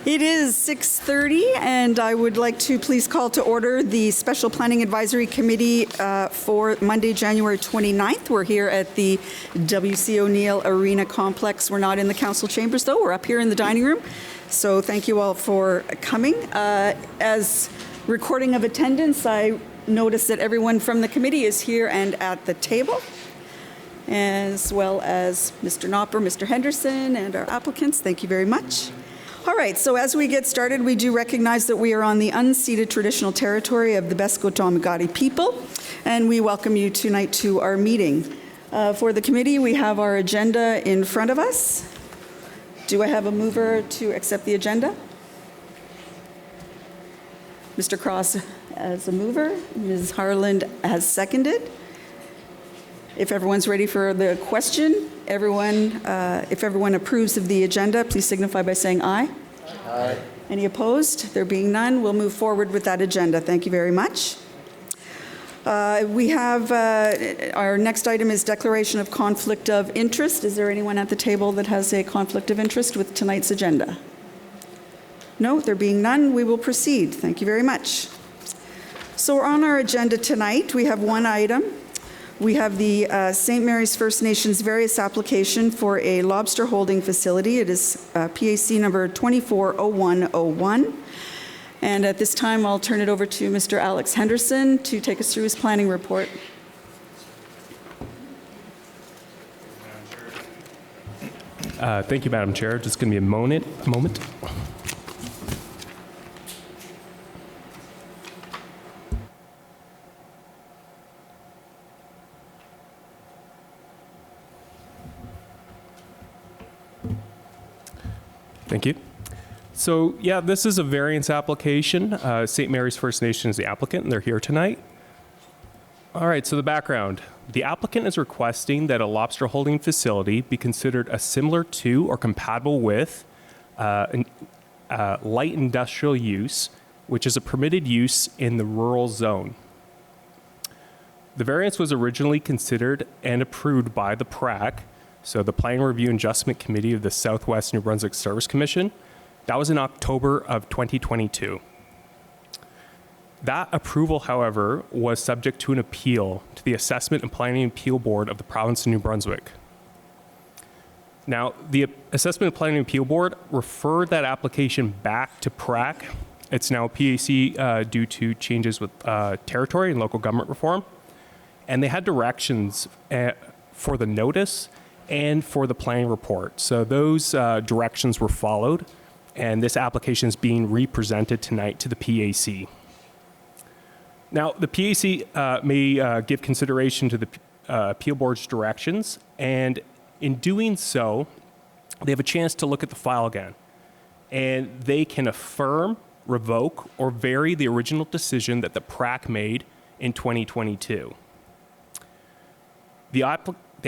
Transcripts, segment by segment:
It is 6:30, and I would like to please call to order the Special Planning Advisory Committee for Monday, January 29th. We're here at the W.C. O'Neill Arena Complex. We're not in the council chambers, though. We're up here in the dining room. So thank you all for coming. As recording of attendance, I notice that everyone from the committee is here and at the table, as well as Mr. Knopper, Mr. Henderson, and our applicants. Thank you very much. All right, so as we get started, we do recognize that we are on the unceded traditional territory of the Beskotomagati people, and we welcome you tonight to our meeting. For the committee, we have our agenda in front of us. Do I have a mover to accept the agenda? Mr. Cross as a mover, Ms. Harland has seconded. If everyone's ready for the question, if everyone approves of the agenda, please signify by saying aye. Aye. Any opposed? There being none, we'll move forward with that agenda. Thank you very much. We have our next item is declaration of conflict of interest. Is there anyone at the table that has a conflict of interest with tonight's agenda? No, there being none, we will proceed. Thank you very much. So on our agenda tonight, we have one item. We have the St. Mary's First Nations various application for a lobster holding facility. It is PAC number 240101. And at this time, I'll turn it over to Mr. Alex Henderson to take us through his planning report. Thank you, Madam Chair. Just going to be a moment. Thank you. So, yeah, this is a variance application. St. Mary's First Nation is the applicant, and they're here tonight. All right, so the background. The applicant is requesting that a lobster holding facility be considered a similar to or compatible with light industrial use, which is a permitted use in the rural zone. The variance was originally considered and approved by the PAC, so the Planning Review and Adjustment Committee of the Southwest New Brunswick Service Commission. That was in October of 2022. That approval, however, was subject to an appeal to the Assessment and Planning Appeal Board of the Province of New Brunswick. Now, the Assessment and Planning Appeal Board referred that application back to PAC. It's now PAC due to changes with territory and local government reform. And they had directions for the notice and for the planning report. So those directions were followed, and this application is being represented tonight to the PAC. Now, the PAC may give consideration to the appeal board's directions, and in doing so, they have a chance to look at the file again, and they can affirm, revoke, or vary the original decision that the PAC made in 2022. The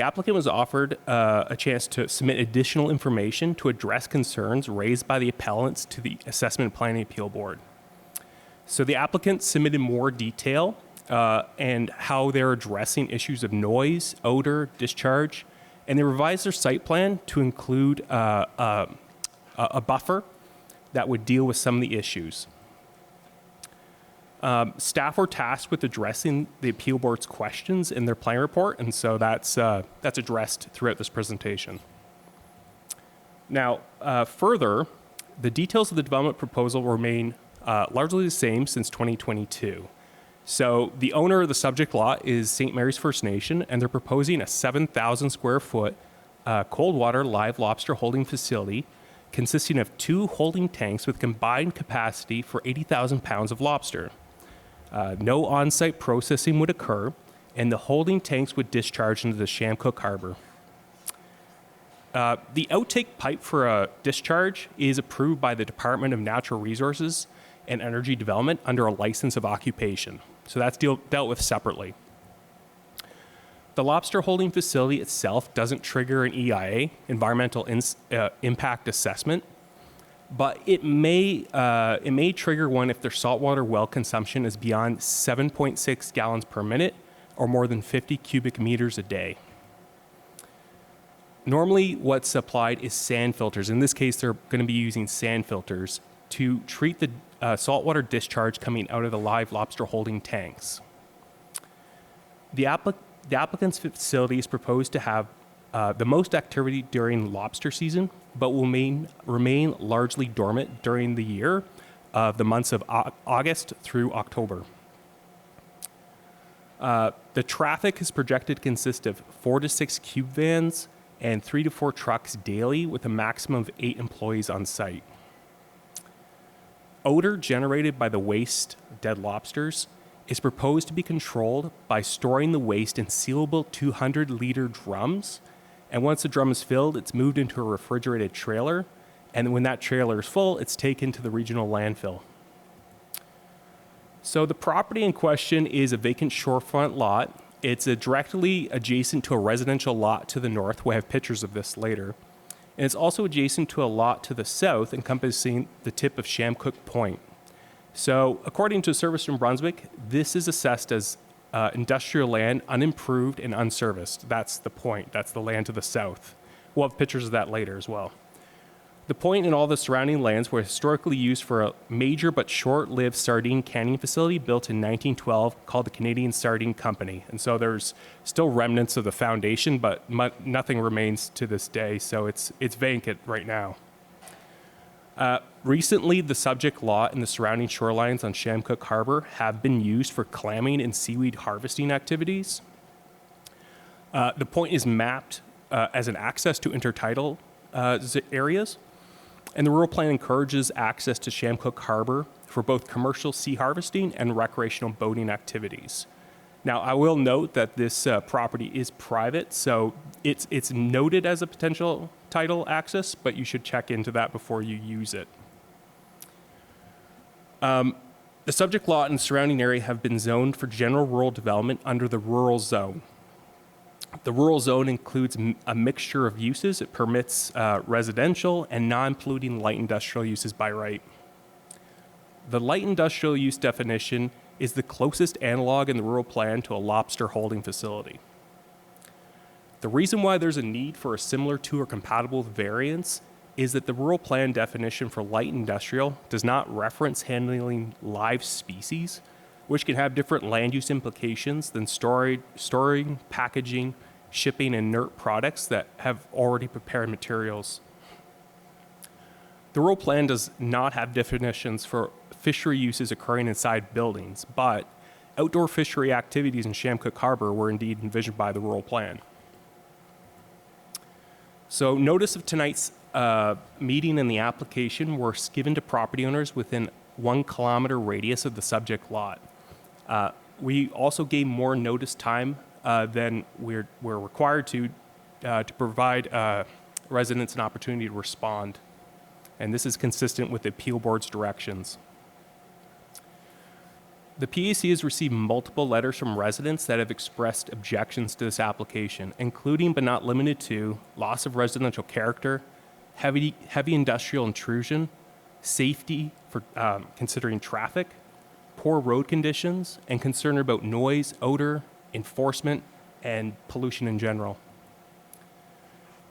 applicant was offered a chance to submit additional information to address concerns raised by the appellants to the Assessment and Planning Appeal Board. So the applicant submitted more detail and how they're addressing issues of noise, odor, discharge, and they revised their site plan to include a buffer that would deal with some of the issues. Staff were tasked with addressing the appeal board's questions in their plan report, and so that's addressed throughout this presentation. Now, further, the details of the development proposal remain largely the same since 2022. So the owner of the subject lot is St. Mary's First Nation, and they're proposing a 7,000 square foot cold water live lobster holding facility consisting of 2 holding tanks with combined capacity for 80,000 pounds of lobster. No on-site processing would occur, and the holding tanks would discharge into the Chamcook Harbor. The outtake pipe for a discharge is approved by the Department of Natural Resources and Energy Development under a license of occupation. So that's dealt with separately. The lobster holding facility itself doesn't trigger an EIA, environmental impact assessment, but it may trigger one if their saltwater well consumption is beyond 7.6 gallons per minute or more than 50 cubic meters a day. Normally, what's applied is sand filters. In this case, they're going to be using sand filters to treat the saltwater discharge coming out of the live lobster holding tanks. The applicant's facility is proposed to have the most activity during lobster season, but will remain largely dormant during the year of the months of August through October. The traffic is projected to consist of 4 to 6 cube vans and 3 to 4 trucks daily with a maximum of 8 employees on site. Odor generated by the waste dead lobsters is proposed to be controlled by storing the waste in sealable 200-liter drums. And once the drum is filled, it's moved into a refrigerated trailer. And when that trailer is full, it's taken to the regional landfill. So the property in question is a vacant shorefront lot. It's directly adjacent to a residential lot to the north. We'll have pictures of this later. And it's also adjacent to a lot to the south encompassing the tip of Chamcook Point. So according to Service New Brunswick, this is assessed as industrial land, unimproved and unserviced. That's the point. That's the land to the south. We'll have pictures of that later as well. The point and all the surrounding lands were historically used for a major but short-lived sardine canning facility built in 1912 called the Canadian Sardine Company. And so there's still remnants of the foundation, but nothing remains to this day, so it's vacant right now. Recently, the subject lot and the surrounding shorelines on Chamcook Harbor have been used for clamming and seaweed harvesting activities. The point is mapped as an access to intertidal areas, and the rural plan encourages access to Chamcook Harbor for both commercial sea harvesting and recreational boating activities. Now, I will note that this property is private, so it's noted as a potential tidal access, but you should check into that before you use it. The subject lot and surrounding area have been zoned for general rural development under the rural zone. The rural zone includes a mixture of uses. It permits residential and non-polluting light industrial uses by right. The light industrial use definition is the closest analog in the rural plan to a lobster holding facility. The reason why there's a need for a similar to or compatible variance is that the rural plan definition for light industrial does not reference handling live species, which can have different land use implications than storing, packaging, shipping inert products that have already prepared materials. The rural plan does not have definitions for fishery uses occurring inside buildings, but outdoor fishery activities in Chamcook Harbor were indeed envisioned by the rural plan. So notice of tonight's meeting and the application were given to property owners within 1 kilometer radius of the subject lot. We also gave more notice time than we're required to provide residents an opportunity to respond. And this is consistent with the appeal board's directions. The PAC has received multiple letters from residents that have expressed objections to this application, including but not limited to loss of residential character, heavy industrial intrusion, safety for considering traffic, poor road conditions, and concern about noise, odor, enforcement, and pollution in general.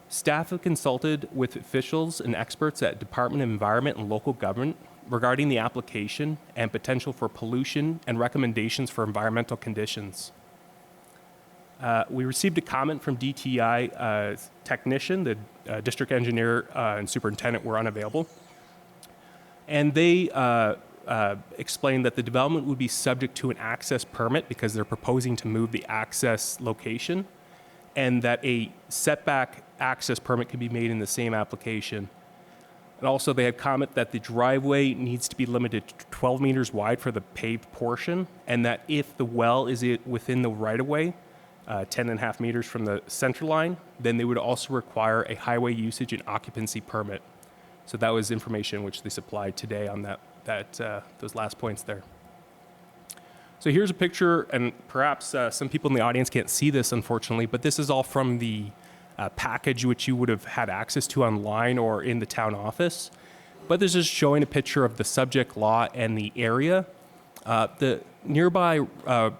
Staff have consulted with officials and experts at Department of Environment and Local Government regarding the application and potential for pollution and recommendations for environmental conditions. We received a comment from DTI technician, the district engineer and superintendent were unavailable. And they explained that the development would be subject to an access permit because they're proposing to move the access location, and that a setback access permit can be made in the same application. And also they had comment that the driveway needs to be limited to 12 meters wide for the paved portion, and that if the well is within the right-of-way, 10.5 meters from the center line, then they would also require a highway usage and occupancy permit. So that was information which they supplied today on those last points there. So here's a picture, and perhaps some people in the audience can't see this, unfortunately, but this is all from the package which you would have had access to online or in the town office. But this is showing a picture of the subject lot and the area. The nearby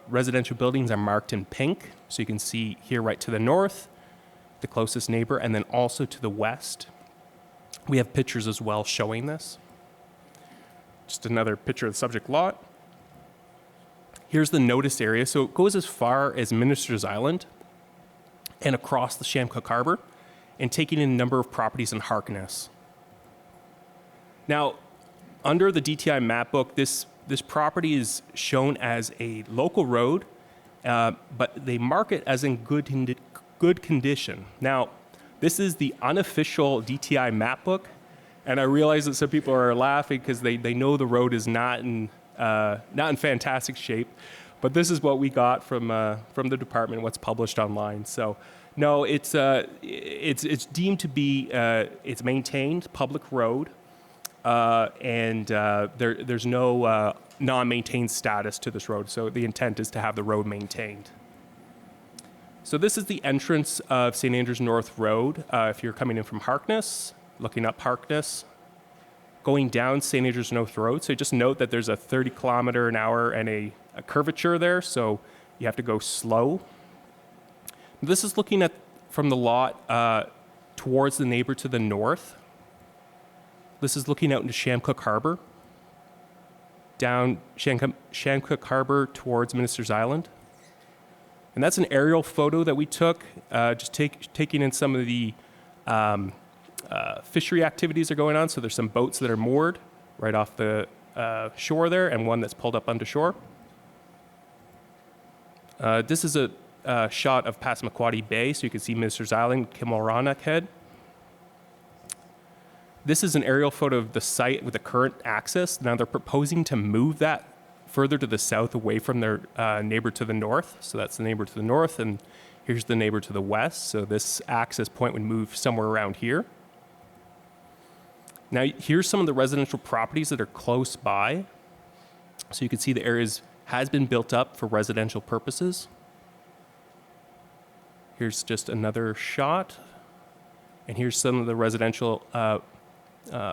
residential buildings are marked in pink, so you can see here right to the north, the closest neighbor, and then also to the west. We have pictures as well showing this. just another picture of the subject lot. Here's the notice area. So it goes as far as Minister's Island and across the Chamcook Harbor, and taking in a number of properties in Harkness. Now, under the DTI map book, this property is shown as a local road, but they mark it as in good condition. Now, this is the unofficial DTI map book, and I realize that some people are laughing because they know the road is not in fantastic shape, but this is what we got from the department, what's published online. So, no, it's deemed to be it's maintained public road, and there's no non-maintained status to this road. So the intent is to have the road maintained. So this is the entrance of St. Andrews North Road. If you're coming in from Harkness, looking up Harkness, going down St. Andrews North Road. So just note that there's a 30 kilometer an hour and a curvature there, so you have to go slow. This is looking at from the lot towards the neighbor to the north. This is looking out into Chamcook Harbor, down Chamcook Harbor towards Minister's Island. And that's an aerial photo that we took, just taking in some of the fishery activities that are going on. So there's some boats that are moored right off the shore there, and one that's pulled up onto shore. This is a shot of Passamaquoddy Bay, so you can see Minister's Island, Kilmarnock Head. This is an aerial photo of the site with the current access. Now they're proposing to move that further to the south away from their neighbor to the north. So that's the neighbor to the north, and here's the neighbor to the west. So this access point would move somewhere around here. Now here's some of the residential properties that are close by. So you can see the areas has been built up for residential purposes. Here's just another shot. And here's some of the residential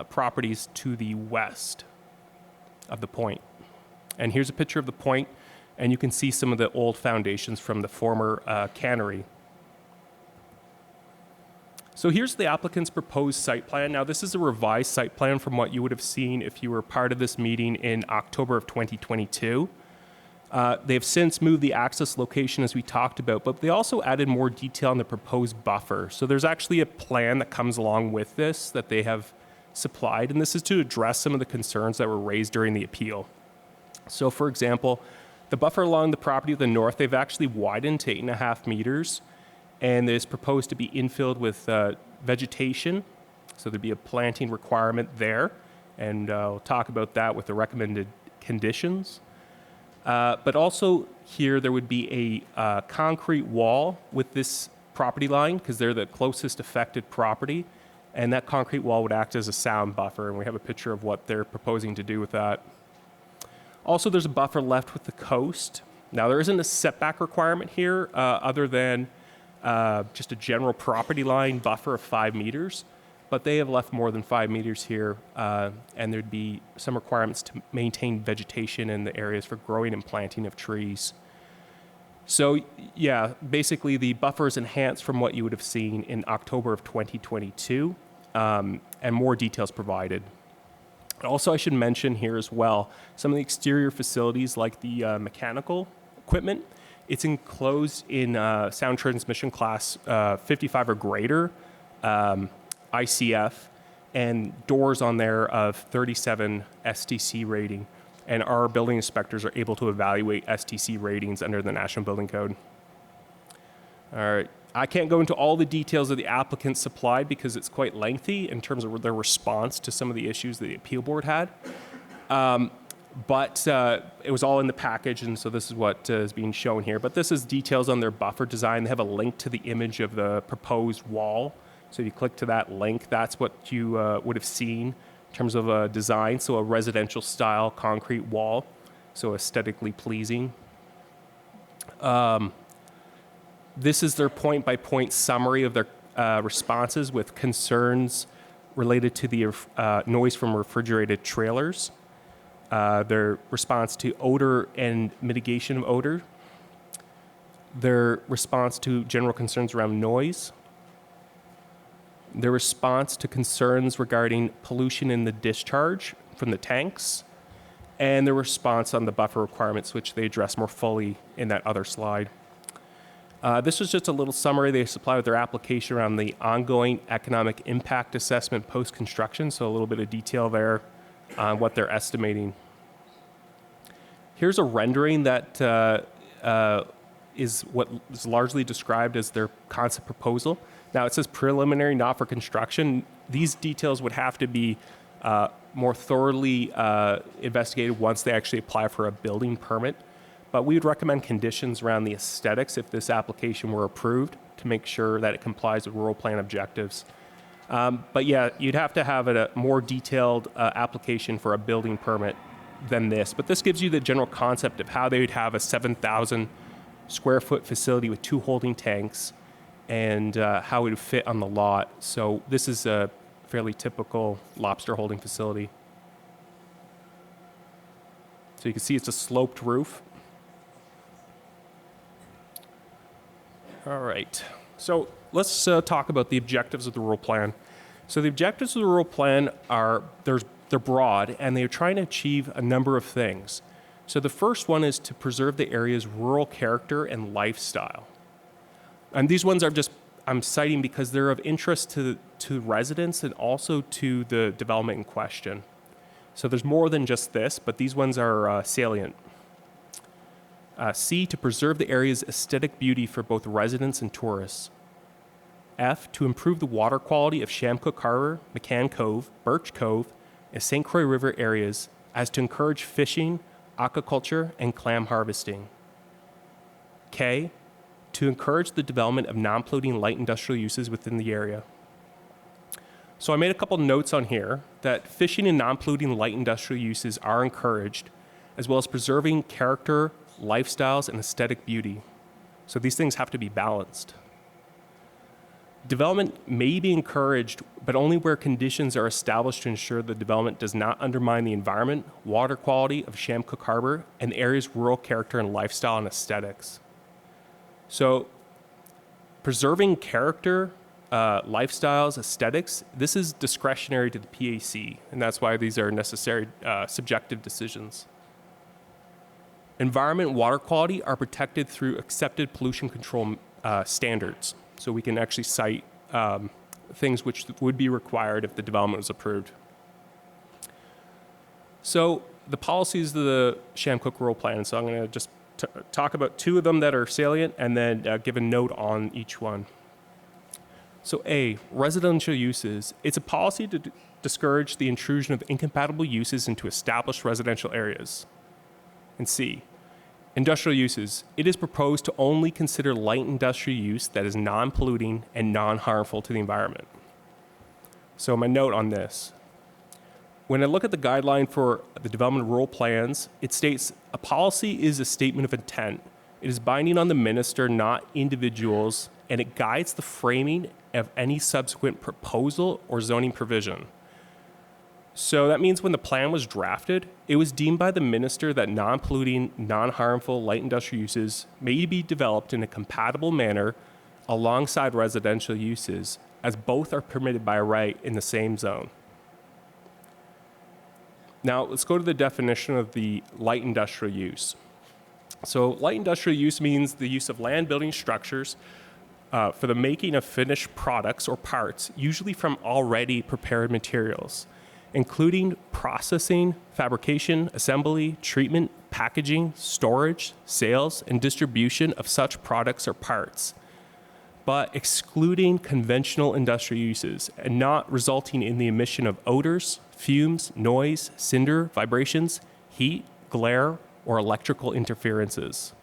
properties to the west of the point. And here's a picture of the point, and you can see some of the old foundations from the former cannery. So here's the applicant's proposed site plan. Now this is a revised site plan from what you would have seen if you were part of this meeting in October of 2022. They've since moved the access location as we talked about, but they also added more detail on the proposed buffer. So there's actually a plan that comes along with this that they have supplied, and this is to address some of the concerns that were raised during the appeal. So for example, the buffer along the property to the north, they've actually widened to 8.5 meters, and it's proposed to be infilled with vegetation. So there'd be a planting requirement there, and we'll talk about that with the recommended conditions. But also here there would be a concrete wall with this property line because they're the closest affected property, and that concrete wall would act as a sound buffer, and we have a picture of what they're proposing to do with that. Also, there's a buffer left with the coast. Now, there isn't a setback requirement here other than just a general property line buffer of 5 meters, but they have left more than 5 meters here, and there'd be some requirements to maintain vegetation in the areas for growing and planting of trees. So, yeah, basically the buffer is enhanced from what you would have seen in October of 2022, and more details provided. Also, I should mention here as well, some of the exterior facilities like the mechanical equipment, it's enclosed in sound transmission class 55 or greater ICF, and doors on there of 37 STC rating. And our building inspectors are able to evaluate STC ratings under the National Building Code. All right. I can't go into all the details of the applicant supplied because it's quite lengthy in terms of their response to some of the issues that the appeal board had. But it was all in the package, and so this is what is being shown here. But this is details on their buffer design. They have a link to the image of the proposed wall. So if you click to that link, that's what you would have seen in terms of a design. So a residential style concrete wall, so aesthetically pleasing. This is their point-by-point summary of their responses with concerns related to the noise from refrigerated trailers, their response to odor and mitigation of odor, their response to general concerns around noise, their response to concerns regarding pollution in the discharge from the tanks, and their response on the buffer requirements, which they address more fully in that other slide. This was just a little summary they supply with their application around the ongoing economic impact assessment post-construction, so a little bit of detail there on what they're estimating. Here's a rendering that is what is largely described as their concept proposal. Now it says preliminary, not for construction. These details would have to be more thoroughly investigated once they actually apply for a building permit. But we would recommend conditions around the aesthetics if this application were approved to make sure that it complies with rural plan objectives. But yeah, you'd have to have a more detailed application for a building permit than this. But this gives you the general concept of how they would have a 7,000 square foot facility with 2 holding tanks and how it would fit on the lot. So this is a fairly typical lobster holding facility. So you can see it's a sloped roof. All right, so let's talk about the objectives of the rural plan. So the objectives of the rural plan are, they're broad, and they're trying to achieve a number of things. So the first one is to preserve the area's rural character and lifestyle. And these ones are just, I'm citing because they're of interest to residents and also to the development in question. So there's more than just this, but these ones are salient. C, to preserve the area's aesthetic beauty for both residents and tourists. F, to improve the water quality of Chamcook Harbor, McCann Cove, Birch Cove, and St. Croix River areas as to encourage fishing, aquaculture, and clam harvesting. K, to encourage the development of non-polluting light industrial uses within the area. So I made a couple notes on here that fishing and non-polluting light industrial uses are encouraged, as well as preserving character, lifestyles, and aesthetic beauty. So these things have to be balanced. Development may be encouraged, but only where conditions are established to ensure the development does not undermine the environment, water quality of Chamcook Harbor, and the area's rural character and lifestyle and aesthetics. So preserving character, lifestyles, aesthetics, this is discretionary to the PAC, and that's why these are necessary subjective decisions. Environment and water quality are protected through accepted pollution control standards. So we can actually cite things which would be required if the development was approved. So the policies of the Chamcook Rural Plan, so I'm going to just talk about 2 of them that are salient and then give a note on each one. So A, residential uses. It's a policy to discourage the intrusion of incompatible uses into established residential areas. And C, industrial uses. It is proposed to only consider light industrial use that is non-polluting and non-harmful to the environment. So my note on this. When I look at the guideline for the development of rural plans, it states a policy is a statement of intent. It is binding on the minister, not individuals, and it guides the framing of any subsequent proposal or zoning provision. So that means when the plan was drafted, it was deemed by the minister that non-polluting, non-harmful light industrial uses may be developed in a compatible manner alongside residential uses, as both are permitted by right in the same zone. Now, let's go to the definition of the light industrial use. So light industrial use means the use of land building structures for the making of finished products or parts, usually from already prepared materials, including processing, fabrication, assembly, treatment, packaging, storage, sales, and distribution of such products or parts, but excluding conventional industrial uses and not resulting in the emission of odors, fumes, noise, cinder, vibrations, heat, glare, or electrical interferences.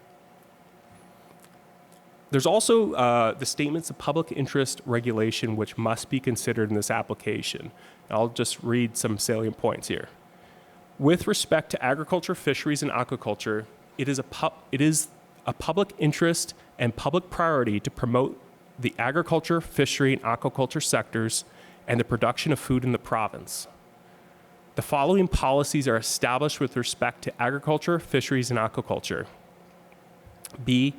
There's also the statements of public interest regulation which must be considered in this application. I'll just read some salient points here. With respect to agriculture, fisheries, and aquaculture, it is a public interest and public priority to promote the agriculture, fishery, and aquaculture sectors and the production of food in the province. The following policies are established with respect to agriculture, fisheries, and aquaculture. B,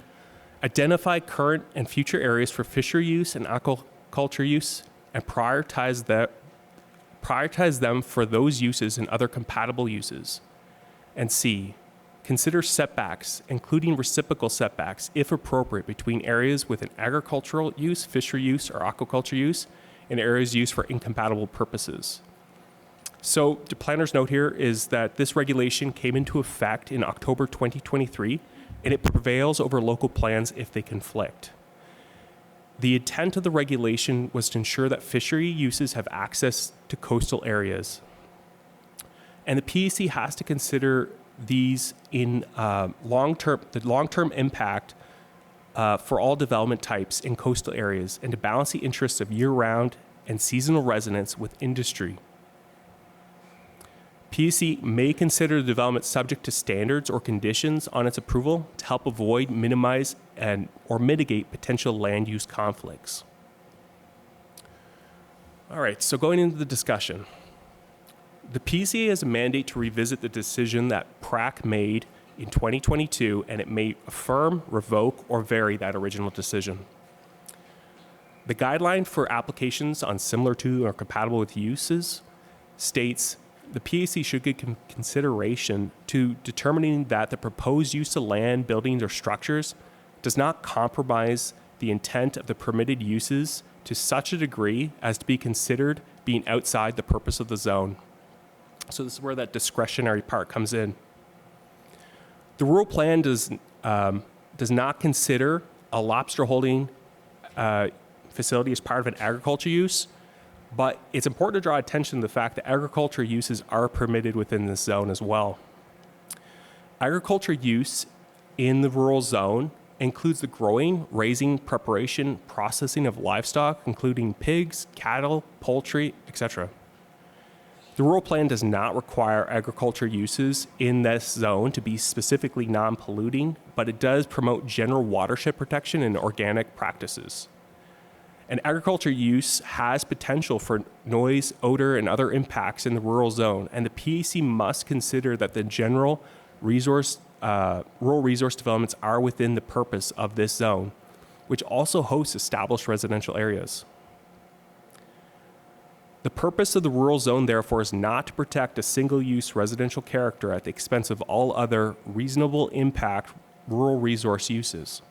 identify current and future areas for fishery use and aquaculture use and prioritize them for those uses and other compatible uses. And C, consider setbacks, including reciprocal setbacks, if appropriate, between areas with an agricultural use, fishery use, or aquaculture use, and areas used for incompatible purposes. So the planner's note here is that this regulation came into effect in October 2023, and it prevails over local plans if they conflict. The intent of the regulation was to ensure that fishery uses have access to coastal areas. And the PAC has to consider these in the long-term impact for all development types in coastal areas, and to balance the interests of year-round and seasonal residents with industry. PAC may consider the development subject to standards or conditions on its approval to help avoid, minimize, or mitigate potential land use conflicts. All right, so going into the discussion. The PAC has a mandate to revisit the decision that PAC made in 2022, and it may affirm, revoke, or vary that original decision. The guideline for applications on similar to or compatible with uses states the PAC should give consideration to determining that the proposed use of land, buildings, or structures does not compromise the intent of the permitted uses to such a degree as to be considered being outside the purpose of the zone. So this is where that discretionary part comes in. The rural plan does not consider a lobster holding facility as part of an agriculture use, but it's important to draw attention to the fact that agriculture uses are permitted within this zone as well. Agriculture use in the rural zone includes the growing, raising, preparation, processing of livestock, including pigs, cattle, poultry, etc. The rural plan does not require agriculture uses in this zone to be specifically non-polluting, but it does promote general watershed protection and organic practices. And agriculture use has potential for noise, odor, and other impacts in the rural zone, and the PAC must consider that the general rural resource developments are within the purpose of this zone, which also hosts established residential areas. The purpose of the rural zone, therefore, is not to protect a single-use residential character at the expense of all other reasonable impact rural resource uses.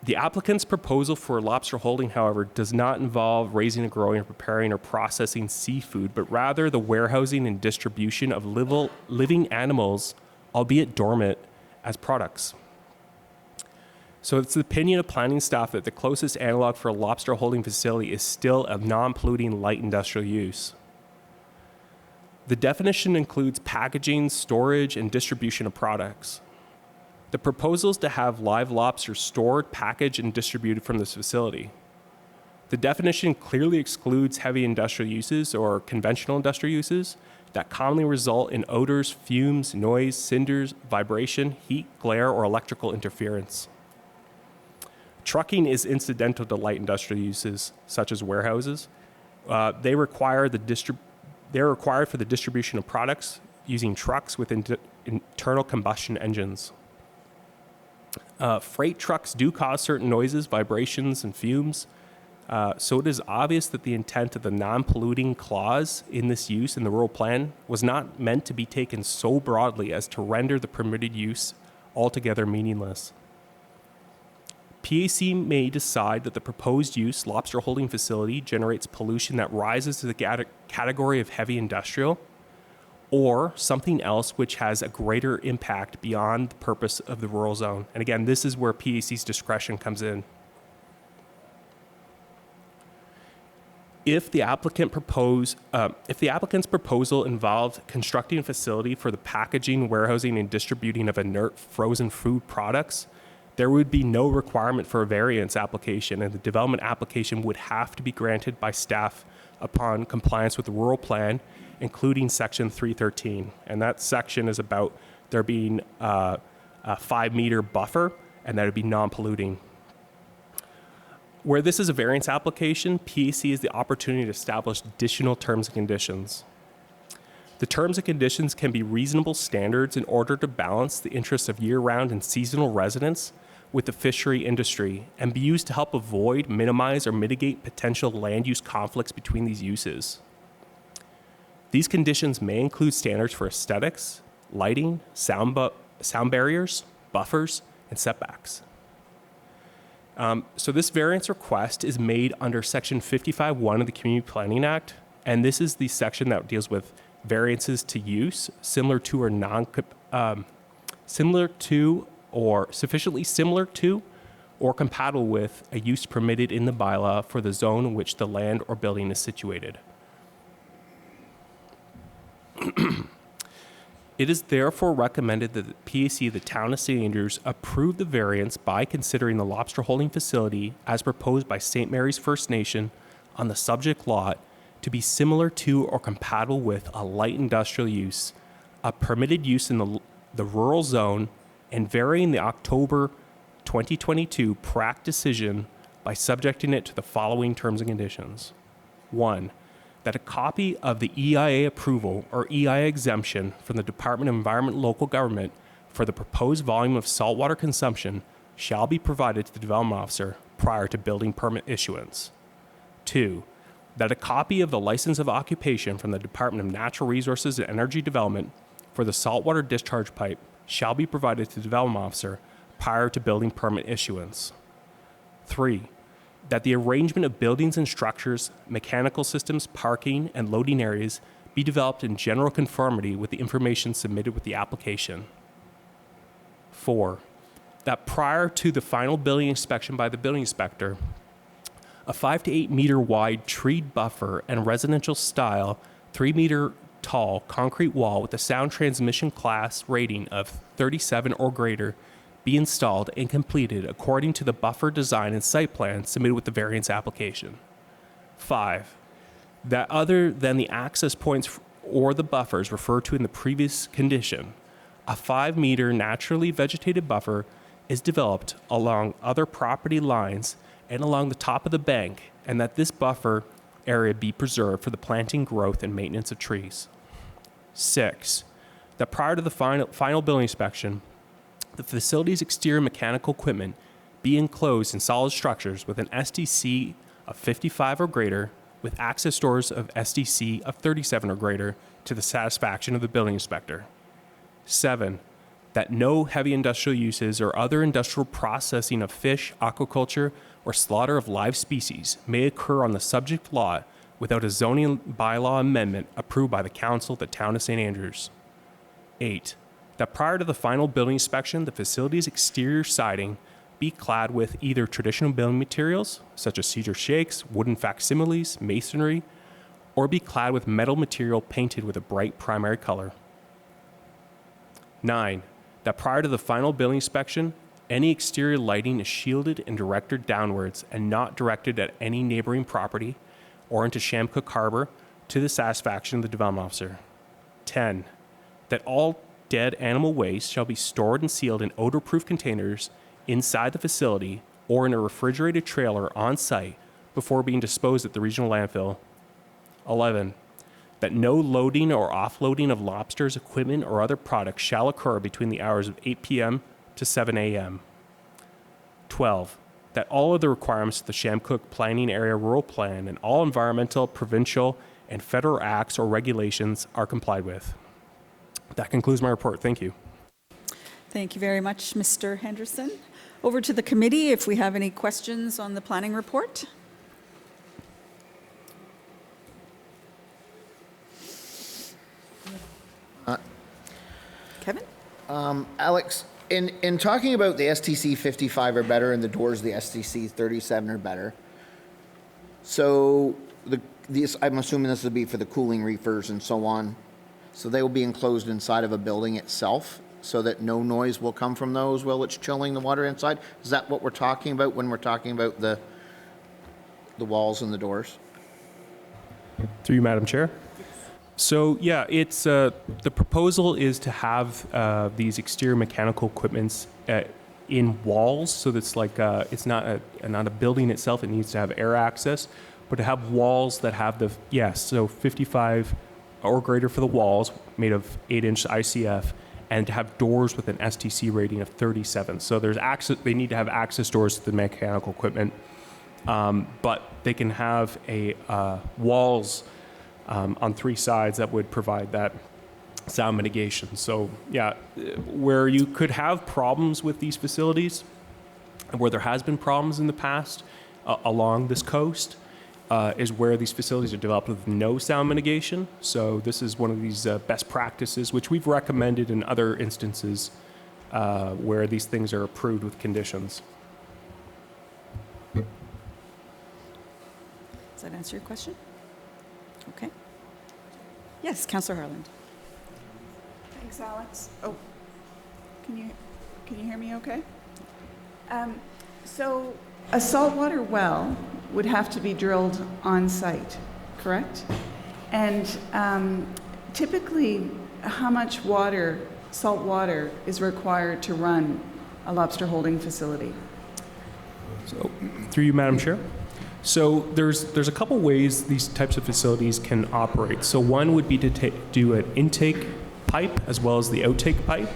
The applicant's proposal for lobster holding, however, does not involve raising and growing or preparing or processing seafood, but rather the warehousing and distribution of living animals, albeit dormant, as products. So it's the opinion of planning staff that the closest analog for a lobster holding facility is still a non-polluting light industrial use. The definition includes packaging, storage, and distribution of products. The proposal is to have live lobsters stored, packaged, and distributed from this facility. The definition clearly excludes heavy industrial uses or conventional industrial uses that commonly result in odors, fumes, noise, cinders, vibration, heat, glare, or electrical interference. Trucking is incidental to light industrial uses, such as warehouses. They're required for the distribution of products using trucks with internal combustion engines. Freight trucks do cause certain noises, vibrations, and fumes. So it is obvious that the intent of the non-polluting clause in this use in the rural plan was not meant to be taken so broadly as to render the permitted use altogether meaningless. PAC may decide that the proposed use, lobster holding facility, generates pollution that rises to the category of heavy industrial, or something else which has a greater impact beyond the purpose of the rural zone. And again, this is where PAC's discretion comes in. If the applicant's proposal involved constructing a facility for the packaging, warehousing, and distributing of inert frozen food products, there would be no requirement for a variance application, and the development application would have to be granted by staff upon compliance with the rural plan, including section 313. And that section is about there being a 5-meter buffer, and that would be non-polluting. Where this is a variance application, PAC has the opportunity to establish additional terms and conditions. The terms and conditions can be reasonable standards in order to balance the interests of year-round and seasonal residents with the fishery industry, and be used to help avoid, minimize, or mitigate potential land use conflicts between these uses. These conditions may include standards for aesthetics, lighting, sound barriers, buffers, and setbacks. So this variance request is made under Section 55(1) of the Community Planning Act, and this is the section that deals with variances to use similar to or sufficiently similar to or compatible with a use permitted in the bylaw for the zone in which the land or building is situated. It is therefore recommended that the PAC, the Town of St. Andrews, approve the variance by considering the lobster holding facility as proposed by St. Mary's First Nation on the subject lot to be similar to or compatible with a light industrial use, a permitted use in the rural zone, and varying the October 2022 PRAC decision by subjecting it to the following terms and conditions. 1. That a copy of the EIA approval or EIA exemption from the Department of Environment and Local Government for the proposed volume of saltwater consumption shall be provided to the development officer prior to building permit issuance. 2. That a copy of the license of occupation from the Department of Natural Resources and Energy Development for the saltwater discharge pipe shall be provided to the development officer prior to building permit issuance. 3. That the arrangement of buildings and structures, mechanical systems, parking, and loading areas be developed in general conformity with the information submitted with the application. 4. That prior to the final building inspection by the building inspector, a 5 to 8 meter wide treed buffer and residential style 3 meter tall concrete wall with a sound transmission class rating of 37 or greater be installed and completed according to the buffer design and site plan submitted with the variance application. 5. That other than the access points or the buffers referred to in the previous condition, a 5 meter naturally vegetated buffer is developed along other property lines and along the top of the bank, and that this buffer area be preserved for the planting, growth, and maintenance of trees. 6. That prior to the final building inspection, the facility's exterior mechanical equipment be enclosed in solid structures with an SDC of 55 or greater, with access doors of SDC of 37 or greater to the satisfaction of the building inspector. 7. That no heavy industrial uses or other industrial processing of fish, aquaculture, or slaughter of live species may occur on the subject lot without a zoning bylaw amendment approved by the Council of the Town of St. Andrews. 8. That prior to the final building inspection, the facility's exterior siding be clad with either traditional building materials, such as cedar shakes, wooden facsimiles, masonry, or be clad with metal material painted with a bright primary color. 9. That prior to the final building inspection, any exterior lighting is shielded and directed downwards and not directed at any neighboring property or into Chamcook Harbor to the satisfaction of the development officer. 10. That all dead animal waste shall be stored and sealed in odor-proof containers inside the facility or in a refrigerated trailer on site before being disposed at the regional landfill. 11. That no loading or offloading of lobsters, equipment, or other products shall occur between the hours of 8 p.m. to 7 a.m. 12. That all of the requirements of the Chamcook Planning Area Rural Plan and all environmental, provincial, and federal acts or regulations are complied with. That concludes my report. Thank you. Thank you very much, Mr. Henderson. Over to the committee if we have any questions on the planning report. Kevin? Alex, in talking about the STC 55 or better and the doors the STC 37 or better, so I'm assuming this would be for the cooling reefers and so on. So they will be enclosed inside of a building itself so that no noise will come from those while it's chilling the water inside? Is that what we're talking about when we're talking about the walls and the doors? Through you, Madam Chair. So yeah, it's the proposal is to have these exterior mechanical equipments in walls, so that's like it's not a building itself. It needs to have air access, but to have walls that have so 55 or greater for the walls, made of 8-inch ICF, and to have doors with an STC rating of 37. So there's access. They need to have access doors to the mechanical equipment, but they can have walls on 3 sides that would provide that sound mitigation. So yeah, where you could have problems with these facilities, where there has been problems in the past along this coast, is where these facilities are developed with no sound mitigation. So this is one of these best practices, which we've recommended in other instances where these things are approved with conditions. Does that answer your question? Okay. Yes, Councillor Harland. Thanks, Alex. Oh, can you hear me okay? So a saltwater well would have to be drilled on site, correct? And typically, how much water, salt water, is required to run a lobster holding facility? So, through you, Madam Chair. So there's a couple ways these types of facilities can operate. So one would be to do an intake pipe as well as the outtake pipe.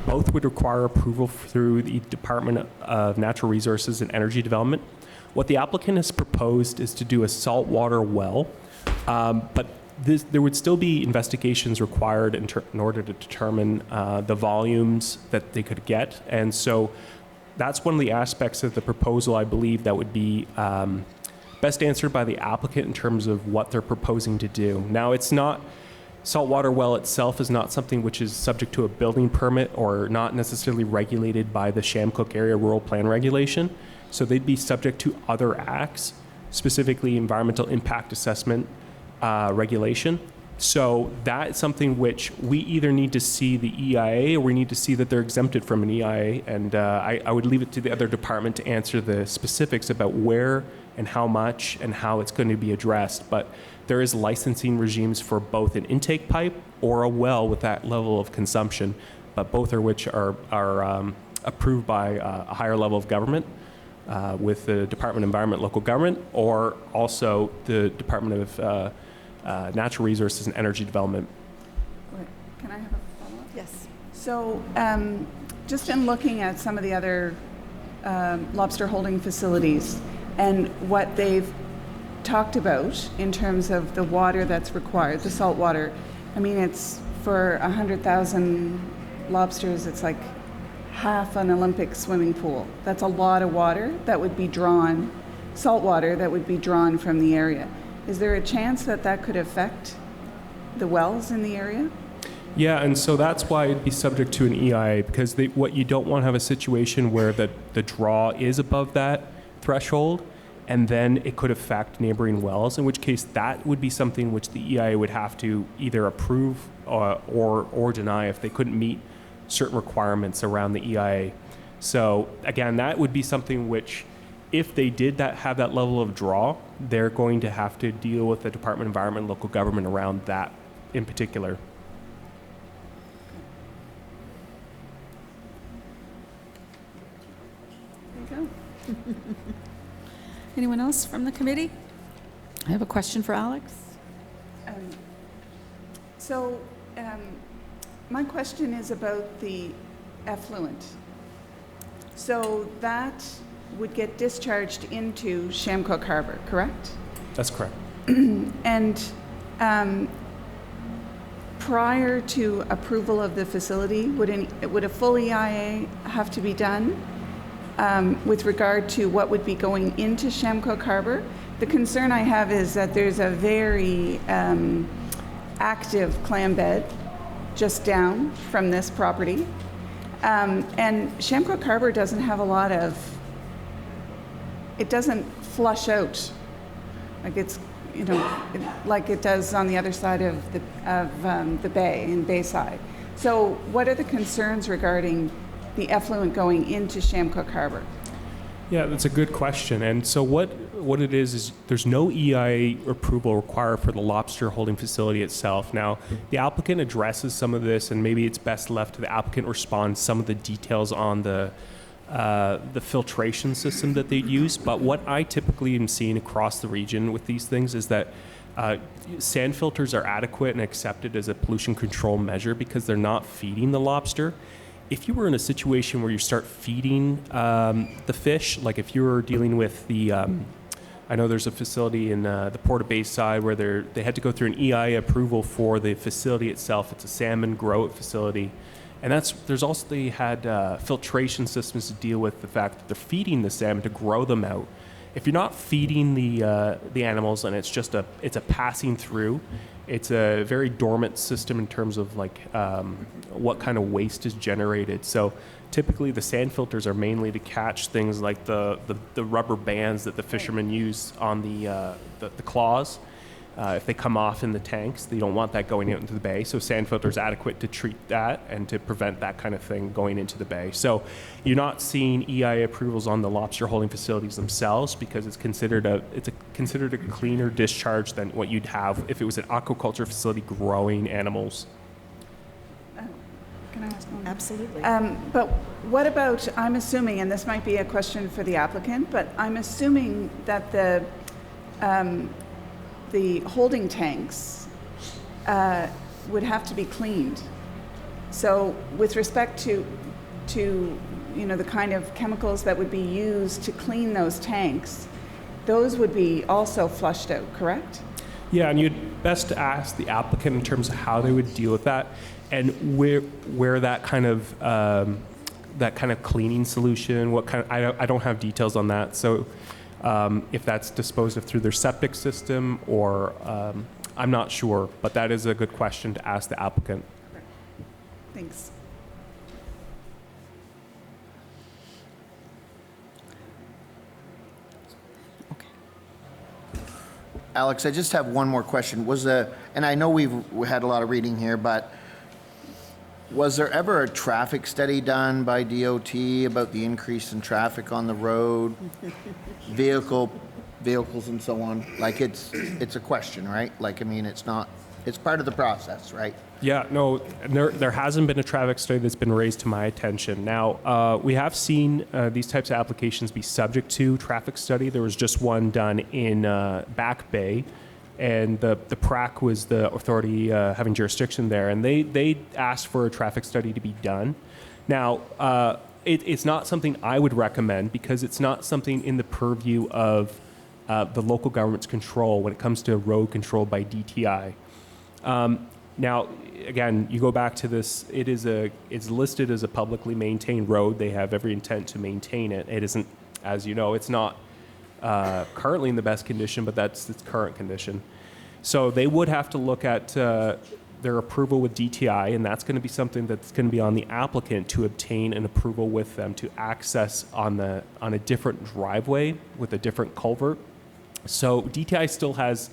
Both would require approval through the Department of Natural Resources and Energy Development. What the applicant has proposed is to do a saltwater well, but there would still be investigations required in order to determine the volumes that they could get. And so that's one of the aspects of the proposal, I believe, that would be best answered by the applicant in terms of what they're proposing to do. Now, it's not, saltwater well itself is not something which is subject to a building permit or not necessarily regulated by the Chamcook Area Rural Plan Regulation. So they'd be subject to other acts, specifically environmental impact assessment regulation. So that's something which we either need to see the EIA or we need to see that they're exempted from an EIA. And I would leave it to the other department to answer the specifics about where and how much and how it's going to be addressed. But there is licensing regimes for both an intake pipe or a well with that level of consumption, but both are which are approved by a higher level of government with the Department of Environment, Local Government, or also the Department of Natural Resources and Energy Development. Wait, can I have a follow-up? Yes. So just in looking at some of the other lobster holding facilities and what they've talked about in terms of the water that's required, the salt water, I mean, it's for 100,000 lobsters, it's like half an Olympic swimming pool. That's a lot of water that would be drawn, salt water that would be drawn from the area. Is there a chance that that could affect the wells in the area? Yeah, and so that's why it'd be subject to an EIA, because what you don't want to have a situation where the draw is above that threshold, and then it could affect neighboring wells, in which case that would be something which the EIA would have to either approve or deny if they couldn't meet certain requirements around the EIA. So again, that would be something which, if they did have that level of draw, they're going to have to deal with the Department of Environment and Local Government around that in particular. There you go. Anyone else from the committee? I have a question for Alex. So my question is about the effluent. So that would get discharged into Chamcook Harbor, correct? That's correct. And prior to approval of the facility, would a full EIA have to be done with regard to what would be going into Chamcook Harbor? The concern I have is that there's a very active clam bed just down from this property. And Chamcook Harbor doesn't have a lot of, it doesn't flush out like it's, like it does on the other side of the bay, in Bayside. So what are the concerns regarding the effluent going into Chamcook Harbor? Yeah, that's a good question. And so what it is there's no EIA approval required for the lobster holding facility itself. Now, the applicant addresses some of this, and maybe it's best left to the applicant to respond to some of the details on the filtration system that they use. But what I typically am seeing across the region with these things is that sand filters are adequate and accepted as a pollution control measure because they're not feeding the lobster. If you were in a situation where you start feeding the fish, like if you were dealing with the I know there's a facility in the Port of Bayside where they had to go through an EI approval for the facility itself. It's a salmon grow-out facility. And they had filtration systems to deal with the fact that they're feeding the salmon to grow them out. If you're not feeding the animals and it's a passing through, it's a very dormant system in terms of what kind of waste is generated. So typically the sand filters are mainly to catch things like the rubber bands that the fishermen use on the claws. If they come off in the tanks, they don't want that going out into the bay. So sand filter is adequate to treat that and to prevent that kind of thing going into the bay. So you're not seeing EI approvals on the lobster holding facilities themselves because it's considered a cleaner discharge than what you'd have if it was an aquaculture facility growing animals. Can I ask one? Absolutely. But what about, I'm assuming, and this might be a question for the applicant, but I'm assuming that the holding tanks would have to be cleaned. So with respect to the kind of chemicals that would be used to clean those tanks, those would be also flushed out, correct? Yeah, and you'd best ask the applicant in terms of how they would deal with that and where that kind of cleaning solution, what kind of, I don't have details on that. So if that's disposed of through their septic system or I'm not sure, but that is a good question to ask the applicant. Thanks. Alex, I just have one more question. And I know we had a lot of reading here, but was there ever a traffic study done by DOT about the increase in traffic on the road, vehicles and so on? Like it's a question, right? It's part of the process, right? Yeah, no, there hasn't been a traffic study that's been raised to my attention. Now, we have seen these types of applications be subject to traffic study. There was just one done in Back Bay, and the PAC was the authority having jurisdiction there, and they asked for a traffic study to be done. Now, it's not something I would recommend because it's not something in the purview of the local government's control when it comes to road control by DTI. Now, again, you go back to this, it's listed as a publicly maintained road. They have every intent to maintain it. It isn't, as you know, it's not currently in the best condition, but that's its current condition. So they would have to look at their approval with DTI, and that's going to be something that's going to be on the applicant to obtain an approval with them to access on a different driveway with a different culvert. So DTI still has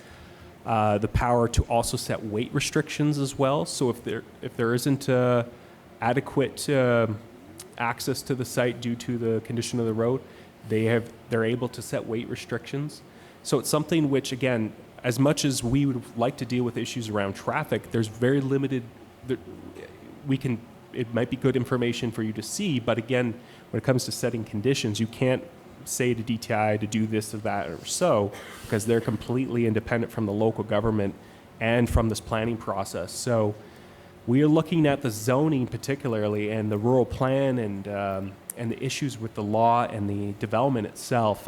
the power to also set weight restrictions as well. So if there isn't adequate access to the site due to the condition of the road, they're able to set weight restrictions. So it's something which, again, as much as we would like to deal with issues around traffic, there's very limited. It might be good information for you to see, but again, when it comes to setting conditions, you can't say to DTI to do this or that or so, because they're completely independent from the local government and from this planning process. So we are looking at the zoning particularly and the rural plan and the issues with the law and the development itself.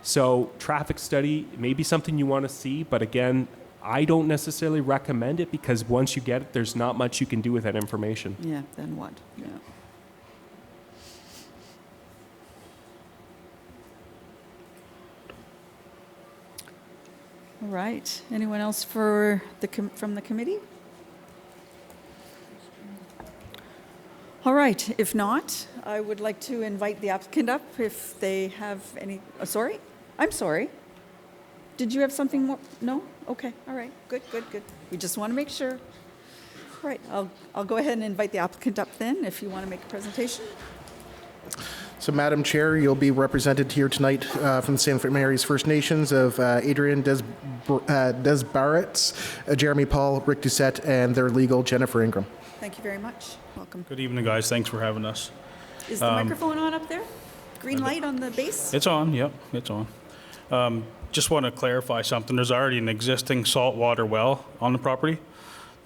So traffic study may be something you want to see, but again, I don't necessarily recommend it because once you get it, there's not much you can do with that information. Yeah, then what? Yeah. All right. Anyone else from the committee? All right. If not, I would like to invite the applicant up if they have any. Oh, sorry? I'm sorry. Did you have something more? No? Okay. All right. Good. We just want to make sure. All right. I'll go ahead and invite the applicant up then if you want to make a presentation. So, Madam Chair, you'll be represented here tonight from the St. Mary's First Nations of Adrian Desbarats, Jeremy Paul, Rick Doucette, and their legal, Jennifer Ingram. Thank you very much. Welcome. Good evening, guys. Thanks for having us. Is the microphone on up there? Green light on the base? It's on, yep, it's on. Just want to clarify something. There's already an existing saltwater well on the property.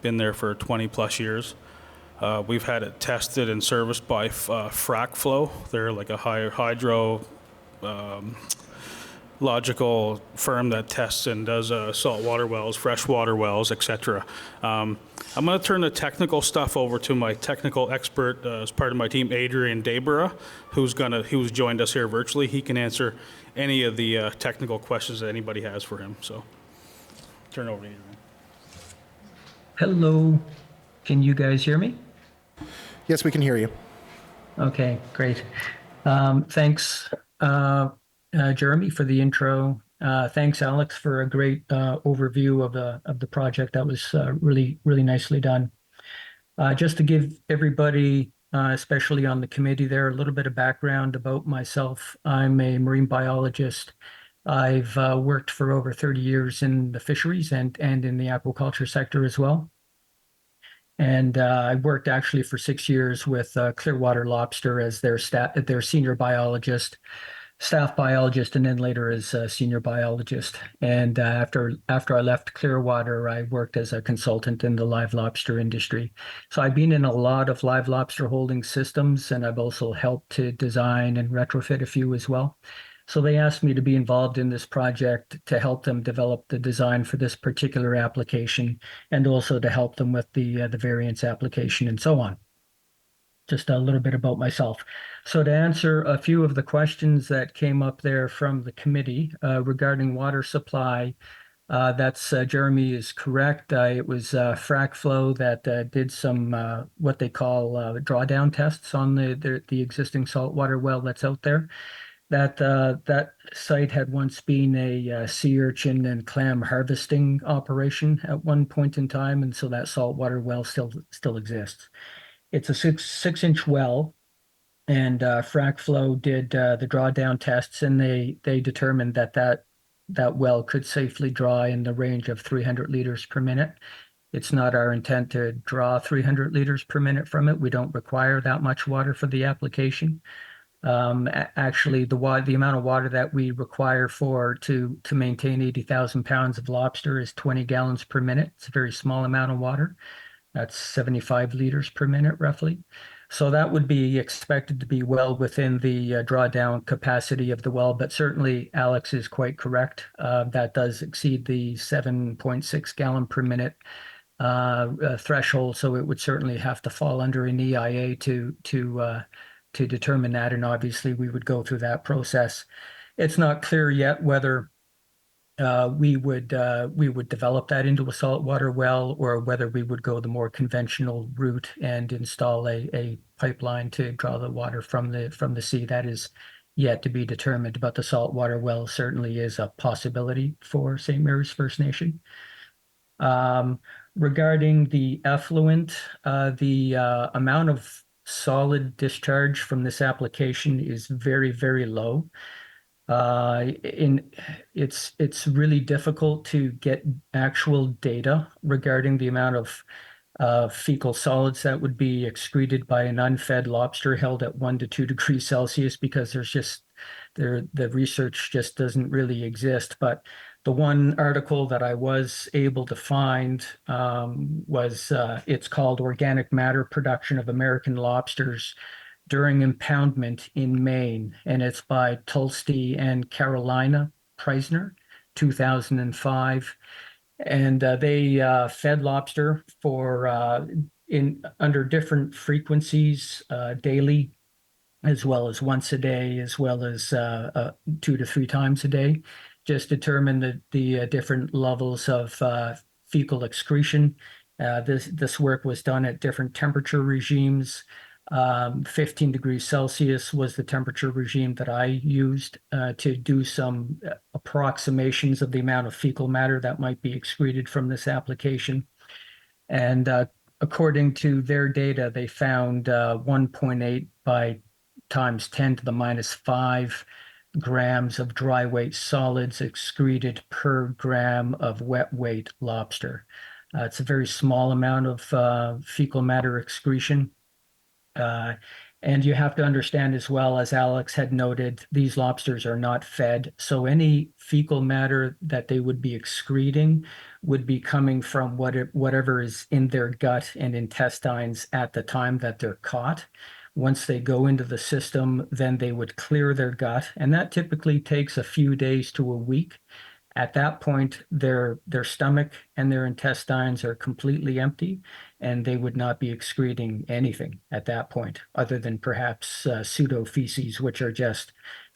Been there for 20 plus years. We've had it tested and serviced by Frac Flow. They're like a hydro logical firm that tests and does saltwater wells, freshwater wells, etc. I'm going to turn the technical stuff over to my technical expert as part of my team, Adrian Dabera, who's joined us here virtually. He can answer any of the technical questions that anybody has for him. So, turn it over to Adrian. Hello, can you guys hear me? Yes, we can hear you. Okay, great. Thanks, Jeremy, for the intro. Thanks, Alex, for a great overview of the project. That was really nicely done. Just to give everybody, especially on the committee there, a little bit of background about myself. I'm a marine biologist. I've worked for over 30 years in the fisheries and in the aquaculture sector as well. And I worked actually for 6 years with Clearwater Lobster as their senior biologist, staff biologist, and then later as a senior biologist. And after I left Clearwater, I worked as a consultant in the live lobster industry. So I've been in a lot of live lobster holding systems, and I've also helped to design and retrofit a few as well. So they asked me to be involved in this project to help them develop the design for this particular application, and also to help them with the variance application and so on. Just a little bit about myself. So to answer a few of the questions that came up there from the committee regarding water supply, that's Jeremy is correct. It was frac flow that did some what they call drawdown tests on the existing saltwater well that's out there. That site had once been a sea urchin and clam harvesting operation at one point in time, and so that saltwater well still exists. It's a six-inch well, and frac flow did the drawdown tests, and they determined that well could safely draw in the range of 300 liters per minute. It's not our intent to draw 300 liters per minute from it. We don't require that much water for the application. Actually, the amount of water that we require to maintain 80,000 pounds of lobster is 20 gallons per minute. It's a very small amount of water. That's 75 liters per minute, roughly. So that would be expected to be well within the drawdown capacity of the well. But certainly, Alex is quite correct. That does exceed the 7.6 gallon per minute threshold. So it would certainly have to fall under an EIA to determine that, and obviously we would go through that process. It's not clear yet whether we would develop that into a saltwater well, or whether we would go the more conventional route and install a pipeline to draw the water from the sea. That is yet to be determined, but the saltwater well certainly is a possibility for St. Mary's First Nation. Regarding the effluent, the amount of solid discharge from this application is very low. It's really difficult to get actual data regarding the amount of fecal solids that would be excreted by an unfed lobster held at 1 to 2 degrees Celsius, because the research just doesn't really exist. But the one article that I was able to find was it's called Organic Matter Production of American Lobsters During Impoundment in Maine, and it's by Tulstey and Carolina Preisner, 2005. And they fed lobster for under different frequencies daily, as well as once a day, as well as 2 to 3 times a day. Just determine the different levels of fecal excretion. This work was done at different temperature regimes. 15 degrees Celsius was the temperature regime that I used to do some approximations of the amount of fecal matter that might be excreted from this application. And according to their data, they found 1.8 by times 10 to the minus 5 grams of dry weight solids excreted per gram of wet weight lobster. It's a very small amount of fecal matter excretion. And you have to understand as well, as Alex had noted, these lobsters are not fed. So any fecal matter that they would be excreting would be coming from whatever is in their gut and intestines at the time that they're caught. Once they go into the system, then they would clear their gut, and that typically takes a few days to a week. At that point, their stomach and their intestines are completely empty, and they would not be excreting anything at that point, other than perhaps pseudo feces, which are just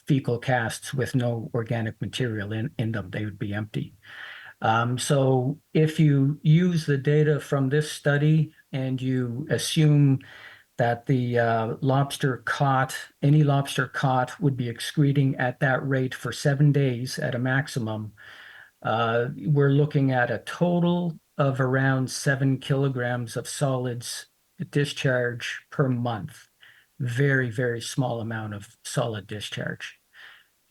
fecal casts with no organic material in them. They would be empty. So if you use the data from this study and you assume that the any lobster caught would be excreting at that rate for 7 days at a maximum, we're looking at a total of around 7 kilograms of solids discharge per month. Very, very small amount of solid discharge.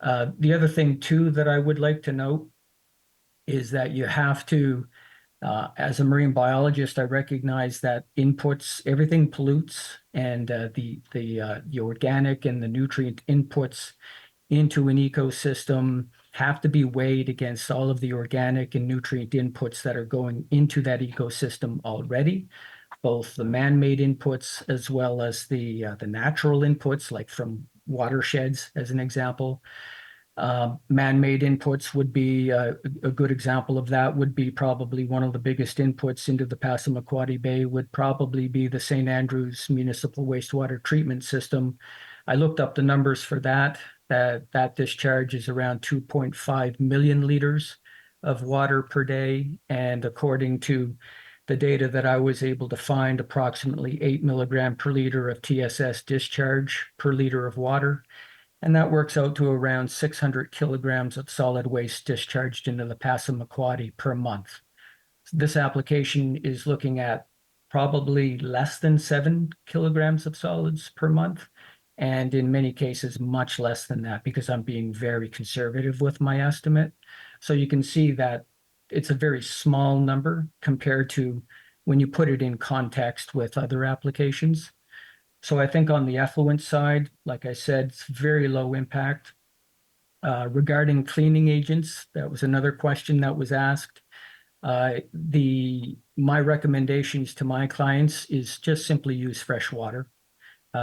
The other thing too that I would like to note is that you have to, as a marine biologist, I recognize that everything pollutes, and the organic and the nutrient inputs into an ecosystem have to be weighed against all of the organic and nutrient inputs that are going into that ecosystem already, both the man-made inputs as well as the natural inputs, like from watersheds, as an example. Man-made inputs would be a good example of that. Would be probably one of the biggest inputs into the Passamaquoddy Bay would probably be the St. Andrews Municipal Wastewater Treatment System. I looked up the numbers for that. That discharge is around 2.5 million liters of water per day, and according to the data that I was able to find, approximately 8 milligram per liter of TSS discharge per liter of water. And that works out to around 600 kilograms of solid waste discharged into the Passamaquoddy per month. This application is looking at probably less than 7 kilograms of solids per month, and in many cases, much less than that, because I'm being very conservative with my estimate. So you can see that it's a very small number compared to when you put it in context with other applications. So I think on the effluent side, like I said, it's very low impact. Regarding cleaning agents, that was another question that was asked. My recommendations to my clients is just simply use fresh water.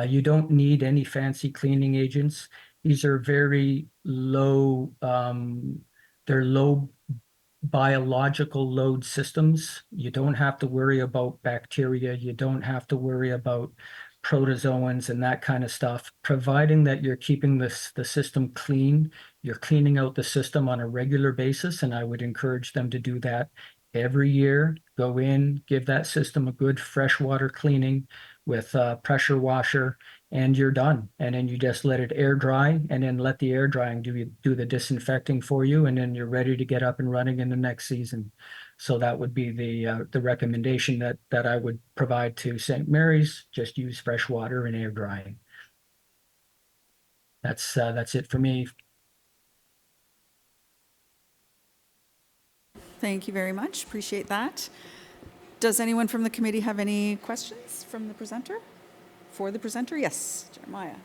You don't need any fancy cleaning agents. These are very low, they're low biological load systems. You don't have to worry about bacteria. You don't have to worry about protozoans and that kind of stuff, providing that you're keeping the system clean. You're cleaning out the system on a regular basis, and I would encourage them to do that every year. Go in, give that system a good freshwater cleaning with a pressure washer, and you're done. And then you just let it air dry, and then let the air drying do the disinfecting for you, and then you're ready to get up and running in the next season. So that would be the recommendation that I would provide to St. Mary's. Just use fresh water and air drying. That's it for me. Thank you very much. Appreciate that. Does anyone from the committee have any questions from the presenter? For the presenter? Yes, Jeremiah.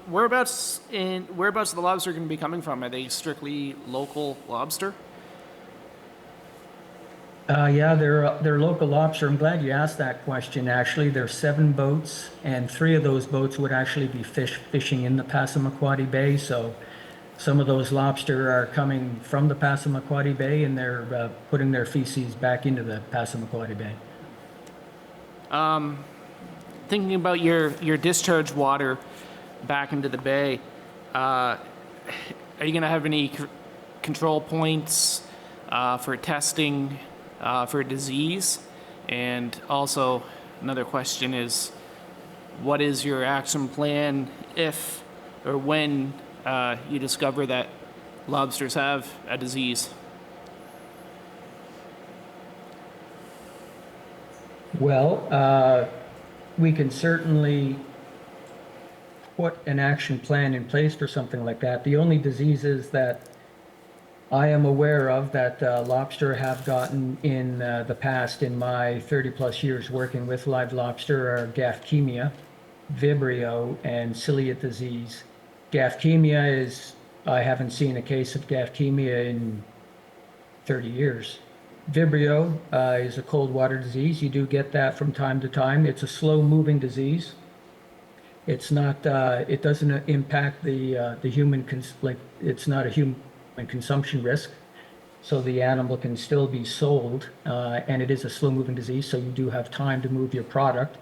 Whereabouts are the lobster going to be coming from? Are they strictly local lobster? Yeah, they're local lobster. I'm glad you asked that question. Actually, there's 7 boats, and 3 of those boats would actually be fishing in the Passamaquoddy Bay. So some of those lobster are coming from the Passamaquoddy Bay, and they're putting their feces back into the Passamaquoddy Bay. Thinking about your discharge water back into the bay, are you going to have any control points for testing for disease? And also, another question is, what is your action plan if or when you discover that lobsters have a disease? Well, we can certainly put an action plan in place for something like that. The only diseases that I am aware of that lobster have gotten in the past, in my 30 plus years working with live lobster, are gaffkemia, vibrio, and celiac disease. Gaffkemia is, I haven't seen a case of gaffkemia in 30 years. Vibrio is a cold water disease. You do get that from time to time. It's a slow-moving disease. It's not. It doesn't impact the human. It's not a human consumption risk, so the animal can still be sold. And it is a slow-moving disease, so you do have time to move your product.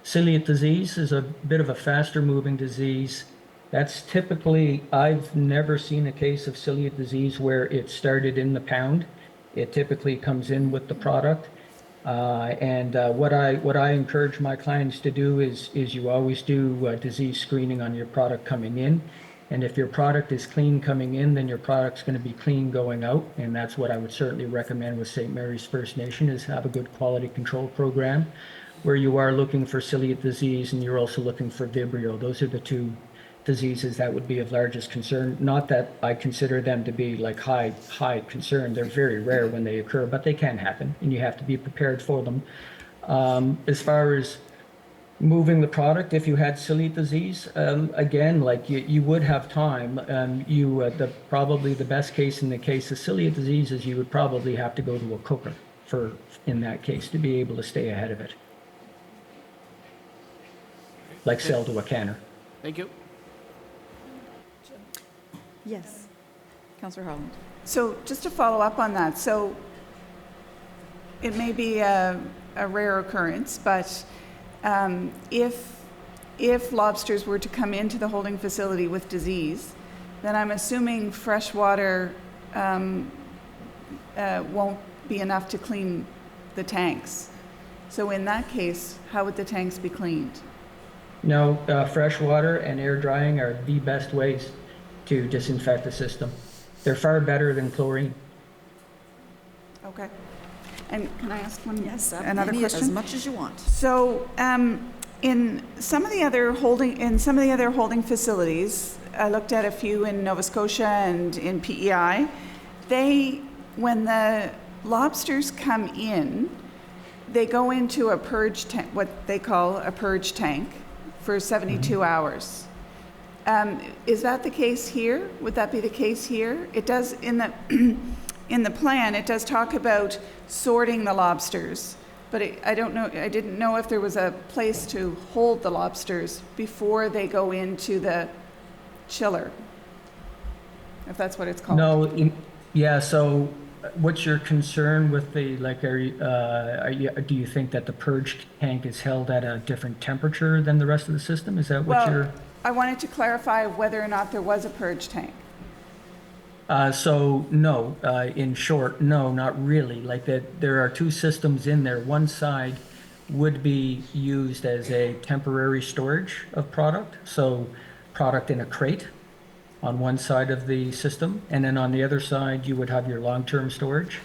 Celiac disease is a bit of a faster-moving disease. That's typically. I've never seen a case of celiac disease where it started in the pound. It typically comes in with the product. What I encourage my clients to do is you always do disease screening on your product coming in. And if your product is clean coming in, then your product's going to be clean going out. And that's what I would certainly recommend with St. Mary's First Nation, is have a good quality control program where you are looking for celiac disease and you're also looking for Vibrio. Those are the two diseases that would be of largest concern. Not that I consider them to be like high concern. They're very rare when they occur, but they can happen, and you have to be prepared for them. As far as moving the product, if you had celiac disease, again, like you would have time. Probably the best case in the case of celiac disease is you would probably have to go to a cooker in that case to be able to stay ahead of it, like sell to a canner. Thank you. Yes. Councillor Holland. So just to follow up on that, so it may be a rare occurrence, but if lobsters were to come into the holding facility with disease, then I'm assuming fresh water won't be enough to clean the tanks. So in that case, how would the tanks be cleaned? No, fresh water and air drying are the best ways to disinfect the system. They're far better than chlorine. Okay. And can I ask another Any- question? As much as you want. So, in some of the other holding facilities, I looked at a few in Nova Scotia and in PEI. When the lobsters come in, they go into a purge tank, what they call a purge tank, for 72 hours. Is that the case here? Would that be the case here? It does in the in the plan. It does talk about sorting the lobsters, but I didn't know if there was a place to hold the lobsters before they go into the chiller, if that's what it's called. No, yeah. So, what's your concern with the do you think that the purge tank is held at a different temperature than the rest of the system? Is that what you're? I wanted to clarify whether or not there was a purge tank. So no, in short, no, not really. Like that, there are two systems in there. One side would be used as a temporary storage of product. So product in a crate on one side of the system. And then on the other side, you would have your long-term storage.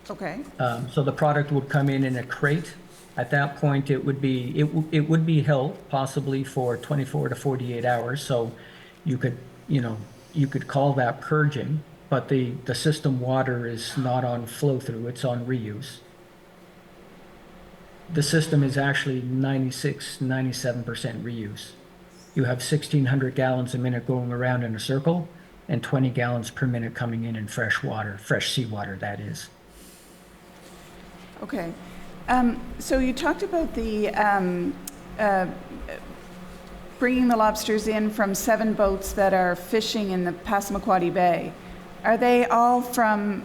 Okay. So the product would come in a crate. At that point, it would be held possibly for 24 to 48 hours. So you could call that purging, but the system water is not on flow through, it's on reuse. The system is actually 97% reuse. You have 1,600 gallons a minute going around in a circle and 20 gallons per minute coming in fresh water, fresh seawater, that is. Okay. So you talked about the bringing the lobsters in from 7 boats that are fishing in the Passamaquoddy Bay. Are they all from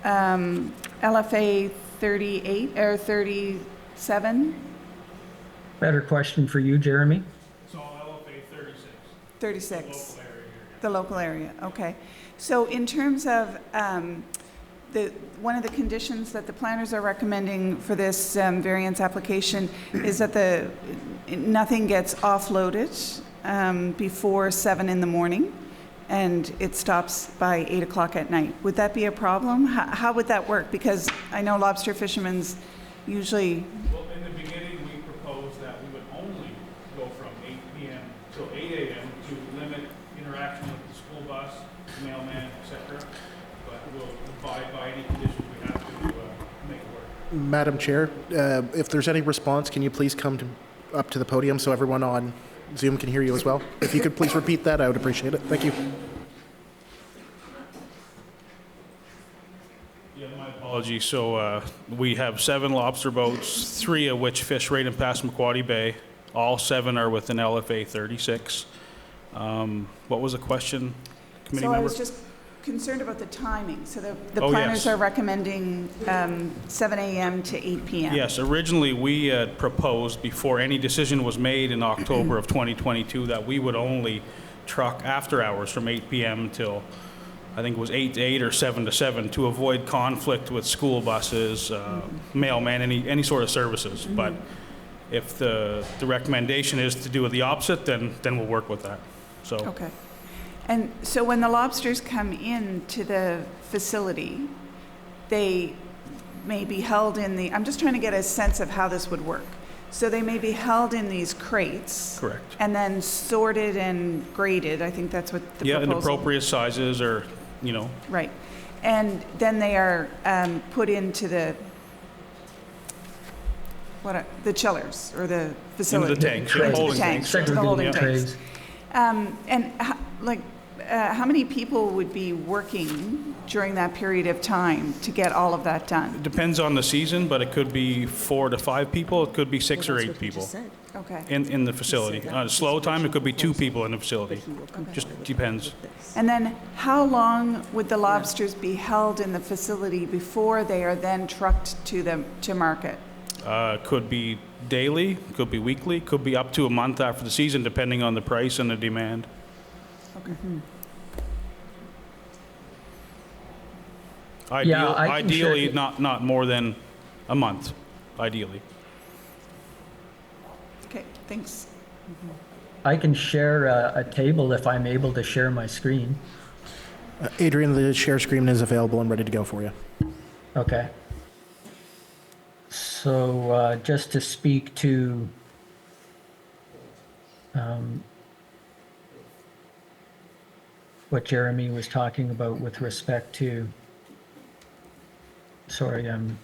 LFA 38 or 37? Better question for you, Jeremy. It's all LFA 36. 36. Local area here. The local area, okay. So in terms of one of the conditions that the planners are recommending for this variance application is that nothing gets offloaded before 7 in the morning, and it stops by 8 o'clock at night. Would that be a problem? How would that work? Because I know lobster fishermen's usually... Well, in the beginning, we proposed that we would only go from 8 p.m. till 8 a.m. to limit interaction with the school bus, mailman, etc. But we'll abide by any conditions we have to make it work. Madam Chair, if there's any response, can you please come up to the podium so everyone on Zoom can hear you as well? If you could please repeat that, I would appreciate it. Thank you. Apologies. So we have 7 lobster boats, 3 of which fish right in Passamaquoddy Bay. All 7 are within LFA 36. What was the question, committee So member? I was just concerned about the timing. So the Oh, planners yes. are recommending 7 a.m. to 8 p.m. Yes, originally we had proposed, before any decision was made in October of 2022, that we would only truck after hours from 8 p.m. till, I think it was 8 to 8 or 7 to 7, to avoid conflict with school buses, mailman, any sort of services. But if the recommendation is to do the opposite, then we'll work with that. So. Okay. And so when the lobsters come in to the facility, they may be held in the, I'm just trying to get a sense of how this would work. So they may be held in these crates. Correct. And then sorted and graded. I think that's what the Yeah, in proposal. appropriate sizes or, Right. And then they are put into the chillers or the facility. into the tanks, Trays. holding The tanks, tanks. to the holding Segregated tanks. trays. And how many people would be working during that period of time to get all of that done? Depends on the season, but it could be 4 to 5 people, it could be 6 or 8 people Okay. in the facility. On a slow time, it could be 2 people in the facility. Just depends. And then how long would the lobsters be held in the facility before they are then trucked to market? Could be daily, could be weekly, could be up to a month after the season, depending on the price and the demand. Yeah, I can share Ideally, it. not more than a month, ideally. Okay, thanks. I can share a table if I'm able to share my screen. Adrian, the share screen is available and ready to go for you. Okay. So just to speak to what Jeremy was talking about with respect to, sorry, I'm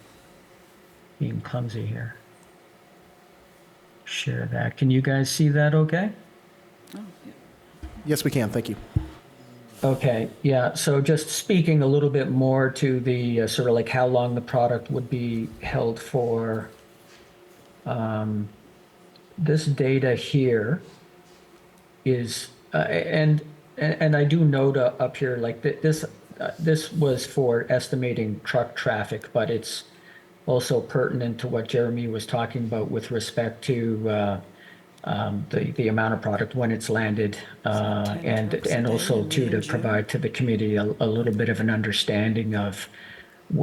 being clumsy here. Share that. Can you guys see that okay? Yes, we can. Thank you. Okay, yeah, so just speaking a little bit more to the sort of like how long the product would be held for. This data here is, and I do note up here, like this was for estimating truck traffic, but it's also pertinent to what Jeremy was talking about with respect to the amount of product when it's landed, and also to provide to the committee a little bit of an understanding of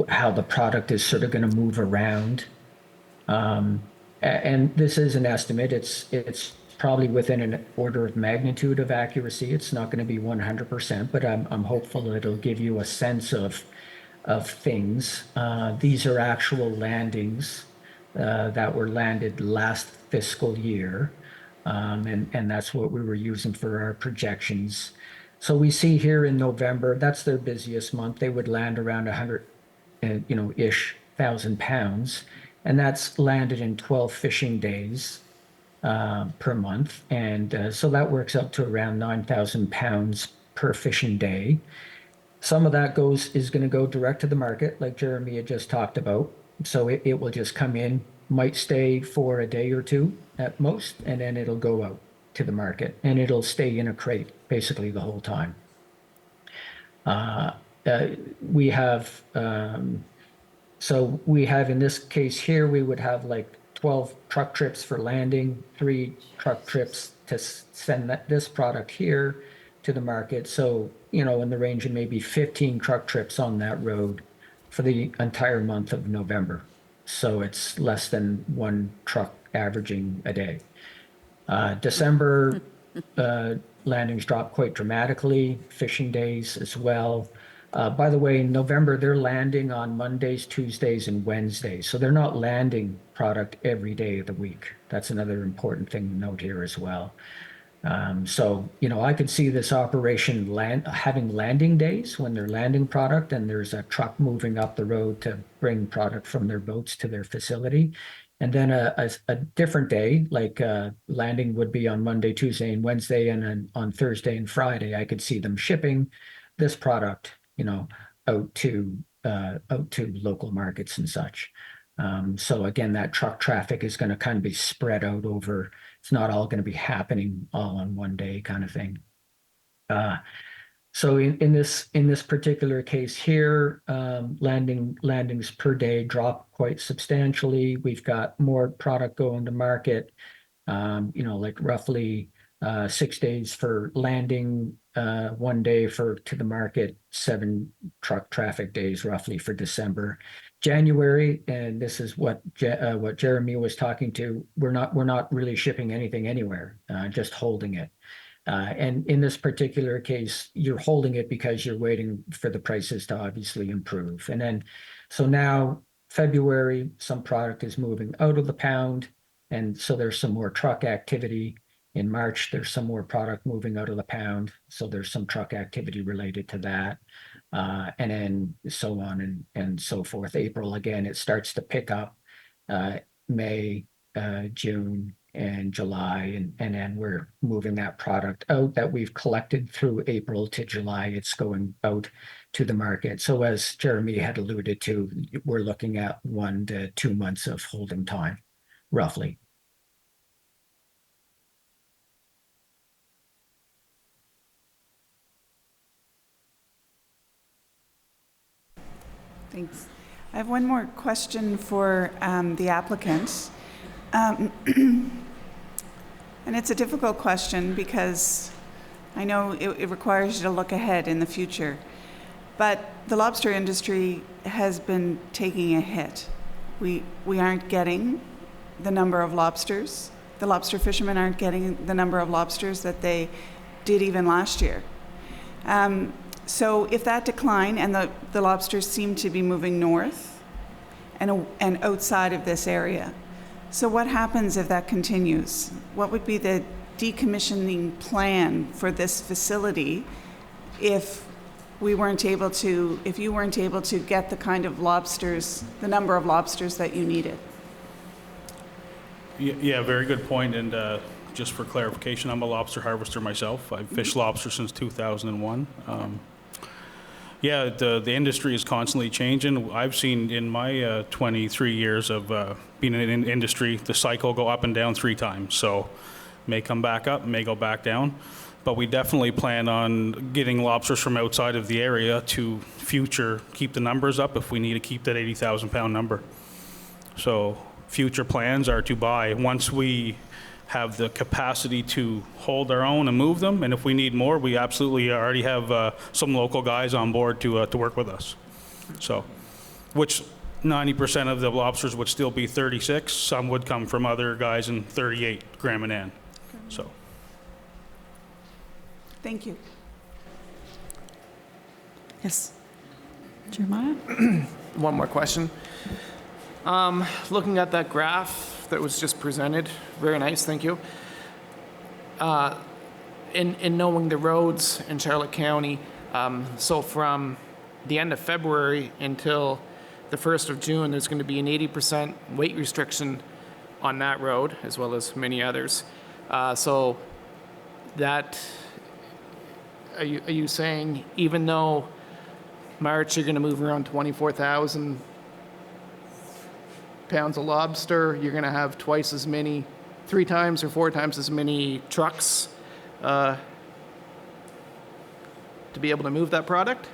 how the product is sort of going to move around. And this is an estimate. It's probably within an order of magnitude of accuracy. It's not going to be 100%, but I'm hopeful it'll give you a sense of things. These are actual landings that were landed last fiscal year. And that's what we were using for our projections. So we see here in November, that's their busiest month. They would land around 100, ish thousand pounds, and that's landed in 12 fishing days per month. And so that works up to around 9,000 pounds per fishing day. Some of that is going to go direct to the market, like Jeremy had just talked about. So it will just come in, might stay for a day or two at most, and then it'll go out to the market, and it'll stay in a crate basically the whole time. We have, so we have in this case here, we would have like 12 truck trips for landing, 3 truck trips to send this product here to the market. So, in the range of maybe 15 truck trips on that road for the entire month of November. So it's less than 1 truck averaging a day. December, landings dropped quite dramatically, fishing days as well. By the way, in November, they're landing on Mondays, Tuesdays, and Wednesdays. So they're not landing product every day of the week. That's another important thing to note here as well. So, I could see this operation having landing days when they're landing product and there's a truck moving up the road to bring product from their boats to their facility. And then a different day, like landing would be on Monday, Tuesday, and Wednesday, and then on Thursday and Friday, I could see them shipping this product, out to out to local markets and such. So again, that truck traffic is going to kind of be spread out over. It's not all going to be happening all on one day, kind of thing. So in this particular case here, landings per day drop quite substantially. We've got more product going to market. Like roughly 6 days for landing, 1 day to the market, 7 truck traffic days roughly for December. January, and this is what Jeremy was talking to. We're not really shipping anything anywhere, just holding it. And in this particular case, you're holding it because you're waiting for the prices to obviously improve. And then, so now February, some product is moving out of the pound. And so there's some more truck activity. In March, there's some more product moving out of the pound. So there's some truck activity related to that. And then so on and so forth. April, again, it starts to pick up. May, June, and July, and then we're moving that product out that we've collected through April to July. It's going out to the market. So as Jeremy had alluded to, we're looking at 1 to 2 months of holding time, roughly. Thanks. I have one more question for the applicant. And it's a difficult question because I know it requires you to look ahead in the future. But the lobster industry has been taking a hit. We aren't getting the number of lobsters. The lobster fishermen aren't getting the number of lobsters that they did even last year. So if that decline, and the lobsters seem to be moving north and outside of this area, so what happens if that continues? What would be the decommissioning plan for this facility if you weren't able to get the kind of lobsters, the number of lobsters that you needed? Yeah, very good point. And just for clarification, I'm a lobster harvester myself. I've fished lobster since 2001. Yeah, the industry is constantly changing. I've seen in my 23 years of being in industry, the cycle go up and down 3 times. So may come back up, may go back down. But we definitely plan on getting lobsters from outside of the area to keep the numbers up if we need to keep that 80,000 pound number. So future plans are to buy once we have the capacity to hold our own and move them. And if we need more, we absolutely already have some local guys on board to work with us. So, which 90% of the lobsters would still be 36. Some would come from other guys in 38 gram an N. So. Thank you. Yes. Jeremiah? One more question. Looking at that graph that was just presented, very nice, thank you. In knowing the roads in Charlotte County, so from the end of February until the 1st of June, there's going to be an 80% weight restriction on that road, as well as many others. So that, are you saying even though March you're going to move around 24,000 pounds of lobster, you're going to have twice as many, 3 times or 4 times as many trucks to be able to move that product?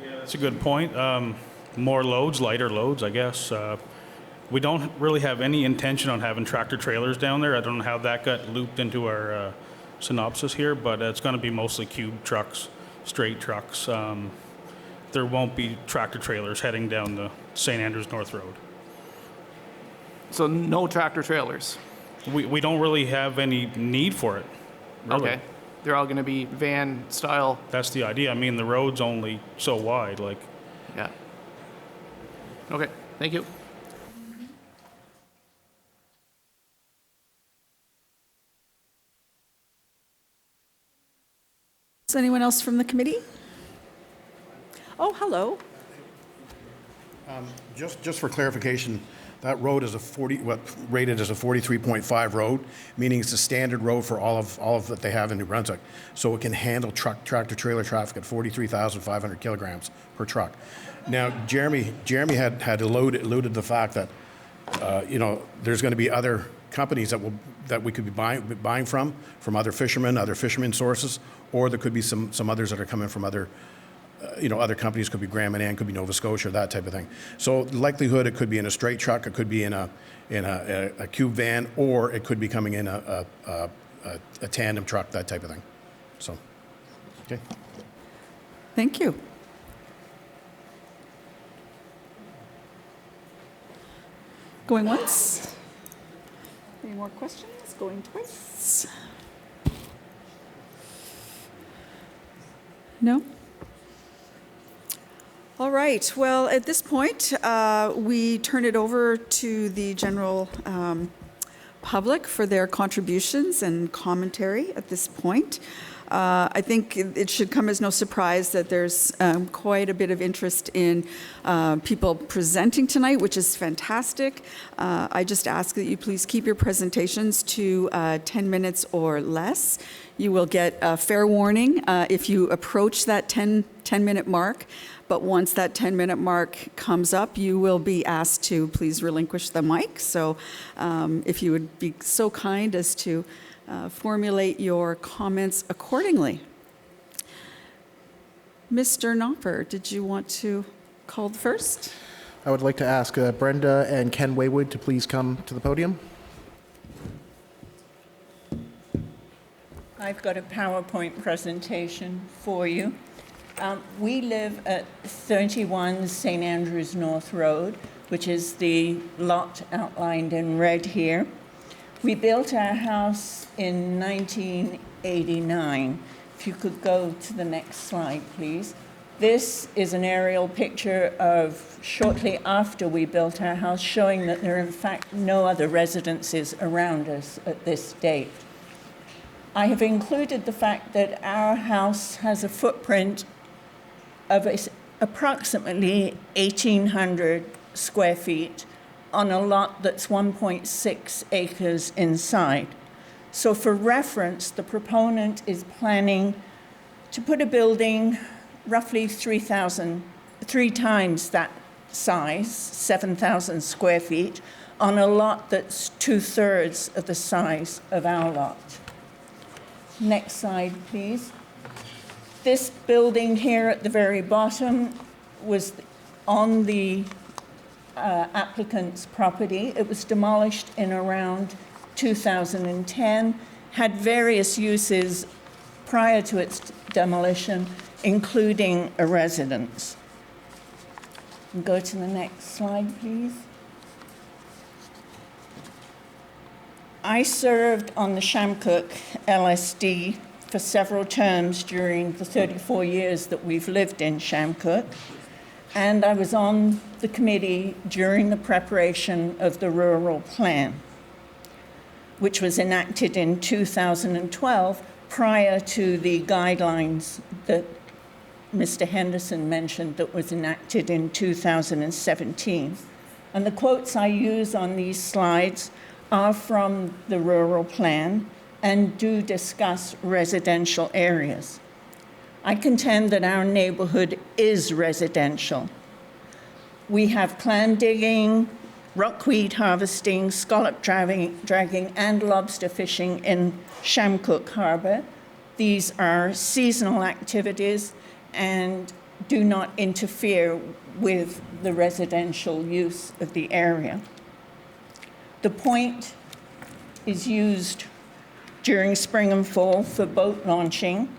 Yeah, that's a good point. More loads, lighter loads, I guess. We don't really have any intention on having tractor trailers down there. I don't know how that got looped into our synopsis here, but it's going to be mostly cube trucks, straight trucks. There won't be tractor trailers heading down the St. Andrews North Road. So no tractor trailers? We don't really have any need for it. Really. Okay. They're all going to be van style? That's the idea. I mean, the road's only so wide, like. Yeah. Okay, thank you. Is anyone else from the committee? Oh, hello. Just for clarification, That road is rated as a 43.5 road, meaning it's a standard road for all of that they have in New Brunswick. So it can handle tractor-trailer traffic at 43,500 kilograms per truck. Now, Jeremy had alluded the fact that, there's going to be other companies that we could be buying from other fishermen sources, or there could be some others that are coming from other companies. Could be Grand Manan, could be Nova Scotia, that type of thing. So likelihood, it could be in a straight truck, it could be in a cube van, or it could be coming in a tandem truck, that type of thing. So, okay. Thank you. Going once? Any more questions? Going twice? No? All right. Well, at this point, we turn it over to the general public for their contributions and commentary at this point. I think it should come as no surprise that there's quite a bit of interest in people presenting tonight, which is fantastic. I just ask that you please keep your presentations to 10 minutes or less. You will get a fair warning if you approach that 10-minute mark. But once that 10-minute mark comes up, you will be asked to please relinquish the mic. So if you would be so kind as to formulate your comments accordingly. Mr. Knopper, did you want to call the first? I would like to ask Brenda and Ken Waywood to please come to the podium. I've got a PowerPoint presentation for you. We live at 31 St. Andrews North Road, which is the lot outlined in red here. We built our house in 1989. If you could go to the next slide, please. This is an aerial picture of shortly after we built our house, showing that there are in fact no other residences around us at this date. I have included the fact that our house has a footprint of approximately 1,800 square feet on a lot that's 1.6 acres inside. So for reference, the proponent is planning to put a building roughly 3 times that size, 7,000 square feet, on a lot that's 2/3 of the size of our lot. Next slide, please. This building here at the very bottom was on the applicant's property. It was demolished in around 2010, had various uses prior to its demolition, including a residence. Go to the next slide, please. I served on the Chamcook LSD for several terms during the 34 years that we've lived in Chamcook, and I was on the committee during the preparation of the rural plan, which was enacted in 2012 prior to the guidelines that Mr. Henderson mentioned that was enacted in 2017. And the quotes I use on these slides are from the rural plan and do discuss residential areas. I contend that our neighborhood is residential. We have clam digging, rockweed harvesting, scallop dragging, and lobster fishing in Chamcook Harbor. These are seasonal activities and do not interfere with the residential use of the area. The point is used during spring and fall for boat launching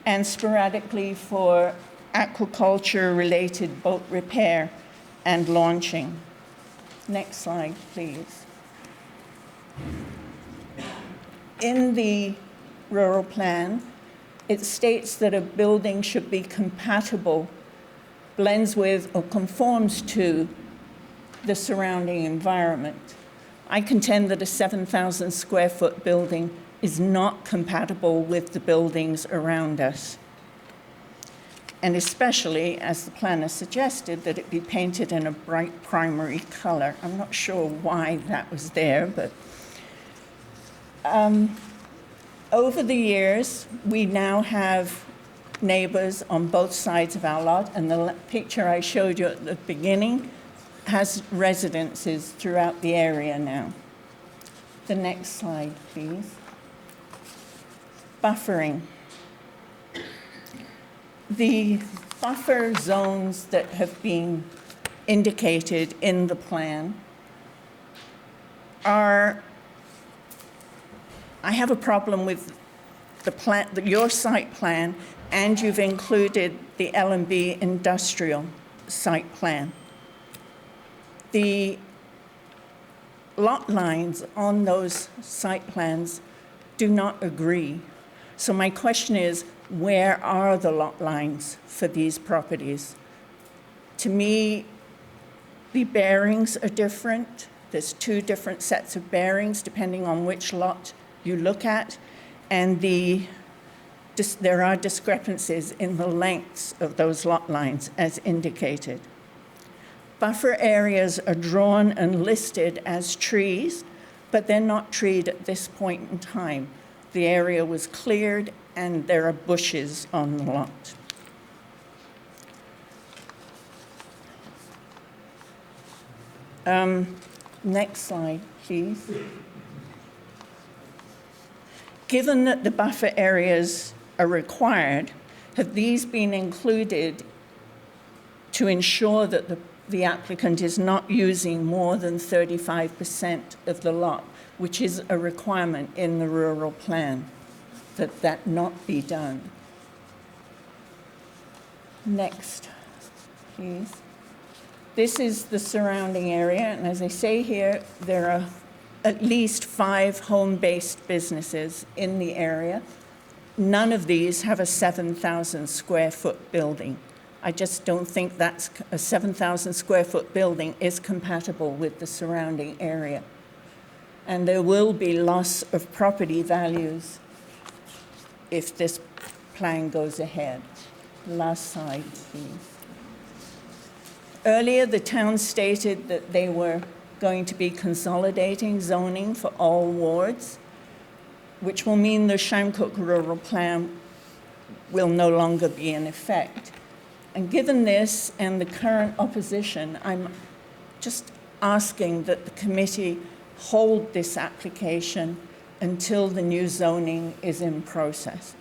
and sporadically for aquaculture-related boat repair and launching. Next slide, please. In the rural plan, it states that a building should be compatible, blends with, or conforms to the surrounding environment. I contend that a 7,000 square foot building is not compatible with the buildings around us. and especially, as the planner suggested, that it be painted in a bright primary color. I'm not sure why that was there, but over the years, we now have neighbors on both sides of our lot, and the picture I showed you at the beginning has residences throughout the area now. The next slide, please. Buffering. The buffer zones that have been indicated in the plan are, I have a problem with the plan, your site plan, and you've included the L&B industrial site plan. The lot lines on those site plans do not agree. So my question is, where are the lot lines for these properties? To me, the bearings are different. There's two different sets of bearings depending on which lot you look at, and there are discrepancies in the lengths of those lot lines as indicated. Buffer areas are drawn and listed as trees, but they're not treed at this point in time. The area was cleared and there are bushes on the lot. Next slide, please. Given that the buffer areas are required, have these been included to ensure that the applicant is not using more than 35% of the lot, which is a requirement in the rural plan, that not be done? Next, please. This is the surrounding area, and as I say here, there are at least 5 home-based businesses in the area. None of these have a 7,000 square foot building. I just don't think that's a 7,000 square foot building is compatible with the surrounding area. And there will be loss of property values if this plan goes ahead. Last slide, please. Earlier, the town stated that they were going to be consolidating zoning for all wards, which will mean the Chamcook rural plan will no longer be in effect. And given this and the current opposition, I'm just asking that the committee hold this application until the new zoning is in place.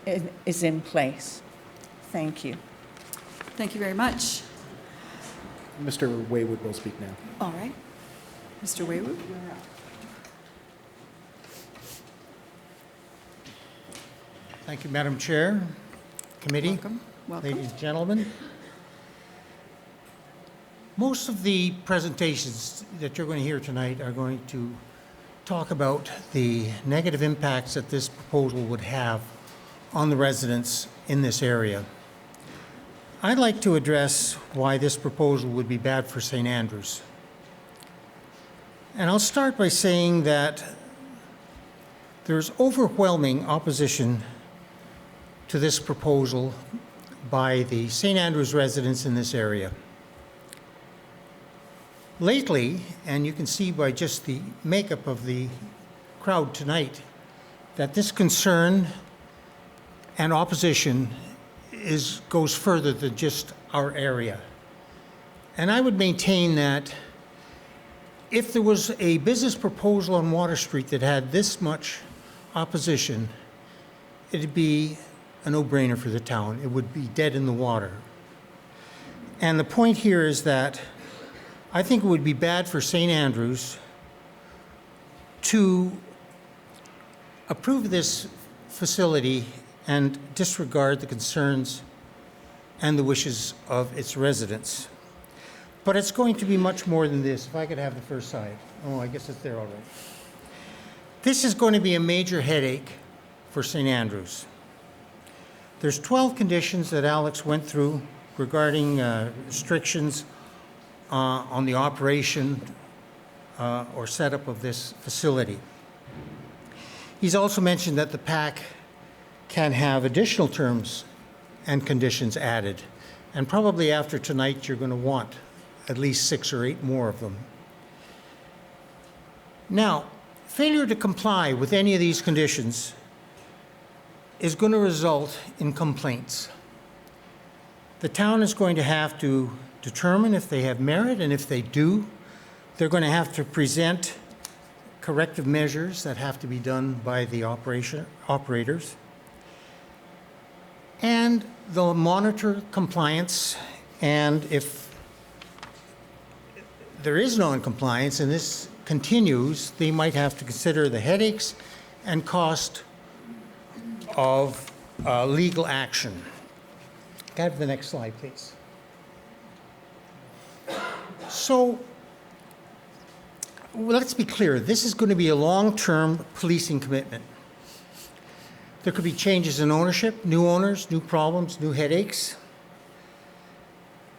Thank you. Thank you very much. Mr. Waywood will speak now. All right. Mr. Waywood? Thank you, Madam Chair, Committee, Welcome. Welcome. ladies and gentlemen. Most of the presentations that you're going to hear tonight are going to talk about the negative impacts that this proposal would have on the residents in this area. I'd like to address why this proposal would be bad for St. Andrews. And I'll start by saying that there's overwhelming opposition to this proposal by the St. Andrews residents in this area. Lately, and you can see by just the makeup of the crowd tonight, that this concern and opposition goes further than just our area. And I would maintain that if there was a business proposal on Water Street that had this much opposition, it'd be a no-brainer for the town. It would be dead in the water. And the point here is that I think it would be bad for St. Andrews to approve this facility and disregard the concerns and the wishes of its residents. But it's going to be much more than this. If I could have the first slide. Oh, I guess it's there already. This is going to be a major headache for St. Andrews. There's 12 conditions that Alex went through regarding restrictions on the operation or setup of this facility. He's also mentioned that the PAC can have additional terms and conditions added And probably after tonight, you're going to want at least 6 or 8 more of them. Now, failure to comply with any of these conditions is going to result in complaints. The town is going to have to determine if they have merit, and if they do, they're going to have to present corrective measures that have to be done by the operators. And they'll monitor compliance, and if there is non-compliance and this continues, they might have to consider the headaches and cost of legal action. Can I have the next slide, please? So, let's be clear, this is going to be a long-term policing commitment. There could be changes in ownership, new owners, new problems, new headaches.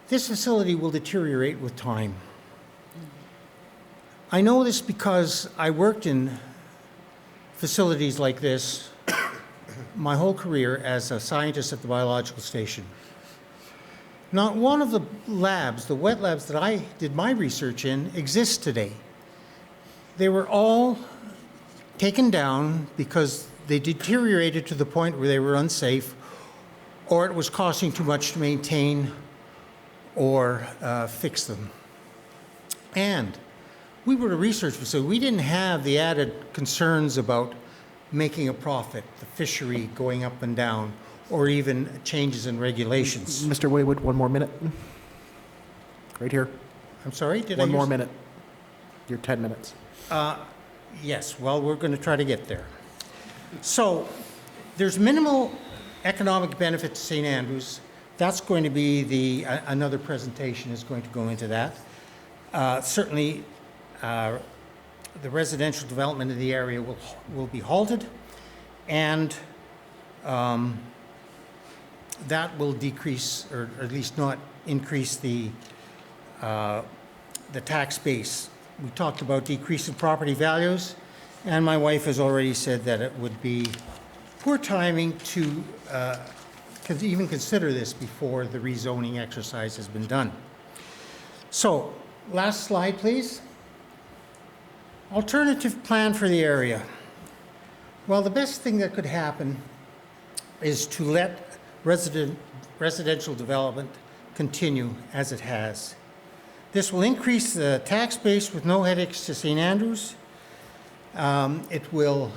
This facility will deteriorate with time. I know this because I worked in facilities like this my whole career as a scientist at the biological station. Not one of the labs, the wet labs that I did my research in, exists today. They were all taken down because they deteriorated to the point where they were unsafe, or it was costing too much to maintain or fix them. And we were a research facility. We didn't have the added concerns about making a profit, the fishery going up and down, or even changes in regulations. Mr. Waywood, 1 more minute. Right here. I'm sorry, did I 1 use- more minute. You're 10 minutes. Yes, well, we're going to try to get there. So there's minimal economic benefit to St. Andrews. That's going to be another presentation is going to go into that. Certainly, the residential development of the area will be halted, and that will decrease, or at least not increase the tax base. We talked about decreasing property values, and my wife has already said that it would be poor timing to even consider this before the rezoning exercise has been done. So, last slide, please. Alternative plan for the area. Well, the best thing that could happen is to let residential development continue as it has. This will increase the tax base with no headaches to St. Andrews. It will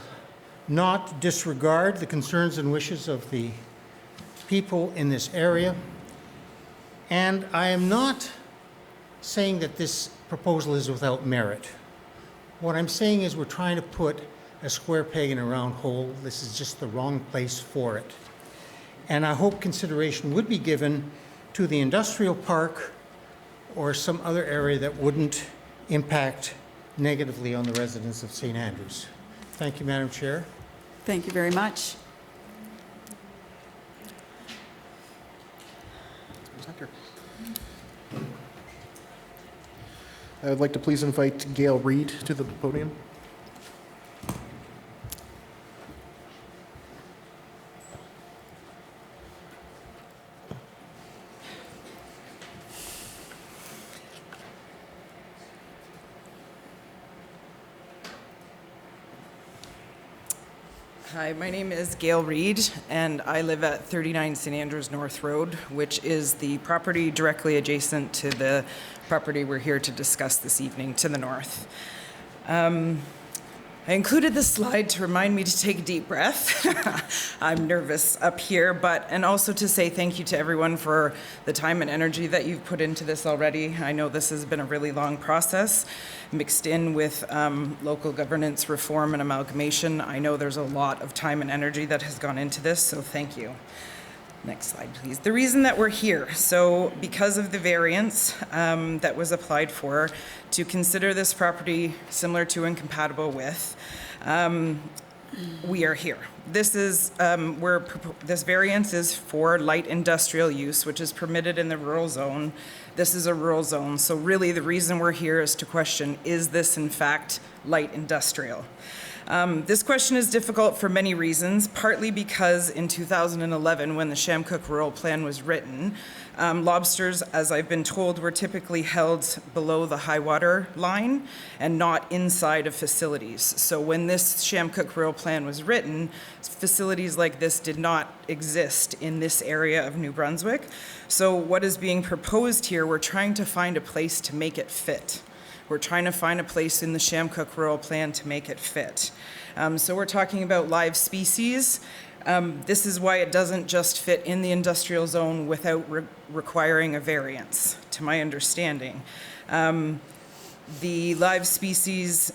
not disregard the concerns and wishes of the people in this area. And I am not saying that this proposal is without merit. What I'm saying is we're trying to put a square peg in a round hole. This is just the wrong place for it. And I hope consideration would be given to the industrial park or some other area that wouldn't impact negatively on the residents of St. Andrews. Thank you, Madam Chair. Thank you very much. I would like to please invite Gail Reed to the podium. Hi, my name is Gail Reed, and I live at 39 St. Andrews North Road, which is the property directly adjacent to the property we're here to discuss this evening to the north. I included this slide to remind me to take a deep breath. I'm nervous up here, and also to say thank you to everyone for the time and energy that you've put into this already. I know this has been a really long process, mixed in with local governance reform and amalgamation. I know there's a lot of time and energy that has gone into this, so thank you. Next slide, please. The reason that we're here, so because of the variance that was applied for to consider this property similar to and compatible with, we are here. This is this variance is for light industrial use, which is permitted in the rural zone. This is a rural zone, so really the reason we're here is to question, is this in fact light industrial? This question is difficult for many reasons, partly because in 2011, when the Chamcook Rural Plan was written, lobsters, as I've been told, were typically held below the high water line and not inside of facilities. So when this Chamcook Rural Plan was written, facilities like this did not exist in this area of New Brunswick. So what is being proposed here, we're trying to find a place to make it fit. We're trying to find a place in the Chamcook Rural Plan to make it fit. So we're talking about live species. This is why it doesn't just fit in the industrial zone without requiring a variance, to my understanding. The live species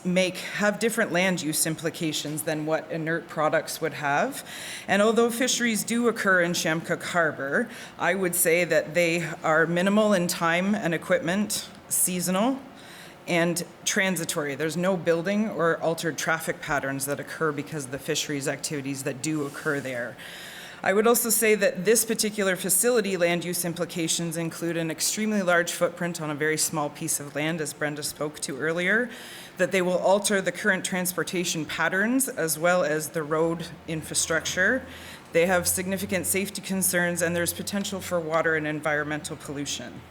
have different land use implications than what inert products would have. And although fisheries do occur in Chamcook Harbor, I would say that they are minimal in time and equipment, seasonal, and transitory. There's no building or altered traffic patterns that occur because of the fisheries activities that do occur there. I would also say that this particular facility land use implications include an extremely large footprint on a very small piece of land, as Brenda spoke to earlier, that they will alter the current transportation patterns as well as the road infrastructure. They have significant safety concerns, and there's potential for water and environmental pollution.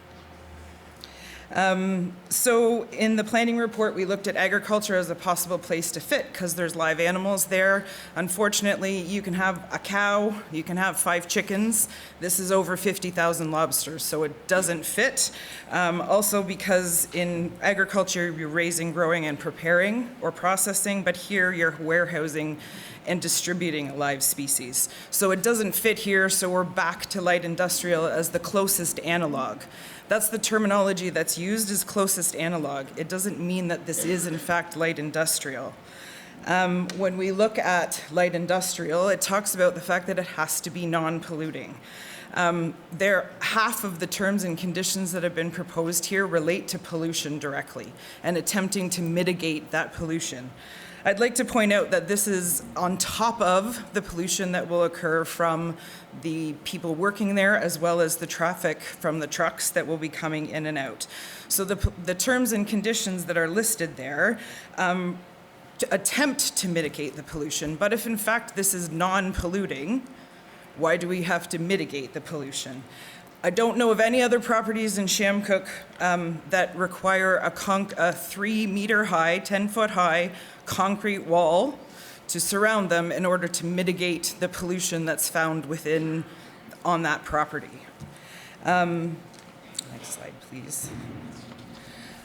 So in the planning report, we looked at agriculture as a possible place to fit because there's live animals there. Unfortunately, you can have a cow, you can have 5 chickens. This is over 50,000 lobsters, so it doesn't fit. Also because in agriculture, you're raising, growing, and preparing or processing, but here you're warehousing and distributing a live species. So it doesn't fit here, so we're back to light industrial as the closest analog. That's the terminology that's used as closest analog. It doesn't mean that this is in fact light industrial. When we look at light industrial, it talks about the fact that it has to be non-polluting. Half of the terms and conditions that have been proposed here relate to pollution directly and attempting to mitigate that pollution. I'd like to point out that this is on top of the pollution that will occur from the people working there, as well as the traffic from the trucks that will be coming in and out. So the terms and conditions that are listed there to attempt to mitigate the pollution, but if in fact this is non-polluting, why do we have to mitigate the pollution? I don't know of any other properties in Chamcook that require a 3-meter high, 10-foot high concrete wall to surround them in order to mitigate the pollution that's found on that property. Next slide, please.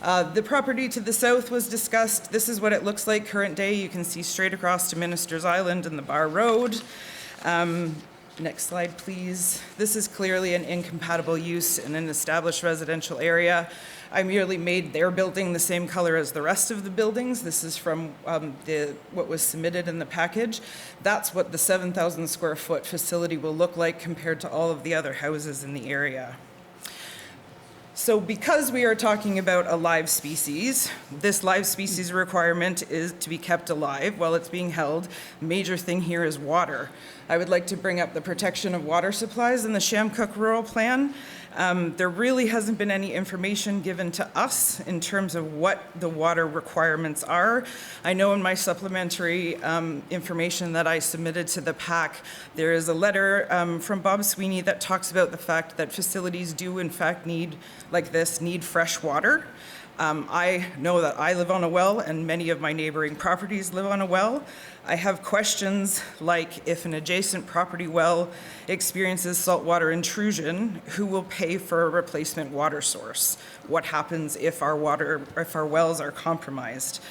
The property to the south was discussed. This is what it looks like current day. You can see straight across to Minister's Island and the Bar Road. Next slide, please. This is clearly an incompatible use in an established residential area. I merely made their building the same color as the rest of the buildings. This is from what was submitted in the package. That's what the 7,000 square foot facility will look like compared to all of the other houses in the area. So because we are talking about a live species, this live species requirement is to be kept alive while it's being held. Major thing here is water. I would like to bring up the protection of water supplies in the Chamcook Rural Plan. There really hasn't been any information given to us in terms of what the water requirements are. I know in my supplementary information that I submitted to the PAC, there is a letter from Bob Sweeney that talks about the fact that facilities do in fact need fresh water. I know that I live on a well and many of my neighboring properties live on a well. I have questions like if an adjacent property well experiences saltwater intrusion, who will pay for a replacement water source? What happens if our wells are compromised?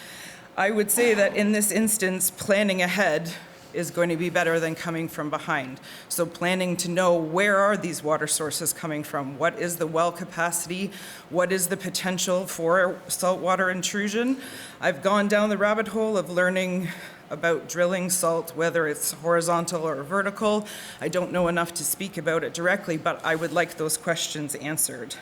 I would say that in this instance, planning ahead is going to be better than coming from behind. So planning to know where are these water sources coming from? What is the well capacity? What is the potential for saltwater intrusion? I've gone down the rabbit hole of learning about drilling salt, whether it's horizontal or vertical. I don't know enough to speak about it directly, but I would like those questions answered.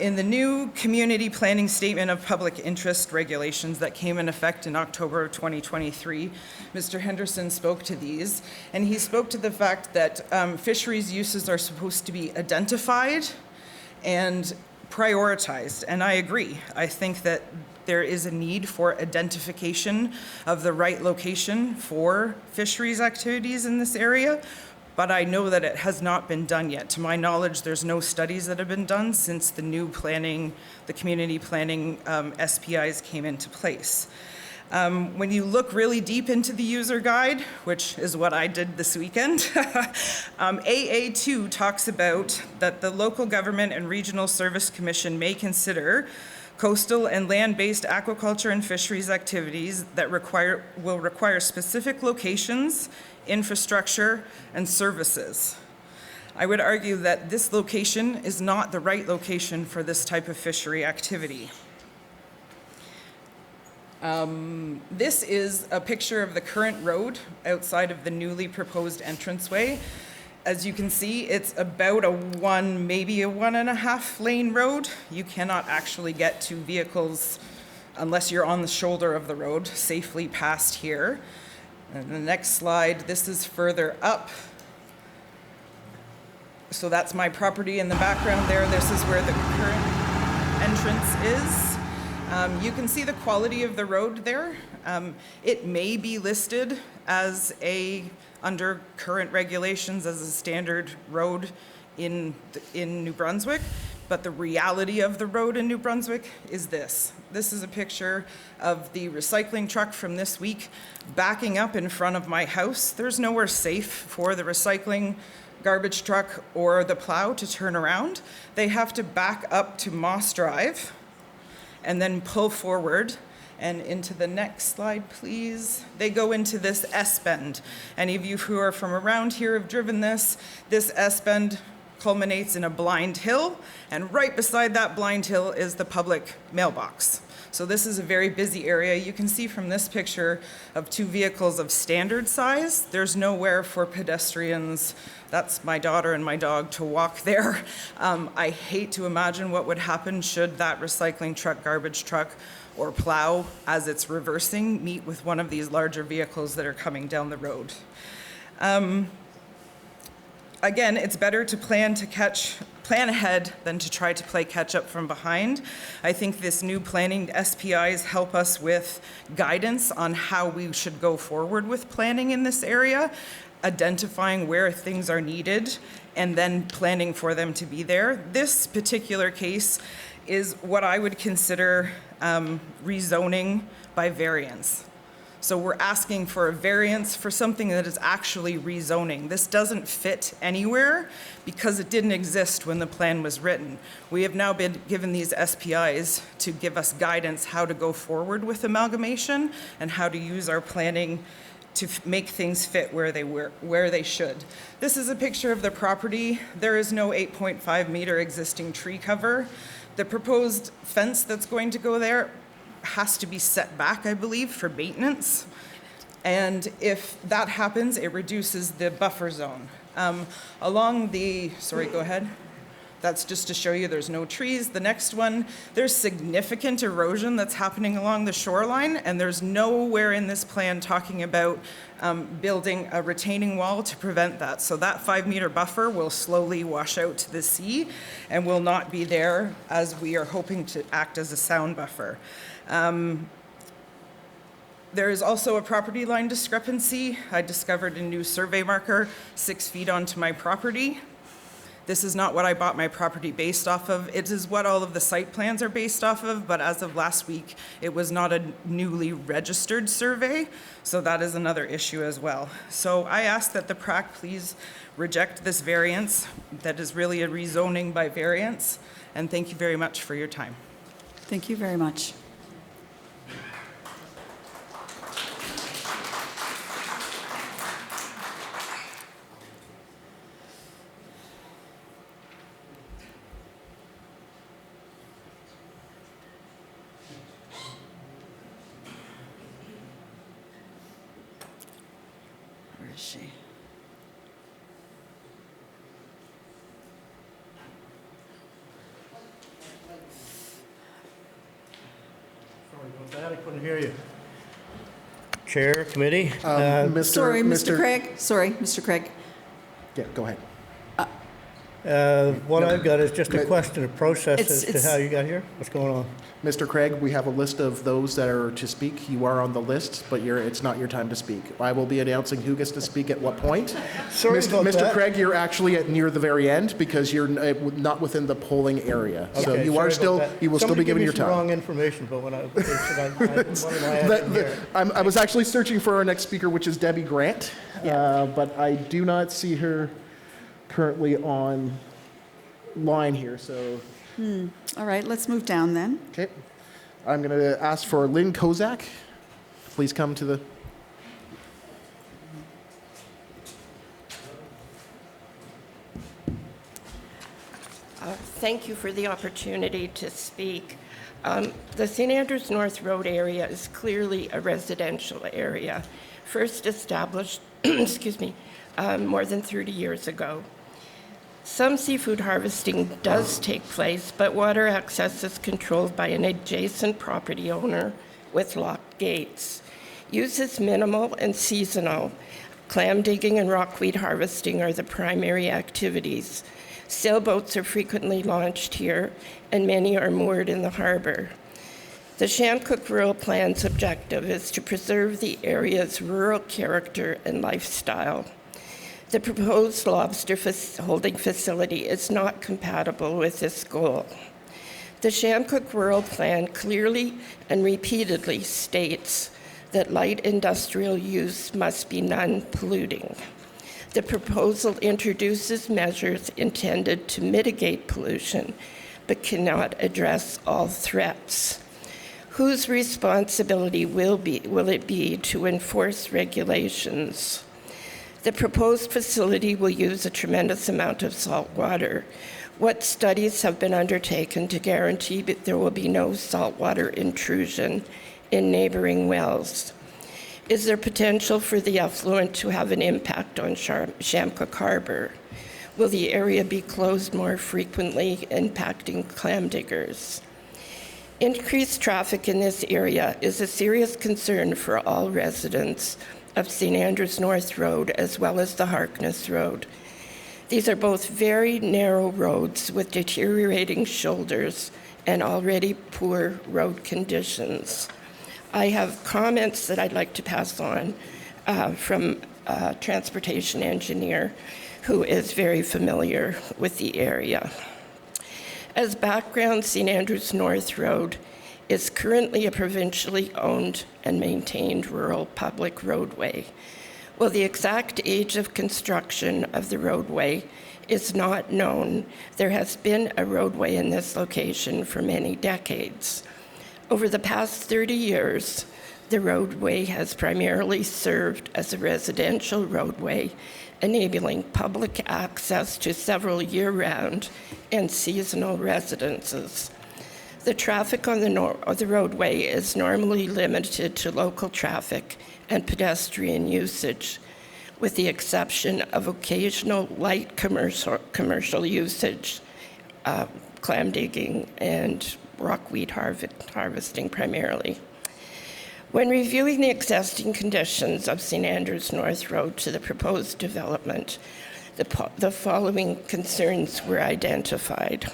In the new Community Planning Statement of Public Interest regulations that came in effect in October of 2023, Mr. Henderson spoke to these, and he spoke to the fact that fisheries uses are supposed to be identified and prioritized, and I agree. I think that there is a need for identification of the right location for fisheries activities in this area, but I know that it has not been done yet. To my knowledge, there's no studies that have been done since the new planning, the community planning SPIs came into place. When you look really deep into the user guide, which is what I did this weekend, AA2 talks about that the local government and regional service commission may consider coastal and land-based aquaculture and fisheries activities that will require specific locations, infrastructure, and services. I would argue that this location is not the right location for this type of fishery activity. This is a picture of the current road outside of the newly proposed entranceway. As you can see, it's about maybe a 1.5 lane road. You cannot actually get to vehicles unless you're on the shoulder of the road safely past here. And the next slide, this is further up. So that's my property in the background there. This is where the current entrance is. You can see the quality of the road there. It may be listed as under current regulations as a standard road in New Brunswick, but the reality of the road in New Brunswick is this. This is a picture of the recycling truck from this week backing up in front of my house. There's nowhere safe for the recycling garbage truck or the plow to turn around. They have to back up to Moss Drive and then pull forward. And into the next slide, please. They go into this S-bend. Any of you who are from around here have driven this. This S-bend culminates in a blind hill, and right beside that blind hill is the public mailbox. So this is a very busy area. You can see from this picture of two vehicles of standard size, there's nowhere for pedestrians, that's my daughter and my dog, to walk there. I hate to imagine what would happen should that recycling truck, garbage truck, or plow, as it's reversing, meet with one of these larger vehicles that are coming down the road. Again, it's better to plan ahead than to try to play catch up from behind. I think this new planning SPIs help us with guidance on how we should go forward with planning in this area, identifying where things are needed, and then planning for them to be there. This particular case is what I would consider rezoning by variance. So we're asking for a variance for something that is actually rezoning. This doesn't fit anywhere because it didn't exist when the plan was written. We have now been given these SPIs to give us guidance how to go forward with amalgamation and how to use our planning to make things fit where they should. This is a picture of the property. There is no 8.5 meter existing tree cover. The proposed fence that's going to go there has to be set back, I believe, for maintenance. And if that happens, it reduces the buffer zone. Sorry, go ahead. That's just to show you there's no trees. The next one, there's significant erosion that's happening along the shoreline, and there's nowhere in this plan talking about building a retaining wall to prevent that. So that 5 meter buffer will slowly wash out to the sea and will not be there, as we are hoping to act as a sound buffer. There is also a property line discrepancy. I discovered a new survey marker 6 feet onto my property. This is not what I bought my property based off of. It is what all of the site plans are based off of, but as of last week, it was not a newly registered survey, so that is another issue as well. So I ask that the PAC please reject this variance that is really a rezoning by variance, and thank you very much for your time. Thank you very much. Where is she? Sorry about that, I couldn't hear you. Chair, committee. Sorry, Mr. Craig. Sorry, Mr. Craig. Yeah, go ahead. What I've got is just a question of process as It's- to how you got here. What's going on? Mr. Craig, we have a list of those that are to speak. You are on the list, but it's not your time to speak. I will be announcing who gets to speak at what point. Sorry about Mr. that. Craig, you're actually near the very end because you're not within the polling area. So Okay, you sorry are about still, that. you will still be given your Somebody time. gave me some wrong information, but when I didn't hear. I was actually searching for our next speaker, which is Debbie Grant, but I do not see her currently on line here, so. All right, let's move down then. Okay. I'm going to ask for Lynn Kozak. Please come to the. Thank you for the opportunity to speak. The St. Andrews North Road area is clearly a residential area, first established, excuse me, more than 30 years ago. Some seafood harvesting does take place, but water access is controlled by an adjacent property owner with locked gates. Use is minimal and seasonal. Clam digging and rockweed harvesting are the primary activities. Sailboats are frequently launched here, and many are moored in the harbor. The Chamcook Rural Plan's objective is to preserve the area's rural character and lifestyle. The proposed lobster holding facility is not compatible with this goal. The Chamcook Rural Plan clearly and repeatedly states that light industrial use must be non-polluting. The proposal introduces measures intended to mitigate pollution, but cannot address all threats. Whose responsibility will it be to enforce regulations? The proposed facility will use a tremendous amount of salt water. What studies have been undertaken to guarantee that there will be no saltwater intrusion in neighboring wells? Is there potential for the effluent to have an impact on Chamcook Harbor? Will the area be closed more frequently, impacting clam diggers? Increased traffic in this area is a serious concern for all residents of St. Andrews North Road as well as the Harkness Road. These are both very narrow roads with deteriorating shoulders and already poor road conditions. I have comments that I'd like to pass on from a transportation engineer who is very familiar with the area. As background, St. Andrews North Road is currently a provincially owned and maintained rural public roadway. While the exact age of construction of the roadway is not known, there has been a roadway in this location for many decades. Over the past 30 years, the roadway has primarily served as a residential roadway, enabling public access to several year-round and seasonal residences. The traffic on the roadway is normally limited to local traffic and pedestrian usage, with the exception of occasional light commercial usage, clam digging and rockweed harvesting primarily. When reviewing the existing conditions of St. Andrews North Road to the proposed development, the following concerns were identified.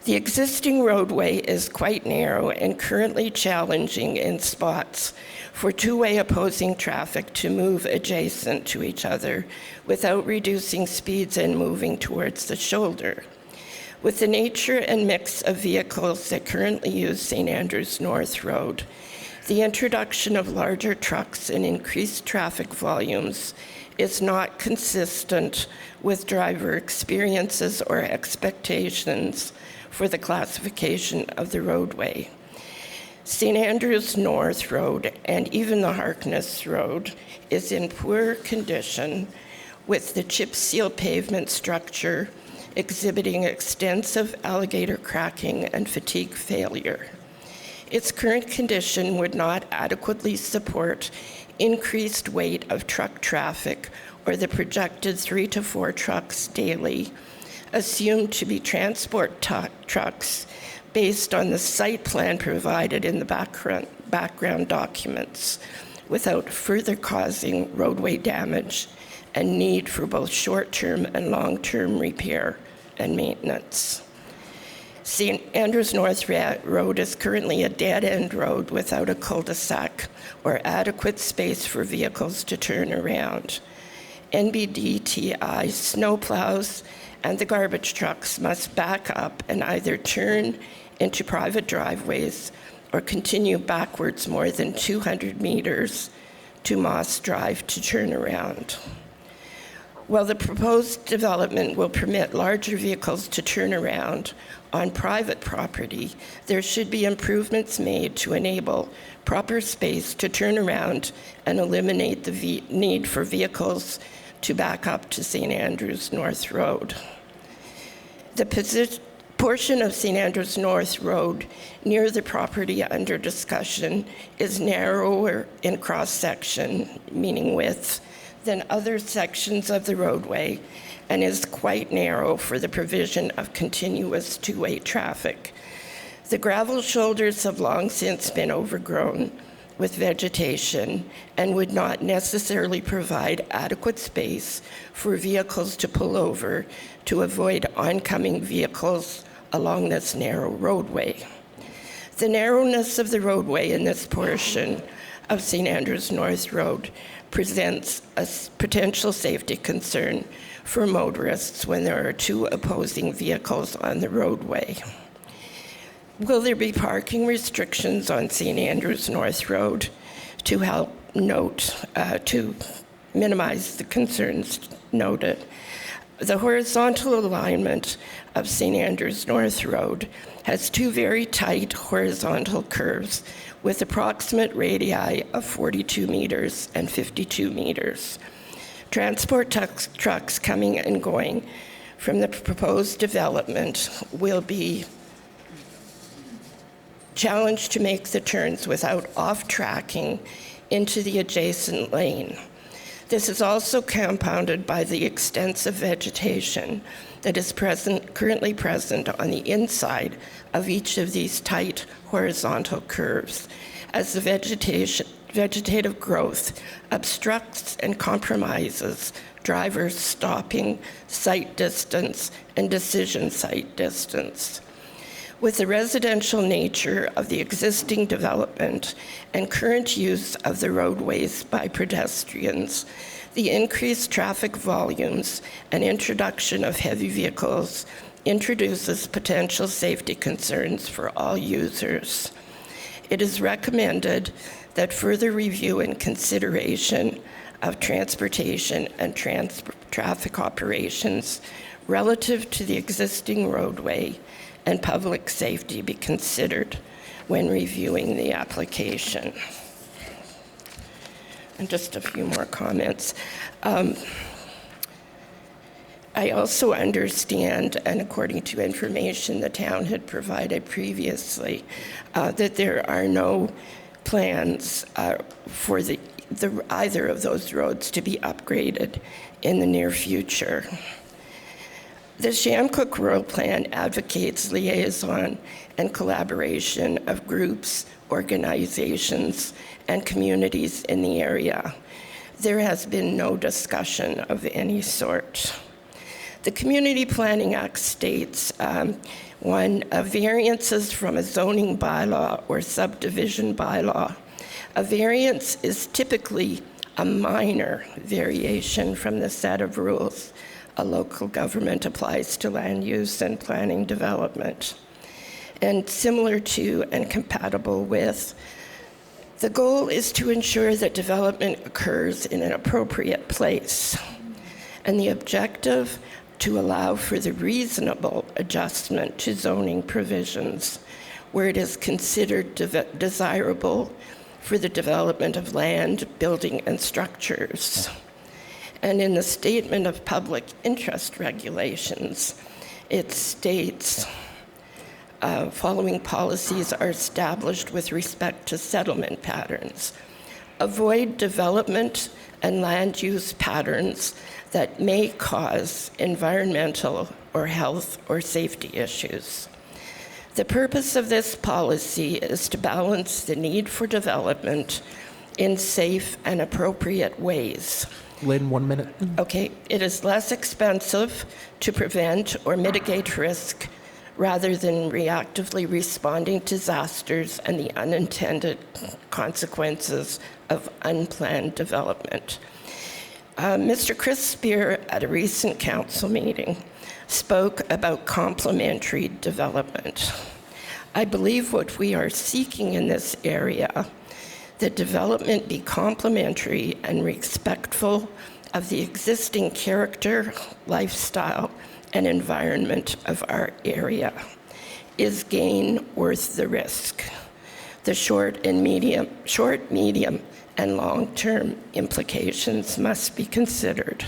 The existing roadway is quite narrow and currently challenging in spots for two-way opposing traffic to move adjacent to each other without reducing speeds and moving towards the shoulder. With the nature and mix of vehicles that currently use St. Andrews North Road, the introduction of larger trucks and increased traffic volumes is not consistent with driver experiences or expectations for the classification of the roadway. St. Andrews North Road and even the Harkness Road is in poor condition, with the chip seal pavement structure exhibiting extensive alligator cracking and fatigue failure. Its current condition would not adequately support increased weight of truck traffic or the projected 3 to 4 trucks daily, assumed to be transport trucks based on the site plan provided in the background documents, without further causing roadway damage and need for both short-term and long-term repair and maintenance. St. Andrews North Road is currently a dead-end road without a cul-de-sac or adequate space for vehicles to turn around. NBDTI snowplows and the garbage trucks must back up and either turn into private driveways or continue backwards more than 200 meters to Moss Drive to turn around. While the proposed development will permit larger vehicles to turn around on private property, there should be improvements made to enable proper space to turn around and eliminate the need for vehicles to back up to St. Andrews North Road. The portion of St. Andrews North Road near the property under discussion is narrower in cross-section, meaning width, than other sections of the roadway and is quite narrow for the provision of continuous two-way traffic. The gravel shoulders have long since been overgrown with vegetation and would not necessarily provide adequate space for vehicles to pull over to avoid oncoming vehicles along this narrow roadway. The narrowness of the roadway in this portion of St. Andrews North Road presents a potential safety concern for motorists when there are two opposing vehicles on the roadway. Will there be parking restrictions on St. Andrews North Road to help to minimize the concerns noted? The horizontal alignment of St. Andrews North Road has two very tight horizontal curves with approximate radii of 42 meters and 52 meters. Transport trucks coming and going from the proposed development will be challenged to make the turns without off-tracking into the adjacent lane. This is also compounded by the extensive vegetation that is currently present on the inside of each of these tight horizontal curves, as the vegetative growth obstructs and compromises drivers' stopping, sight distance, and decision sight distance. With the residential nature of the existing development and current use of the roadways by pedestrians, the increased traffic volumes and introduction of heavy vehicles introduces potential safety concerns for all users. It is recommended that further review and consideration of transportation and traffic operations relative to the existing roadway and public safety be considered when reviewing the application. And just a few more comments. I also understand, and according to information the town had provided previously, that there are no plans for either of those roads to be upgraded in the near future. The Chamcook Rural Plan advocates liaison and collaboration of groups, organizations, and communities in the area. There has been no discussion of any sort. The Community Planning Act states, one, variances from a zoning bylaw or subdivision bylaw. A variance is typically a minor variation from the set of rules a local government applies to land use and planning development. And similar to and compatible with, the goal is to ensure that development occurs in an appropriate place, and the objective to allow for the reasonable adjustment to zoning provisions where it is considered desirable for the development of land, building, and structures. And in the Statement of Public Interest Regulations, it states, following policies are established with respect to settlement patterns. Avoid development and land use patterns that may cause environmental or health or safety issues. The purpose of this policy is to balance the need for development in safe and appropriate ways. Lynn, 1 minute. Okay, it is less expensive to prevent or mitigate risk rather than reactively responding to disasters and the unintended consequences of unplanned development. Mr. Chris Spear, at a recent council meeting, spoke about complementary development. I believe what we are seeking in this area, that development be complementary and respectful of the existing character, lifestyle, and environment of our area, is gain worth the risk. The short, medium, and long-term implications must be considered.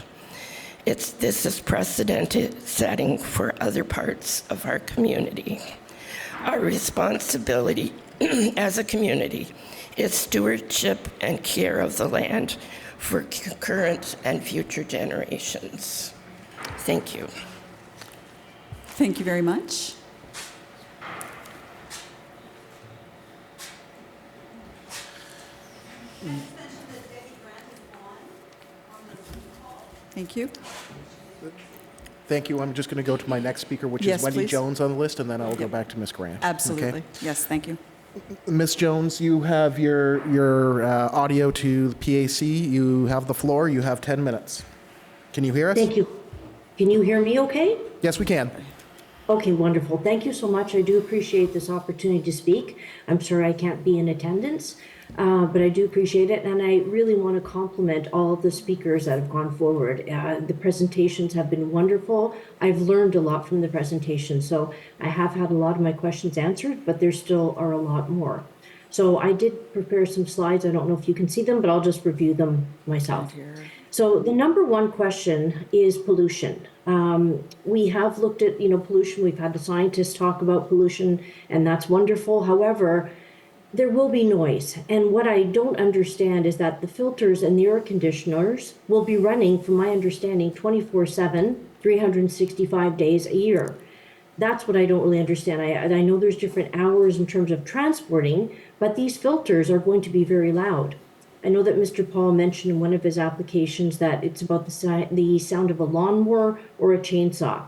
This is precedent setting for other parts of our community. Our responsibility as a community is stewardship and care of the land for current and future generations. Thank you. Thank you very much. Thank you. Thank you. I'm just going to go to my next speaker, which Yes, is Wendy please. Jones on the list, and then I'll go back to Ms. Grant. Absolutely. Okay? Yes, thank you. Ms. Jones, you have your audio to the PAC. You have the floor. You have 10 minutes. Can you hear us? Thank you. Can you hear me okay? Yes, we can. Okay, wonderful. Thank you so much. I do appreciate this opportunity to speak. I'm sorry I can't be in attendance, but I do appreciate it. And I really want to compliment all of the speakers that have gone forward. The presentations have been wonderful. I've learned a lot from the presentation. So I have had a lot of my questions answered, but there still are a lot more. So I did prepare some slides. I don't know if you can see them, but I'll just review them myself. So the number one question is pollution. We have looked at, pollution. We've had the scientists talk about pollution, and that's wonderful. However, there will be noise. And what I don't understand is that the filters and the air conditioners will be running, from my understanding, 24/7, 365 days a year. That's what I don't really understand. I know there's different hours in terms of transporting, but these filters are going to be very loud. I know that Mr. Paul mentioned in one of his applications that it's about the sound of a lawnmower or a chainsaw.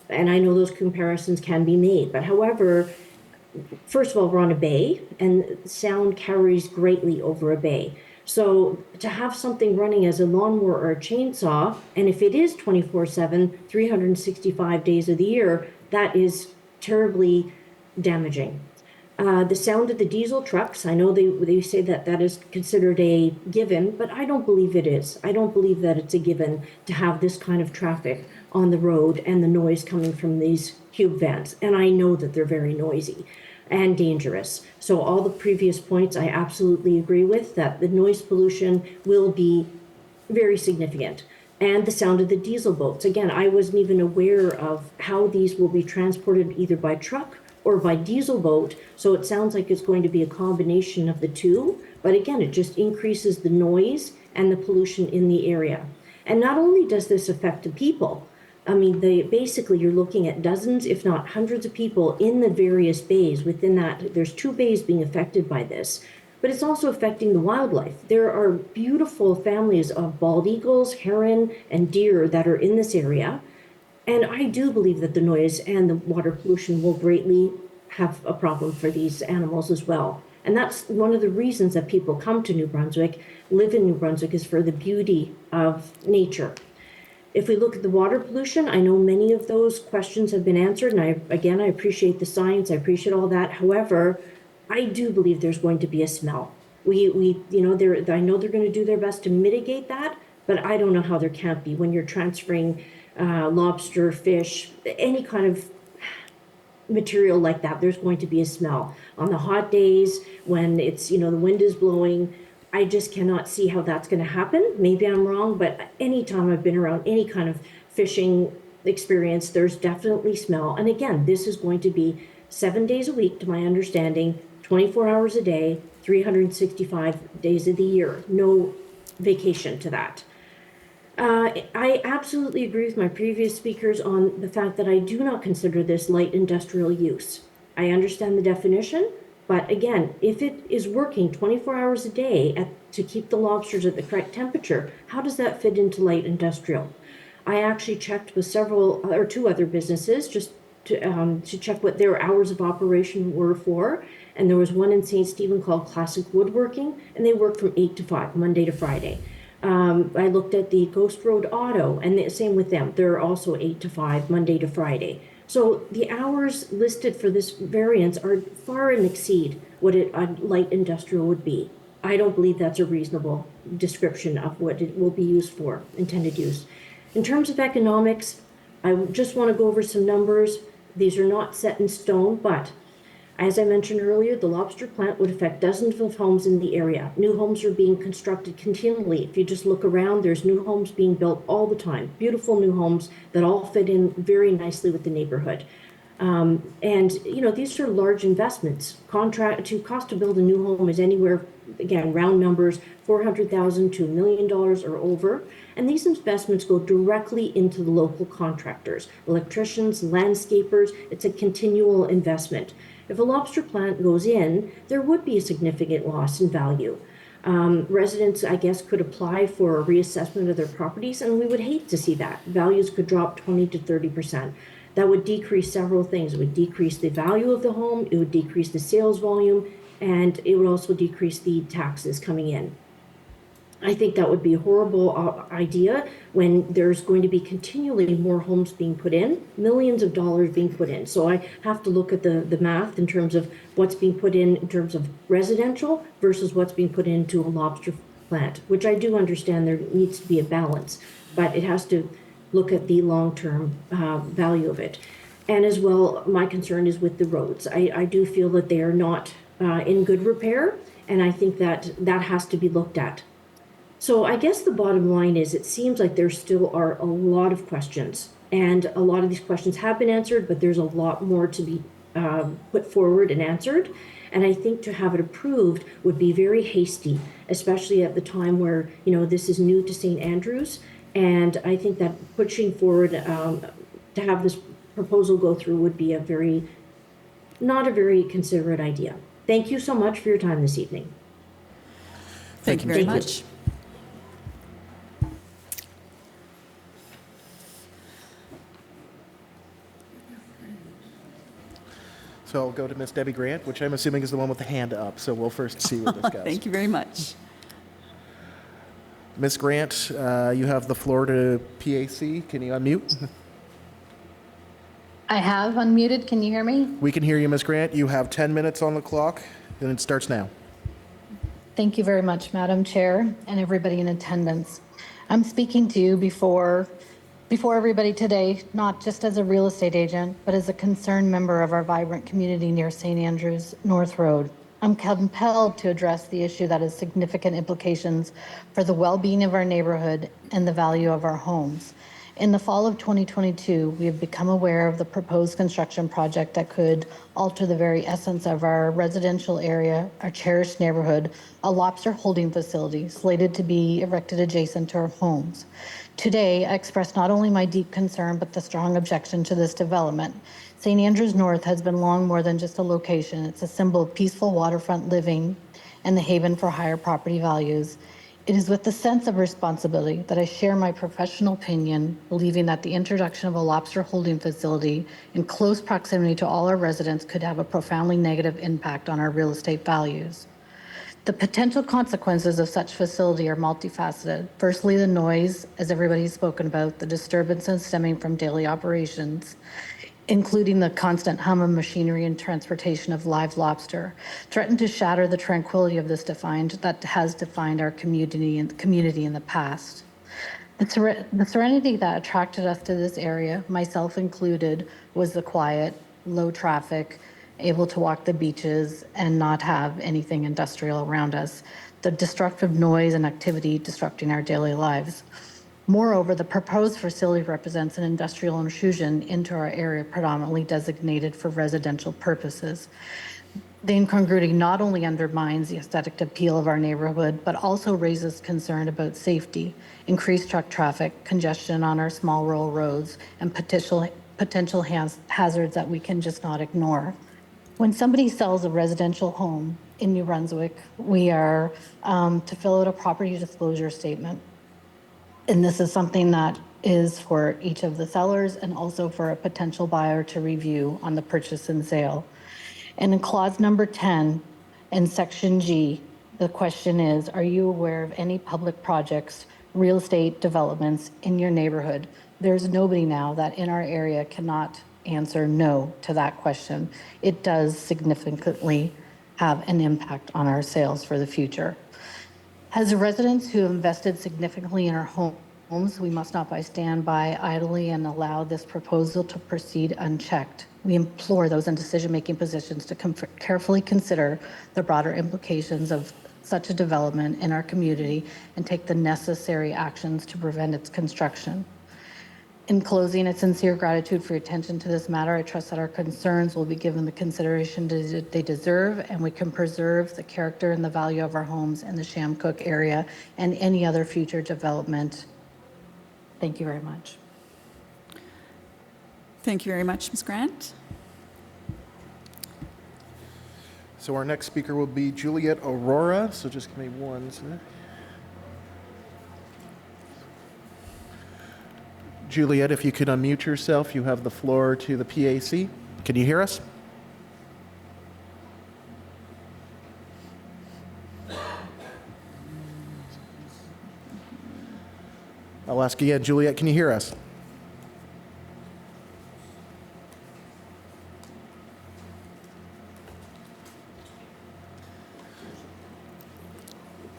And I know those comparisons can be made. But however, first of all, we're on a bay, and sound carries greatly over a bay. So to have something running as a lawnmower or a chainsaw, and if it is 24/7, 365 days of the year, that is terribly damaging. The sound of the diesel trucks, I know they say that that is considered a given, but I don't believe it is. I don't believe that it's a given to have this kind of traffic on the road and the noise coming from these cube vans. And I know that they're very noisy and dangerous. So all the previous points I absolutely agree with, that the noise pollution will be very significant. And the sound of the diesel boats. Again, I wasn't even aware of how these will be transported either by truck or by diesel boat, so it sounds like it's going to be a combination of the two, but again, it just increases the noise and the pollution in the area. And not only does this affect the people, I mean, basically you're looking at dozens, if not hundreds of people in the various bays. Within that, there's 2 bays being affected by this, but it's also affecting the wildlife. There are beautiful families of bald eagles, heron, and deer that are in this area. And I do believe that the noise and the water pollution will greatly have a problem for these animals as well. And that's one of the reasons that people come to New Brunswick, live in New Brunswick, is for the beauty of nature. If we look at the water pollution, I know many of those questions have been answered. And I appreciate the science. I appreciate all that. However, I do believe there's going to be a smell. I know they're going to do their best to mitigate that, but I don't know how there can't be when you're transferring lobster, fish, any kind of material like that. There's going to be a smell. On the hot days when it's, the wind is blowing, I just cannot see how that's going to happen. Maybe I'm wrong, but anytime I've been around any kind of fishing experience, there's definitely smell. And again, this is going to be 7 days a week, to my understanding, 24 hours a day, 365 days of the year. No vacation to that. I absolutely agree with my previous speakers on the fact that I do not consider this light industrial use. I understand the definition, But again, if it is working 24 hours a day to keep the lobsters at the correct temperature, how does that fit into light industrial? I actually checked with two other businesses just to check what their hours of operation were for. And there was one in St. Stephen called Classic Woodworking, and they work from 8 to 5, Monday to Friday. I looked at the Ghost Road Auto, and the same with them. They're also 8 to 5, Monday to Friday. So the hours listed for this variance are far and exceed what a light industrial would be. I don't believe that's a reasonable description of what it will be used for, intended use. In terms of economics, I just want to go over some numbers. These are not set in stone, but as I mentioned earlier, the lobster plant would affect dozens of homes in the area. New homes are being constructed continually. If you just look around, there's new homes being built all the time. Beautiful new homes that all fit in very nicely with the neighborhood. And these are large investments. Cost to build a new home is anywhere, again, round numbers, $400,000 to $1 million or over. And these investments go directly into the local contractors, electricians, landscapers. It's a continual investment. If a lobster plant goes in, there would be a significant loss in value. Residents, I guess, could apply for a reassessment of their properties, and we would hate to see that. Values could drop 20 to 30%. That would decrease several things. It would decrease the value of the home, it would decrease the sales volume, and it would also decrease the taxes coming in. I think that would be a horrible idea when there's going to be continually more homes being put in, millions of dollars being put in. So I have to look at the math in terms of what's being put in terms of residential versus what's being put into a lobster plant, which I do understand there needs to be a balance, but it has to look at the long-term value of it. And as well, my concern is with the roads. I do feel that they are not in good repair, and I think that has to be looked at. So I guess the bottom line is it seems like there still are a lot of questions, and a lot of these questions have been answered, but there's a lot more to be put forward and answered. And I think to have it approved would be very hasty, especially at the time where, this is new to St. Andrews. And I think that pushing forward to have this proposal go through would be not a very considerate idea. Thank you so much for your time this evening. Thank you very much. So I'll go to Miss Debbie Grant, which I'm assuming is the one with the hand up. So we'll first see where this goes. Thank you very much. Miss Grant, you have the floor to PAC. Can you unmute? I have unmuted. Can you hear me? We can hear you, Miss Grant. You have 10 minutes on the clock, and it starts now. Thank you very much, Madam Chair, and everybody in attendance. I'm speaking to you before everybody today, not just as a real estate agent, but as a concerned member of our vibrant community near St. Andrews North Road. I'm compelled to address the issue that has significant implications for the well-being of our neighborhood and the value of our homes. In the fall of 2022, we have become aware of the proposed construction project that could alter the very essence of our residential area, our cherished neighborhood, a lobster holding facility slated to be erected adjacent to our homes. Today, I express not only my deep concern, but the strong objection to this development. St. Andrews North has been long more than just a location. It's a symbol of peaceful waterfront living and the haven for higher property values. It is with the sense of responsibility that I share my professional opinion, believing that the introduction of a lobster holding facility in close proximity to all our residents could have a profoundly negative impact on our real estate values. The potential consequences of such facility are multifaceted. Firstly, the noise, as everybody's spoken about, the disturbances stemming from daily operations, including the constant hum of machinery and transportation of live lobster, threaten to shatter the tranquility of this that has defined our community in the past. The serenity that attracted us to this area, myself included, was the quiet, low traffic, able to walk the beaches and not have anything industrial around us, the destructive noise and activity disrupting our daily lives. Moreover, the proposed facility represents an industrial intrusion into our area predominantly designated for residential purposes. The incongruity not only undermines the aesthetic appeal of our neighborhood, but also raises concern about safety, increased truck traffic, congestion on our small rural roads, and potential hazards that we can just not ignore. When somebody sells a residential home in New Brunswick, we are to fill out a property disclosure statement. And this is something that is for each of the sellers and also for a potential buyer to review on the purchase and sale. And in clause number 10 in section G, the question is, are you aware of any public projects, real estate developments in your neighborhood? There's nobody now that in our area cannot answer no to that question. It does significantly have an impact on our sales for the future. As residents who have invested significantly in our homes, we must not stand by idly and allow this proposal to proceed unchecked. We implore those in decision-making positions to carefully consider the broader implications of such a development in our community and take the necessary actions to prevent its construction. In closing, a sincere gratitude for your attention to this matter. I trust that our concerns will be given the consideration they deserve, and we can preserve the character and the value of our homes in the Chamcook area and any other future development. Thank you very much. Thank you very much, Ms. Grant. So our next speaker will be Juliet Aurora. So just give me one second. Juliet, if you could unmute yourself, you have the floor to the PAC. Can you hear us? I'll ask again, Juliet, can you hear us?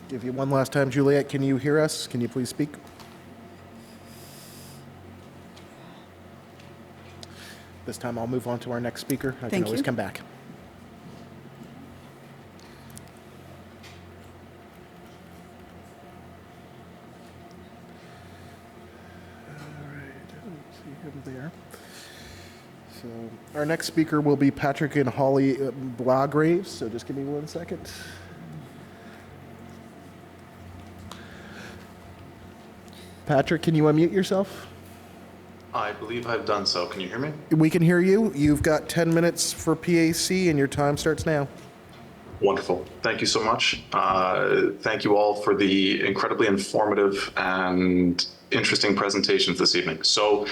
Give you one last time, Juliet, can you hear us? Can you please speak? This time I'll move on to our next speaker. I can always come back. All right, I don't see him there. So our next speaker will be Patrick and Holly Blagraves. So just give me 1 second. Patrick, can you unmute yourself? I believe I've done so. Can you hear me? We can hear you. You've got 10 minutes for PAC, and your time starts now. Wonderful. Thank you so much. Thank you all for the incredibly informative and interesting presentations this evening. So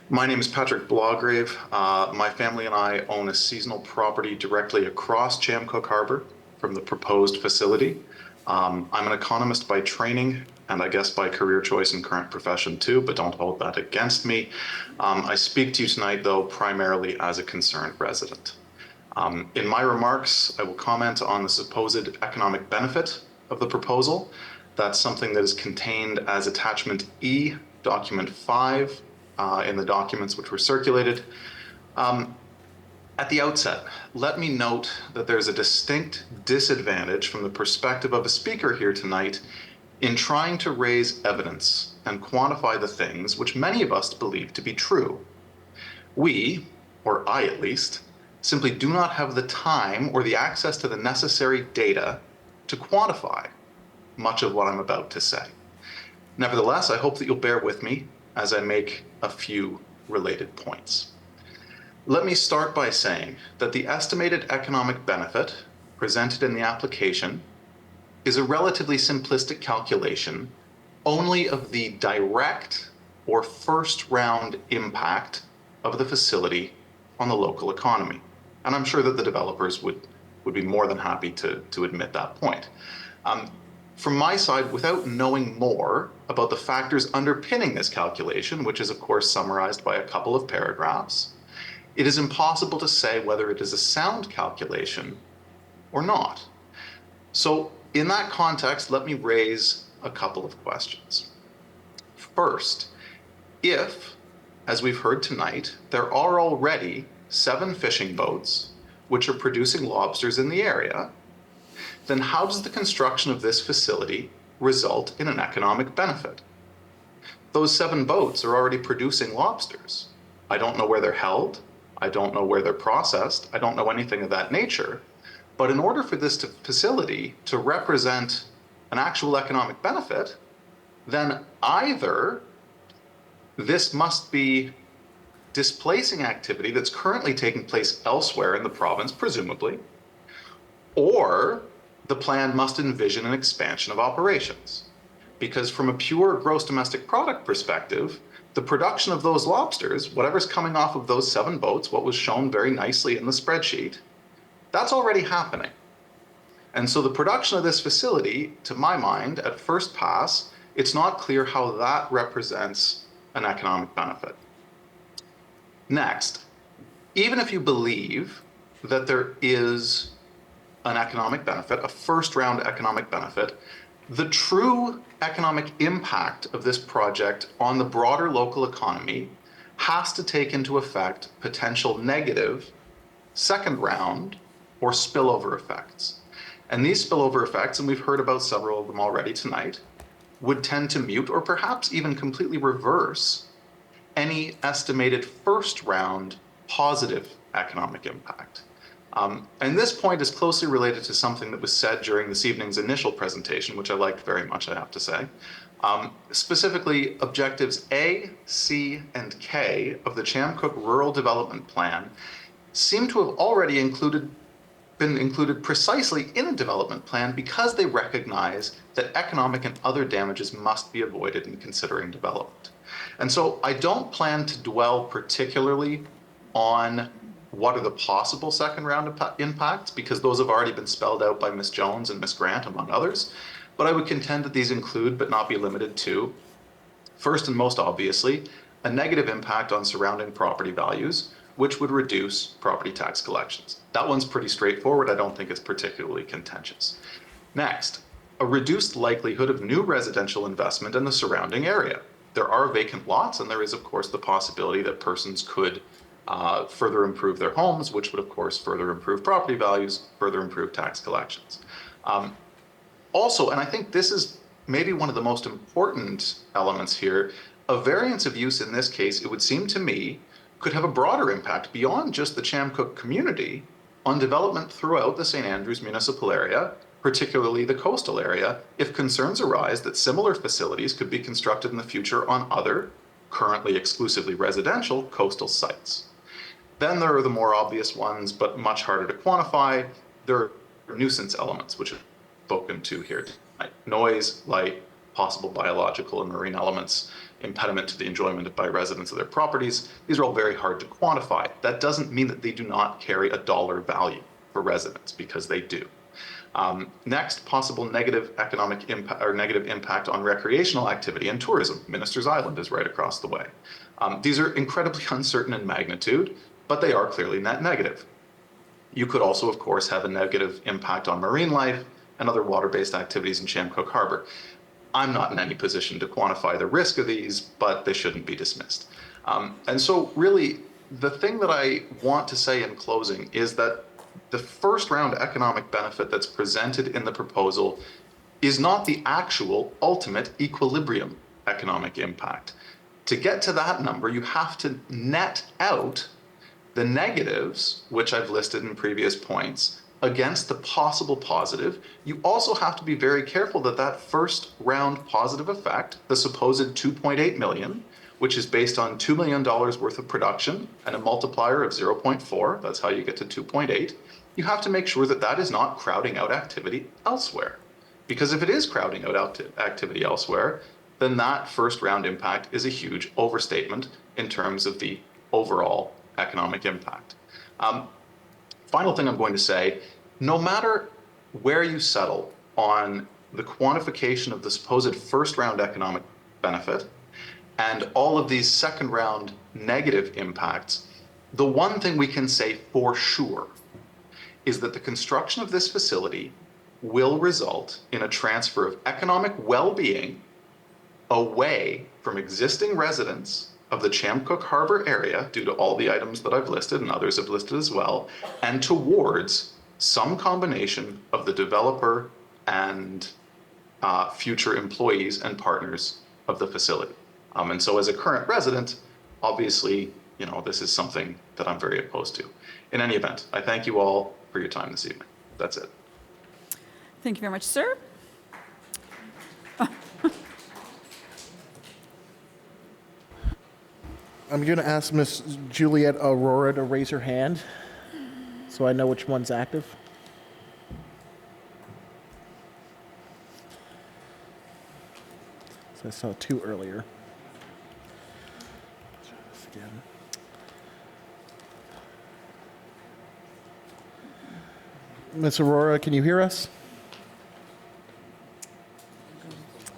my name is Patrick Blagrave. My family and I own a seasonal property directly across Chamcook Harbor from the proposed facility. I'm an economist by training, and I guess by career choice and current profession too, but don't hold that against me. I speak to you tonight, though, primarily as a concerned resident. In my remarks, I will comment on the supposed economic benefit of the proposal. That's something that is contained as attachment E, document 5, in the documents which were circulated. At the outset, let me note that there's a distinct disadvantage from the perspective of a speaker here tonight in trying to raise evidence and quantify the things which many of us believe to be true. We, or I at least, simply do not have the time or the access to the necessary data to quantify much of what I'm about to say. Nevertheless, I hope that you'll bear with me as I make a few related points. Let me start by saying that the estimated economic benefit presented in the application is a relatively simplistic calculation only of the direct or first round impact of the facility on the local economy. And I'm sure that the developers would be more than happy to admit that point. From my side, without knowing more about the factors underpinning this calculation, which is of course summarized by a couple of paragraphs, it is impossible to say whether it is a sound calculation or not. So in that context, let me raise a couple of questions. First, if, as we've heard tonight, there are already 7 fishing boats which are producing lobsters in the area, then how does the construction of this facility result in an economic benefit? Those 7 boats are already producing lobsters. I don't know where they're held. I don't know where they're processed. I don't know anything of that nature. But in order for this facility to represent an actual economic benefit, then either this must be displacing activity that's currently taking place elsewhere in the province, presumably, or the plan must envision an expansion of operations. Because from a pure gross domestic product perspective, the production of those lobsters, whatever's coming off of those 7 boats, what was shown very nicely in the spreadsheet, that's already happening. And so the production of this facility, to my mind, at first pass, it's not clear how that represents an economic benefit. Next, even if you believe that there is an economic benefit, a first-round economic benefit, the true economic impact of this project on the broader local economy has to take into effect potential negative second-round or spillover effects. And these spillover effects, and we've heard about several of them already tonight, would tend to mute or perhaps even completely reverse any estimated first-round positive economic impact. And this point is closely related to something that was said during this evening's initial presentation, which I liked very much, I have to say. Specifically, objectives A, C, and K of the Chamcook Rural Development Plan seem to have already been included precisely in a development plan because they recognize that economic and other damages must be avoided in considering development. And so I don't plan to dwell particularly on what are the possible second round impacts, because those have already been spelled out by Ms. Jones and Ms. Grant, among others. But I would contend that these include, but not be limited to, first and most obviously, a negative impact on surrounding property values, which would reduce property tax collections. That one's pretty straightforward. I don't think it's particularly contentious. Next, a reduced likelihood of new residential investment in the surrounding area. There are vacant lots, and there is, of course, the possibility that persons could further improve their homes, which would, of course, further improve property values, further improve tax collections. Also, and I think this is maybe one of the most important elements here, a variance of use in this case, it would seem to me, could have a broader impact beyond just the Chamcook community on development throughout the St. Andrews municipal area, particularly the coastal area, if concerns arise that similar facilities could be constructed in the future on other, currently exclusively residential, coastal sites. Then there are the more obvious ones, but much harder to quantify. There are nuisance elements, which are spoken to here tonight. Noise, light, possible biological and marine elements, impediment to the enjoyment by residents of their properties. These are all very hard to quantify. That doesn't mean that they do not carry a dollar value for residents, because they do. Next, possible negative economic impact or negative impact on recreational activity and tourism. Minister's Island is right across the way. These are incredibly uncertain in magnitude, but they are clearly net negative. You could also, of course, have a negative impact on marine life and other water-based activities in Chamcook Harbor. I'm not in any position to quantify the risk of these, but they shouldn't be dismissed. And so really, the thing that I want to say in closing is that the first round economic benefit that's presented in the proposal is not the actual ultimate equilibrium economic impact. To get to that number, you have to net out the negatives, which I've listed in previous points, against the possible positive. You also have to be very careful that that first round positive effect, the supposed 2.8 million, which is based on $2 million worth of production and a multiplier of 0.4, that's how you get to 2.8, you have to make sure that that is not crowding out activity elsewhere. Because if it is crowding out activity elsewhere, then that first round impact is a huge overstatement in terms of the overall economic impact. Final thing I'm going to say, no matter where you settle on the quantification of the supposed first round economic benefit and all of these second round negative impacts, the one thing we can say for sure is that the construction of this facility will result in a transfer of economic well-being away from existing residents of the Chamcook Harbor area, due to all the items that I've listed and others have listed as well, and towards some combination of the developer and future employees and partners of the facility. And so as a current resident, obviously, you know, this is something that I'm very opposed to. In any event, I thank you all for your time this evening. That's it. Thank you very much, sir. I'm going to ask Miss Juliet Aurora to raise her hand so I know which one's active. So I saw 2 earlier. Let's try this again. Miss Aurora, can you hear us?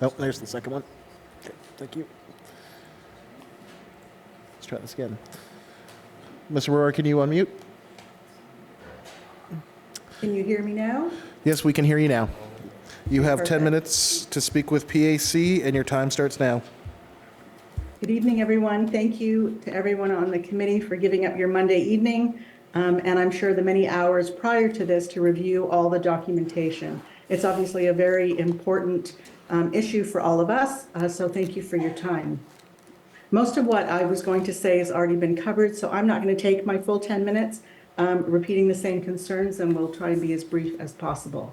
Oh, there's the second one. Okay, thank you. Let's try this again. Miss Aurora, can you unmute? Can you hear me now? Yes, we can hear you now. You have 10 Perfect. minutes to speak with PAC, and your time starts now. Good evening, everyone. Thank you to everyone on the committee for giving up your Monday evening, and I'm sure the many hours prior to this to review all the documentation. It's obviously a very important issue for all of us, so thank you for your time. Most of what I was going to say has already been covered, so I'm not going to take my full 10 minutes repeating the same concerns, and we'll try and be as brief as possible.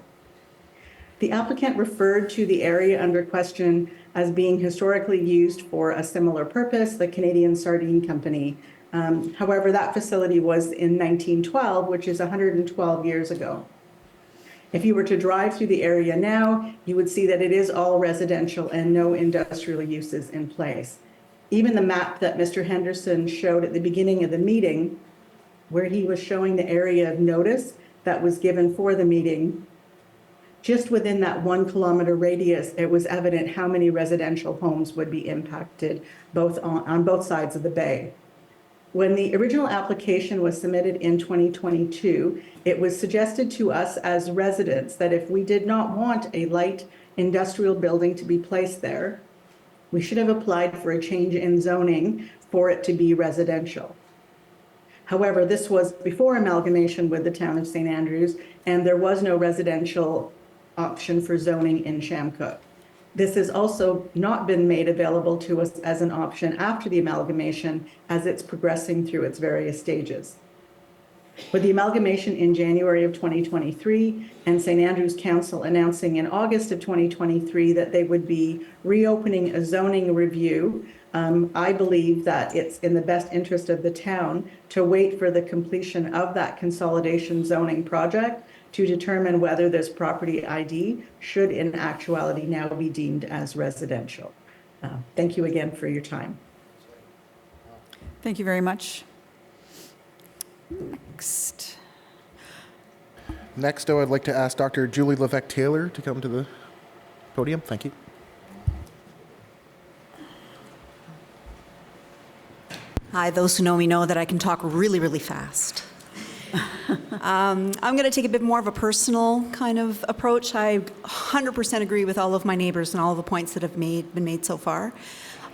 The applicant referred to the area under question as being historically used for a similar purpose, the Canadian Sardine Company. However, that facility was in 1912, which is 112 years ago. If you were to drive through the area now, you would see that it is all residential and no industrial uses in place. Even the map that Mr. Henderson showed at the beginning of the meeting, where he was showing the area of notice that was given for the meeting, just within that 1 kilometer radius, it was evident how many residential homes would be impacted on both sides of the bay. When the original application was submitted in 2022, it was suggested to us as residents that if we did not want a light industrial building to be placed there, we should have applied for a change in zoning for it to be residential. However, this was before amalgamation with the town of St. Andrews, and there was no residential option for zoning in Chamcook. This has also not been made available to us as an option after the amalgamation as it's progressing through its various stages. With the amalgamation in January of 2023 and St. Andrews Council announcing in August of 2023 that they would be reopening a zoning review, I believe that it's in the best interest of the town to wait for the completion of that consolidation zoning project to determine whether this property ID should in actuality now be deemed as residential. Thank you again for your time. Thank you very much. Next, I'd like to ask Dr. Julie Levesque-Taylor to come to the podium. Thank you. Hi, those who know me know that I can talk really, really fast. I'm going to take a bit more of a personal kind of approach. I 100% agree with all of my neighbors and all of the points that have been made so far.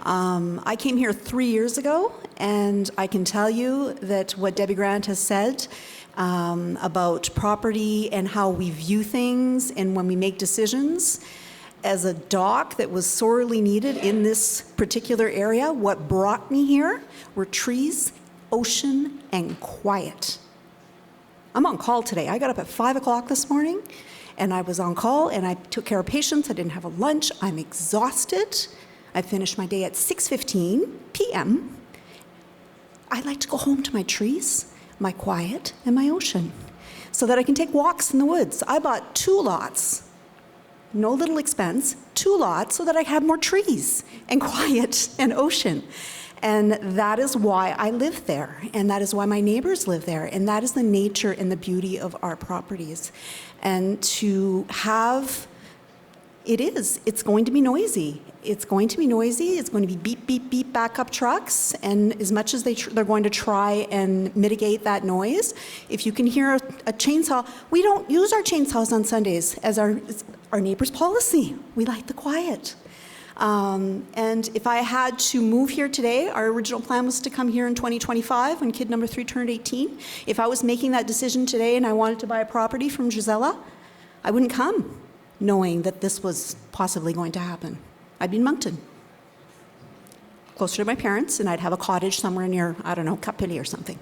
I came here 3 years ago, and I can tell you that what Debbie Grant has said about property and how we view things and when we make decisions, as a dock that was sorely needed in this particular area, what brought me here were trees, ocean, and quiet. I'm on call today. I got up at 5 o'clock this morning, and I was on call, and I took care of patients. I didn't have a lunch. I'm exhausted. I finished my day at 6:15 p.m. I like to go home to my trees, my quiet, and my ocean so that I can take walks in the woods. I bought 2 lots, no little expense, 2 lots so that I have more trees and quiet and ocean. And that is why I live there, and that is why my neighbors live there, and that is the nature and the beauty of our properties. And to have, it's going to be noisy. It's going to be noisy. It's going to be beep, beep, beep backup trucks. And as much as they're going to try and mitigate that noise, if you can hear a chainsaw, we don't use our chainsaws on Sundays as our neighbor's policy. We like the quiet. And if I had to move here today, our original plan was to come here in 2025 when kid number 3 turned 18. If I was making that decision today and I wanted to buy a property from Gisela, I wouldn't come knowing that this was possibly going to happen. I'd be in Moncton, closer to my parents, and I'd have a cottage somewhere near, I don't know, Kapili or something.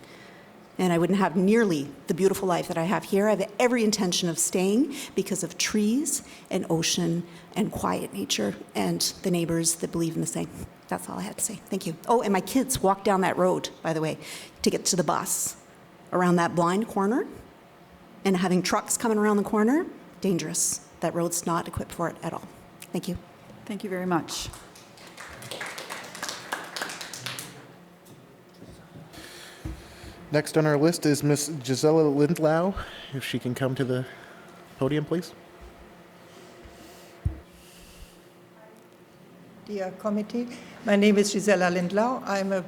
And I wouldn't have nearly the beautiful life that I have here. I have every intention of staying because of trees and ocean and quiet nature and the neighbors that believe in the same. That's all I had to say. Thank you. Oh, and my kids walk down that road, by the way, to get to the bus around that blind corner. And having trucks coming around the corner, dangerous. That road's not equipped for it at all. Thank you. Thank you very much. Next on our list is Miss Gisela Lindlau. If she can come to the podium, please. Dear committee, my name is Gisela Lindlau. I'm a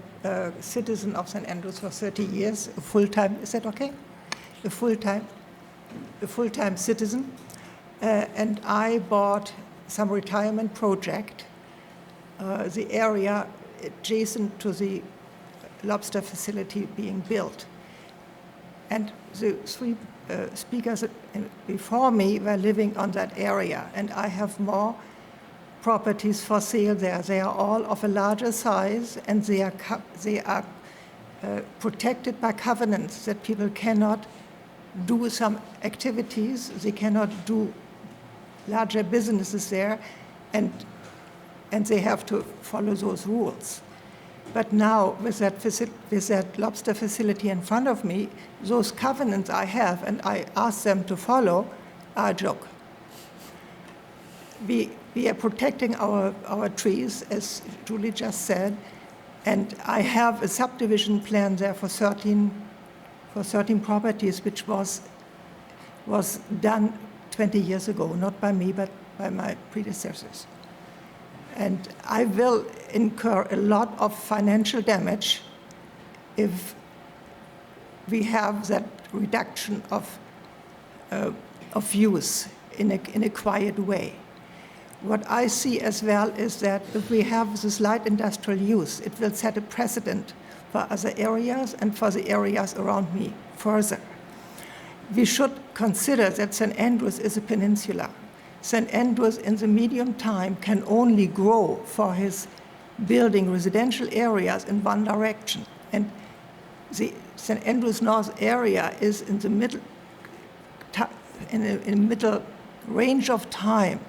citizen of St. Andrews for 30 years, a full-time, is that okay? A full-time citizen. And I bought some retirement project, the area adjacent to the Lobster facility being built. And the three speakers before me were living on that area, and I have more properties for sale there. They are all of a larger size, and they are protected by covenants that people cannot do some activities, they cannot do larger businesses there, and they have to follow those rules. But now, with that Lobster facility in front of me, those covenants I have, and I ask them to follow, are a joke. We are protecting our trees, as Julie just said, and I have a subdivision plan there for 13 properties, which was done 20 years ago, not by me, but by my predecessors. And I will incur a lot of financial damage if we have that reduction of use in a quiet way. What I see as well is that if we have this light industrial use, it will set a precedent for other areas and for the areas around me further. We should consider that St. Andrews is a peninsula. St. Andrews in the medium time can only grow for his building residential areas in one direction. And the St. Andrews North area is in the middle, middle range of time,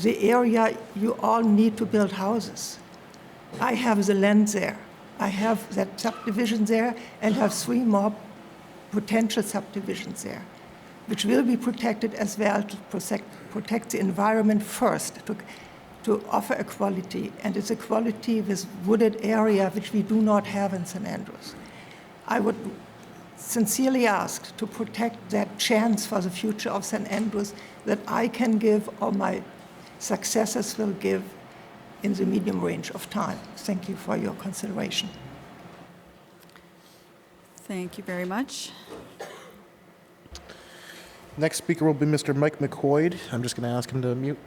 the area you all need to build houses. I have the land there. I have that subdivision there and have 3 more potential subdivisions there, which will be protected as well to protect the environment first, to offer equality. And it's equality with wooded area, which we do not have in St. Andrews. I would sincerely ask to protect that chance for the future of St. Andrews that I can give or my successors will give in the medium range of time. Thank you for your consideration. Thank you very much. Next speaker will be Mr. Mike McCoy. I'm just going to ask him to mute.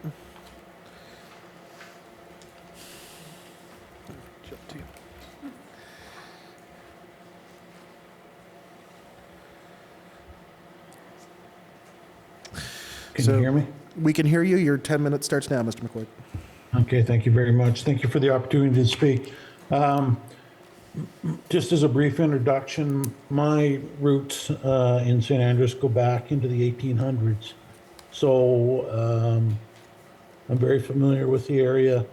Can you hear me? We can hear you. Your 10 minutes starts now, Mr. McCoy. Okay, thank you very much. Thank you for the opportunity to speak. Just as a brief introduction, my roots in St. Andrews go back into the 1800s. So I'm very familiar with the area,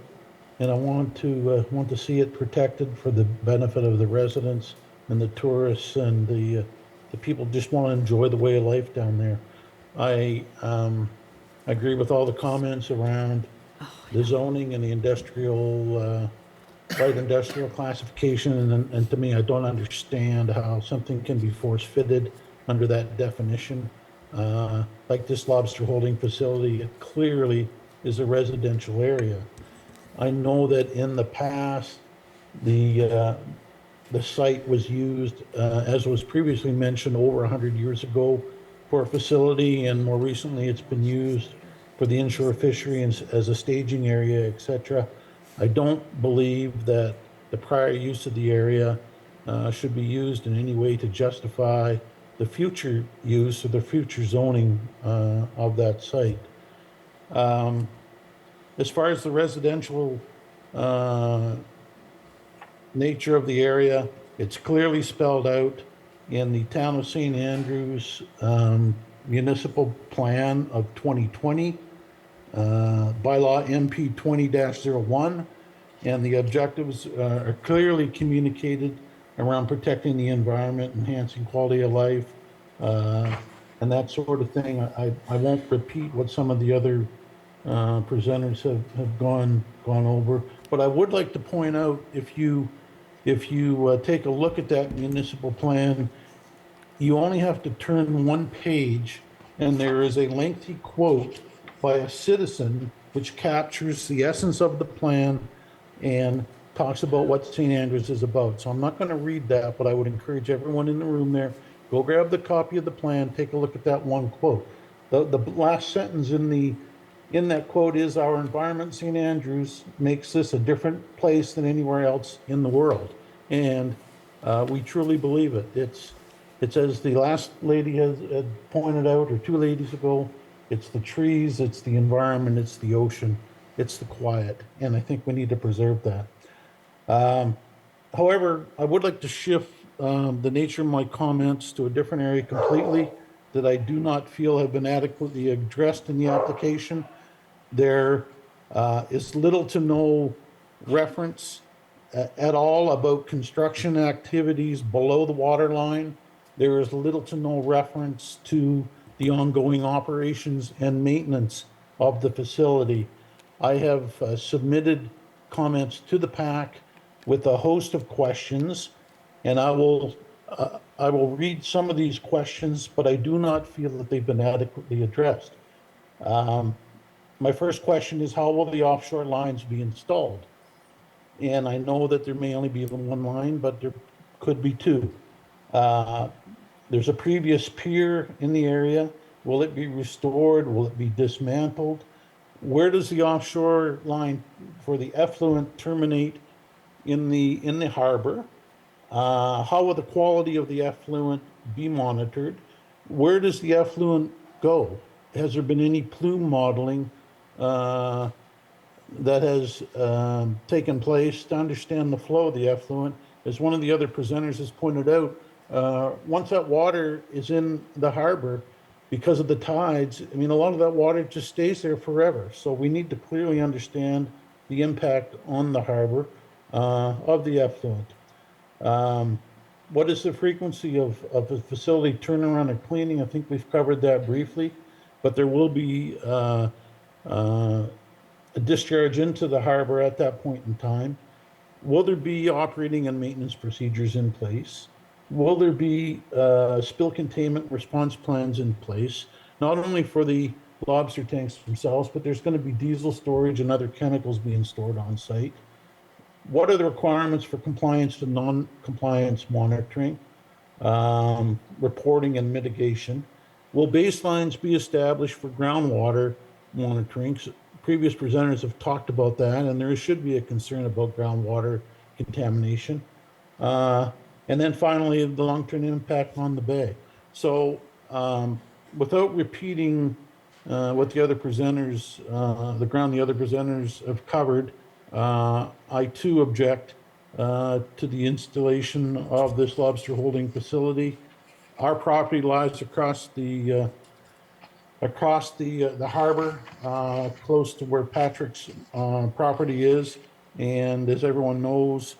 and I want to see it protected for the benefit of the residents and the tourists and the people just want to enjoy the way of life down there. I agree with all the comments around the zoning and the industrial, light industrial classification, and to me, I don't understand how something can be force-fitted under that definition. Like this lobster holding facility, it clearly is a residential area. I know that in the past, the site was used, as was previously mentioned, over 100 years ago for a facility, and more recently it's been used for the inshore fishery and as a staging area, etc. I don't believe that the prior use of the area should be used in any way to justify the future use or the future zoning of that site. As far as the residential nature of the area, it's clearly spelled out in the Town of St. Andrews Municipal Plan of 2020, Bylaw MP 20-01, and the objectives are clearly communicated around protecting the environment, enhancing quality of life, and that sort of thing. I won't repeat what some of the other presenters have gone over, but I would like to point out, if you take a look at that municipal plan, you only have to turn one page, and there is a lengthy quote by a citizen which captures the essence of the plan and talks about what St. Andrews is about. So I'm not going to read that, but I would encourage everyone in the room there, go grab the copy of the plan, take a look at that one quote. The last sentence in that quote is, "Our environment, St. Andrews, makes this a different place than anywhere else in the world." And we truly believe it. It's as the last lady had pointed out, or two ladies ago, it's the trees, it's the environment, it's the ocean, it's the quiet. And I think we need to preserve that. However, I would like to shift the nature of my comments to a different area completely that I do not feel have been adequately addressed in the application. There is little to no reference at all about construction activities below the water line. There is little to no reference to the ongoing operations and maintenance of the facility. I have submitted comments to the PAC with a host of questions, and I will read some of these questions, but I do not feel that they've been adequately addressed. My first question is, how will the offshore lines be installed? And I know that there may only be one line, but there could be two. There's a previous pier in the area. Will it be restored? Will it be dismantled? Where does the offshore line for the effluent terminate in the harbor? How will the quality of the effluent be monitored? Where does the effluent go? Has there been any plume modeling that has taken place to understand the flow of the effluent? As one of the other presenters has pointed out, once that water is in the harbor, because of the tides, I mean, a lot of that water just stays there forever. So we need to clearly understand the impact on the harbor of the effluent. What is the frequency of a facility turnaround and cleaning? I think we've covered that briefly, but there will be a discharge into the harbor at that point in time. Will there be operating and maintenance procedures in place? Will there be spill containment response plans in place, not only for the lobster tanks themselves, but there's going to be diesel storage and other chemicals being stored on site? What are the requirements for compliance and non-compliance monitoring, reporting, and mitigation? Will baselines be established for groundwater monitoring? Previous presenters have talked about that, and there should be a concern about groundwater contamination. And then finally, the long-term impact on the bay. So without repeating what the other presenters, the ground the other presenters have covered, I too object to the installation of this lobster holding facility. Our property lies across the harbor, close to where Patrick's property is. And as everyone knows,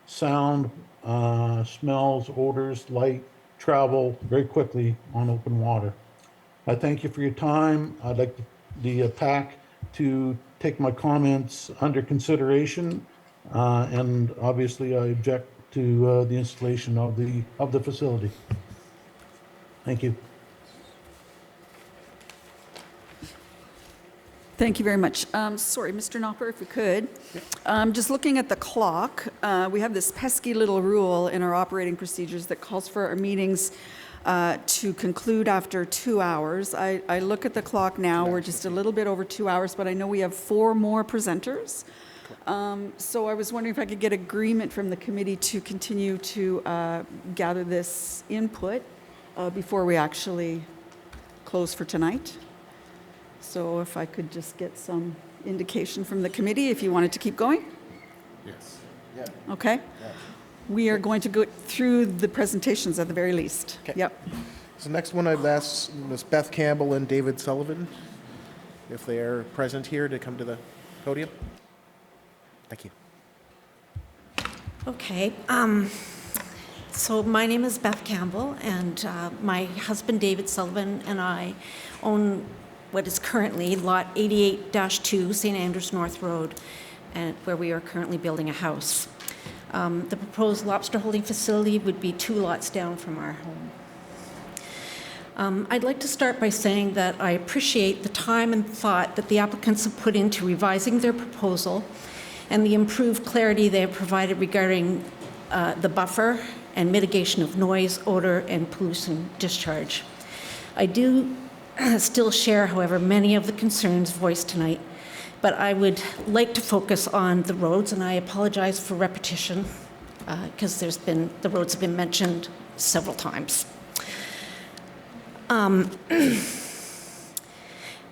sound, smells, odors, light travel very quickly on open water. I thank you for your time. I'd like the PAC to take my comments under consideration, and obviously I object to the installation of the facility. Thank you. Thank you very much. Sorry, Mr. Knopper, if we could. Just looking at the clock, we have this pesky little rule in our operating procedures that calls for our meetings to conclude after 2 hours. I look at the clock now, we're just a little bit over 2 hours, but I know we have 4 more presenters. So I was wondering if I could get agreement from the committee to continue to gather this input before we actually close for tonight. So if I could just get some indication from the committee if you wanted to keep going? Yes. Yeah. Okay. Yeah. We are going to go through the presentations at the very least. Okay. Yep. So next one, I'd ask Ms. Beth Campbell and David Sullivan, if they are present here, to come to the podium. Thank you. Okay. So my name is Beth Campbell, and my husband David Sullivan and I own what is currently Lot 88-2, St. Andrews North Road, and where we are currently building a house. The proposed lobster holding facility would be 2 lots down from our home. I'd like to start by saying that I appreciate the time and thought that the applicants have put into revising their proposal and the improved clarity they have provided regarding the buffer and mitigation of noise, odor, and pollution discharge. I do still share, however, many of the concerns voiced tonight, but I would like to focus on the roads, and I apologize for repetition because the roads have been mentioned several times.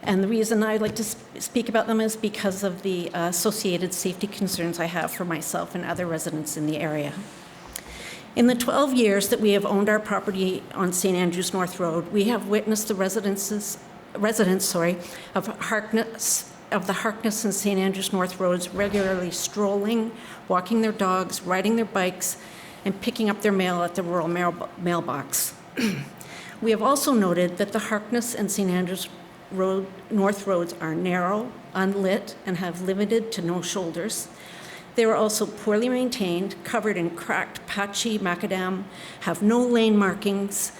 And the reason I'd like to speak about them is because of the associated safety concerns I have for myself and other residents in the area. In the 12 years that we have owned our property on St. Andrews North Road, we have witnessed the residents of the Harkness and St. Andrews North Roads regularly strolling, walking their dogs, riding their bikes, and picking up their mail at the rural mailbox. We have also noted that the Harkness and St. Andrews North Roads are narrow, unlit, and have limited to no shoulders. They are also poorly maintained, covered in cracked, patchy macadam, have no lane markings,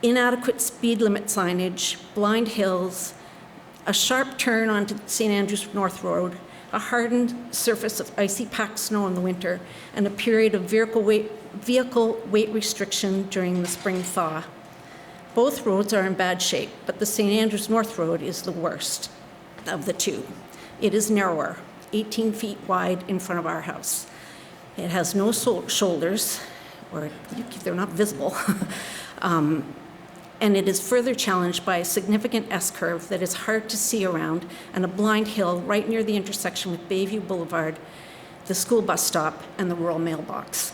inadequate speed limit signage, blind hills, a sharp turn onto St. Andrews North Road, a hardened surface of icy packed snow in the winter, and a period of vehicle weight restriction during the spring thaw. Both roads are in bad shape, but the St. Andrews North Road is the worst of the two. It is narrower, 18 feet wide in front of our house. It has no shoulders, or they're not visible, and it is further challenged by a significant S-curve that is hard to see around and a blind hill right near the intersection with Bayview Boulevard, the school bus stop, and the rural mailbox.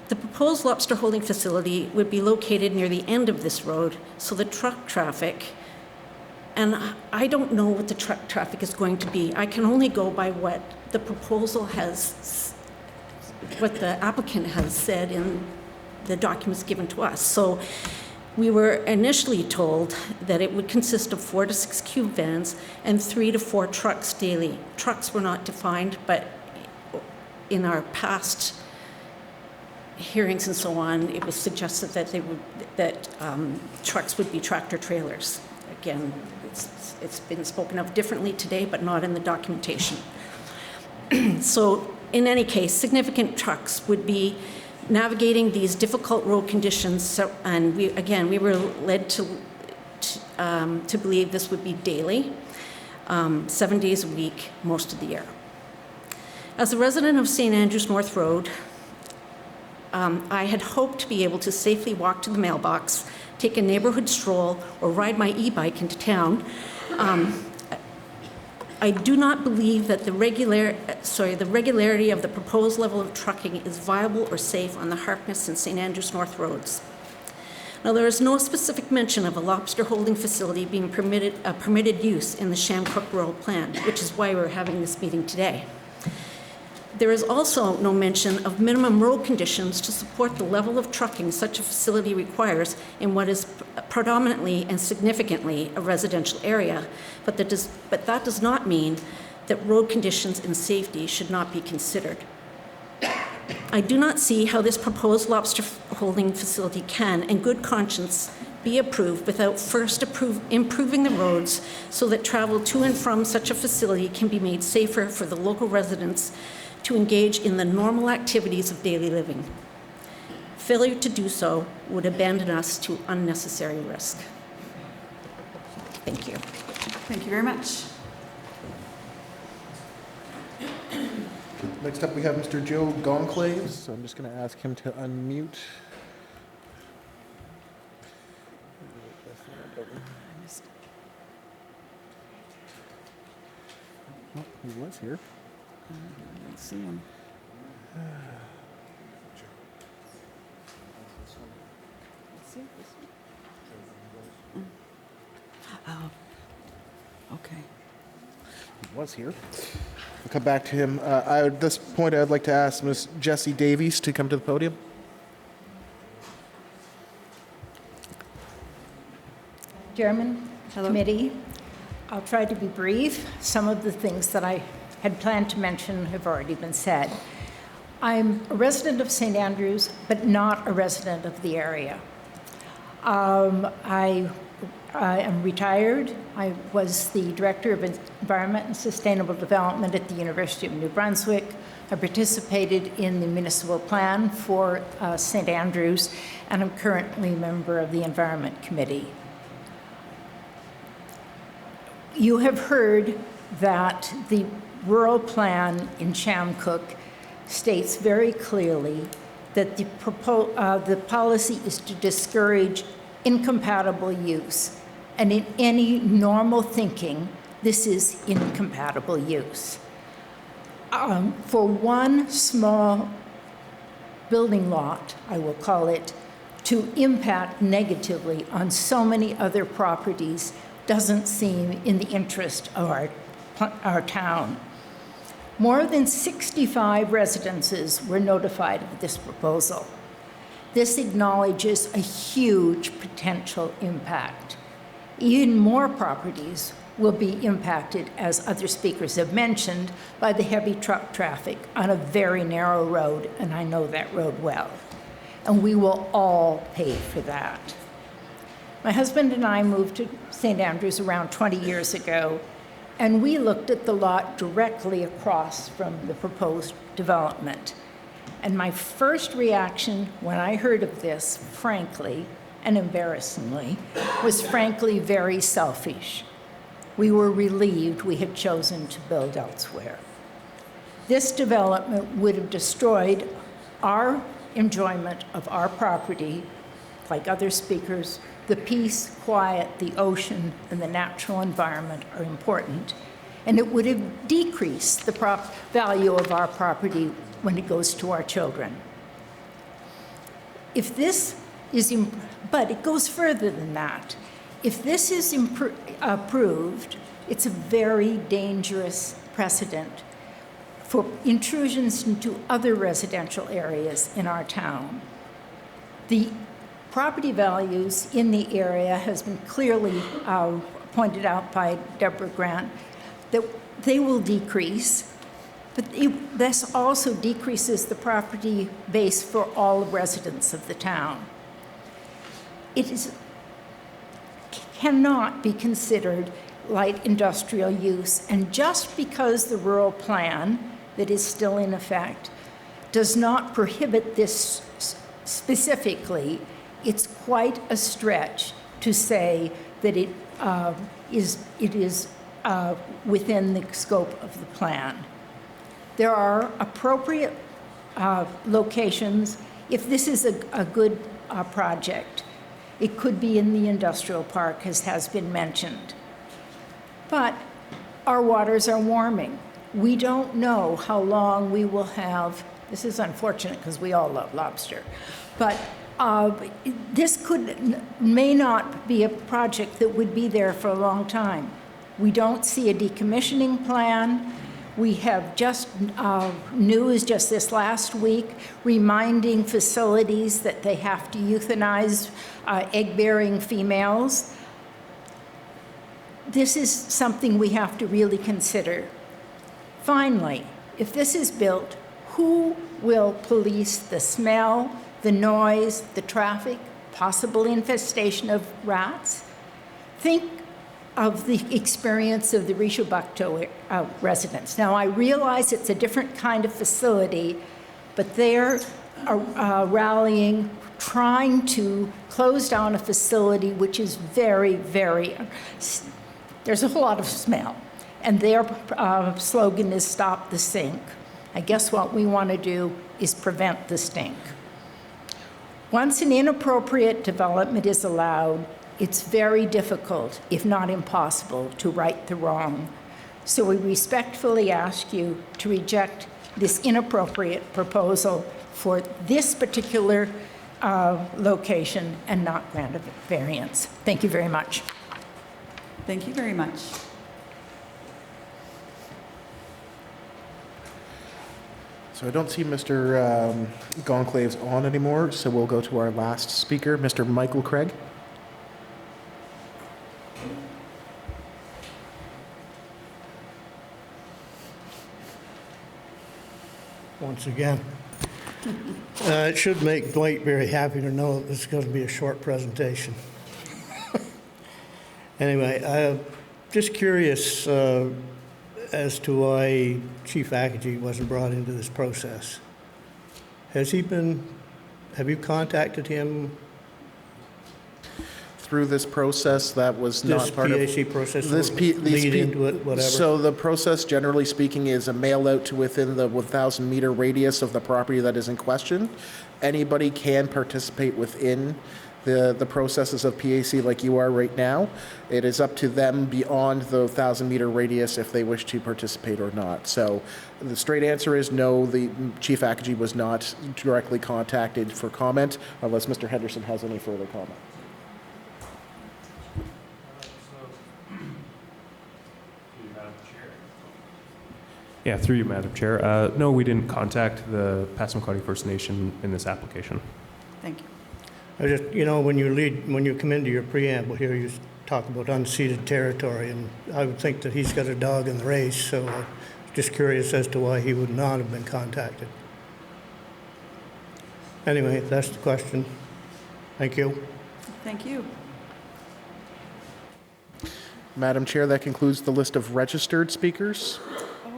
The proposed lobster holding facility would be located near the end of this road, so the truck traffic, and I don't know what the truck traffic is going to be. I can only go by what the proposal has, what the applicant has said in the documents given to us. So we were initially told that it would consist of 4 to 6 cube vans and 3 to 4 trucks daily. Trucks were not defined, but in our past hearings and so on, it was suggested that trucks would be tractor trailers. Again, it's been spoken of differently today, but not in the documentation. So in any case, significant trucks would be navigating these difficult road conditions. So, and we were led to believe this would be daily, 7 days a week, most of the year. As a resident of St. Andrews North Road, I had hoped to be able to safely walk to the mailbox, take a neighborhood stroll, or ride my e-bike into town. I do not believe that the regularity of the proposed level of trucking is viable or safe on the Harkness and St. Andrews North Roads. Now, there is no specific mention of a lobster holding facility being permitted use in the Chamcook Rural Plan, which is why we're having this meeting today. There is also no mention of minimum road conditions to support the level of trucking such a facility requires in what is predominantly and significantly a residential area, but that does not mean that road conditions and safety should not be considered. I do not see how this proposed lobster holding facility can, in good conscience, be approved without first improving the roads so that travel to and from such a facility can be made safer for the local residents to engage in the normal activities of daily living. Failure to do so would abandon us to unnecessary risk. Thank you. Thank you very much. Next up, we have Mr. Joe Gonclaves. So I'm just going to ask him to unmute. Oh, he was here. I don't see him. Oh, okay. He was here. I'll come back to him. At this point, I'd like to ask Ms. Jessie Davies to come to the podium. Chairman, committee, I'll try to be brief. Some of the things that I had planned to mention have already been said. I'm a resident of St. Andrews, but not a resident of the area. I am retired. I was the Director of Environment and Sustainable Development at the University of New Brunswick. I participated in the municipal plan for St. Andrews, and I'm currently a member of the Environment Committee. You have heard that the rural plan in Chamcook states very clearly that the policy is to discourage incompatible use. And in any normal thinking, this is incompatible use. For one small building lot, I will call it, to impact negatively on so many other properties doesn't seem in the interest of our town. More than 65 residences were notified of this proposal. This acknowledges a huge potential impact. Even more properties will be impacted, as other speakers have mentioned, by the heavy truck traffic on a very narrow road, and I know that road well. And we will all pay for that. My husband and I moved to St. Andrews around 20 years ago, and we looked at the lot directly across from the proposed development. And my first reaction when I heard of this, frankly and embarrassingly, was frankly very selfish. We were relieved we had chosen to build elsewhere. This development would have destroyed our enjoyment of our property, like other speakers. The peace, quiet, the ocean, and the natural environment are important. And it would have decreased the value of our property when it goes to our children. If this is, but it goes further than that. If this is approved, it's a very dangerous precedent for intrusions into other residential areas in our town. The property values in the area has been clearly pointed out by Deborah Grant, that they will decrease, but this also decreases the property base for all residents of the town. It cannot be considered light industrial use, and just because the rural plan that is still in effect does not prohibit this specifically, it's quite a stretch to say that it is within the scope of the plan. There are appropriate locations. If this is a good project, it could be in the industrial park, as has been mentioned. But our waters are warming. We don't know how long we will have, this is unfortunate because we all love lobster, but this may not be a project that would be there for a long time. We don't see a decommissioning plan. We have just news just this last week reminding facilities that they have to euthanize egg-bearing females. This is something we have to really consider. Finally, if this is built, who will police the smell, the noise, the traffic, possible infestation of rats? Think of the experience of the Rishabakto residents. Now, I realize it's a different kind of facility, but they're rallying, trying to close down a facility which is very, very, there's a whole lot of smell. And their slogan is "Stop the Stink." I guess what we want to do is prevent the stink. Once an inappropriate development is allowed, it's very difficult, if not impossible, to right the wrong. So we respectfully ask you to reject this inappropriate proposal for this particular location and not grant a variance. Thank you very much. Thank you very much. So I don't see Mr. Gonclaves on anymore, so we'll go to our last speaker, Mr. Michael Craig. Once again. It should make Dwight very happy to know that this is going to be a short presentation. Anyway, just curious as to why Chief Ackergy wasn't brought into this process. Have you contacted him? Through this process, that was not part of... This PAC process, lead into it, whatever? So the process, generally speaking, is a mail out to within the 1,000-meter radius of the property that is in question. Anybody can participate within the processes of PAC like you are right now. It is up to them beyond the 1,000-meter radius if they wish to participate or not. So the straight answer is no, the Chief Ackergy was not directly contacted for comment, unless Mr. Henderson has any further comment. Yeah, through you, Madam Chair. No, we didn't contact the Passamaquoddy First Nation in this application. Thank you. I just, when you come into your preamble here, you talk about unceded territory, and I would think that he's got a dog in the race, so just curious as to why he would not have been contacted. Anyway, that's the question. Thank you. Thank you. Madam Chair, that concludes the list of registered speakers.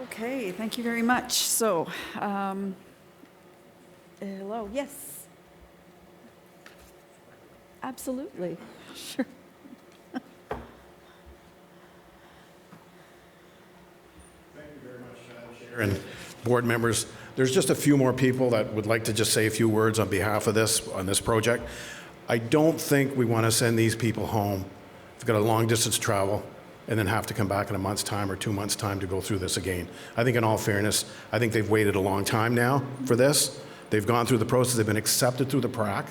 Okay, thank you very much. So, hello, yes. Absolutely, sure. And board members, there's just a few more people that would like to just say a few words on behalf of this, on this project. I don't think we want to send these people home. They've got a long distance travel and then have to come back in a month's time or 2 months' time to go through this again. I think in all fairness, I think they've waited a long time now for this. They've gone through the process, they've been accepted through the PAC.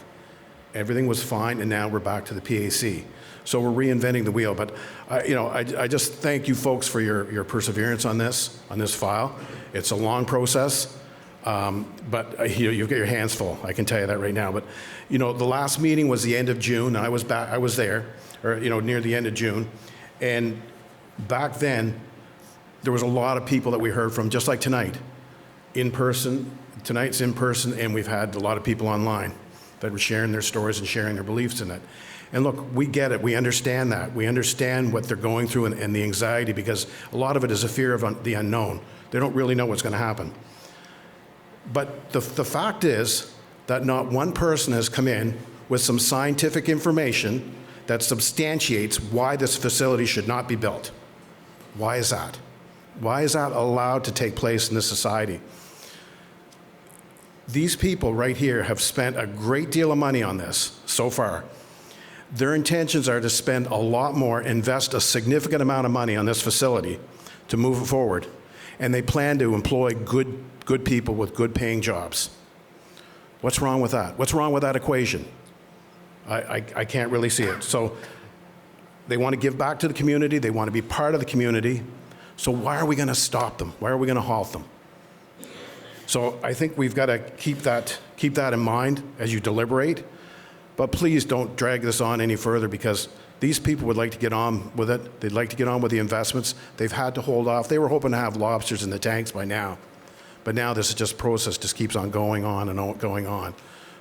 Everything was fine, and now we're back to the PAC. So we're reinventing the wheel, but I just thank you folks for your perseverance on this file. It's a long process, but you've got your hands full, I can tell you that right now. But the last meeting was the end of June, and I was there, or near the end of June, and back then, there was a lot of people that we heard from, just like tonight, in person. Tonight's in person, and we've had a lot of people online that were sharing their stories and sharing their beliefs in it. And look, we get it. We understand that. We understand what they're going through and the anxiety, because a lot of it is a fear of the unknown. They don't really know what's going to happen. But the fact is that not one person has come in with some scientific information that substantiates why this facility should not be built. Why is that? Why is that allowed to take place in this society? These people right here have spent a great deal of money on this so far. Their intentions are to spend a lot more, invest a significant amount of money on this facility to move it forward. And they plan to employ good people with good paying jobs. What's wrong with that? What's wrong with that equation? I can't really see it. So they want to give back to the community. They want to be part of the community. So why are we going to stop them? Why are we going to halt them? So I think we've got to keep that in mind as you deliberate. But please don't drag this on any further, because these people would like to get on with it. They'd like to get on with the investments. They've had to hold off. They were hoping to have lobsters in the tanks by now. But now this is just process, just keeps on going on and going on.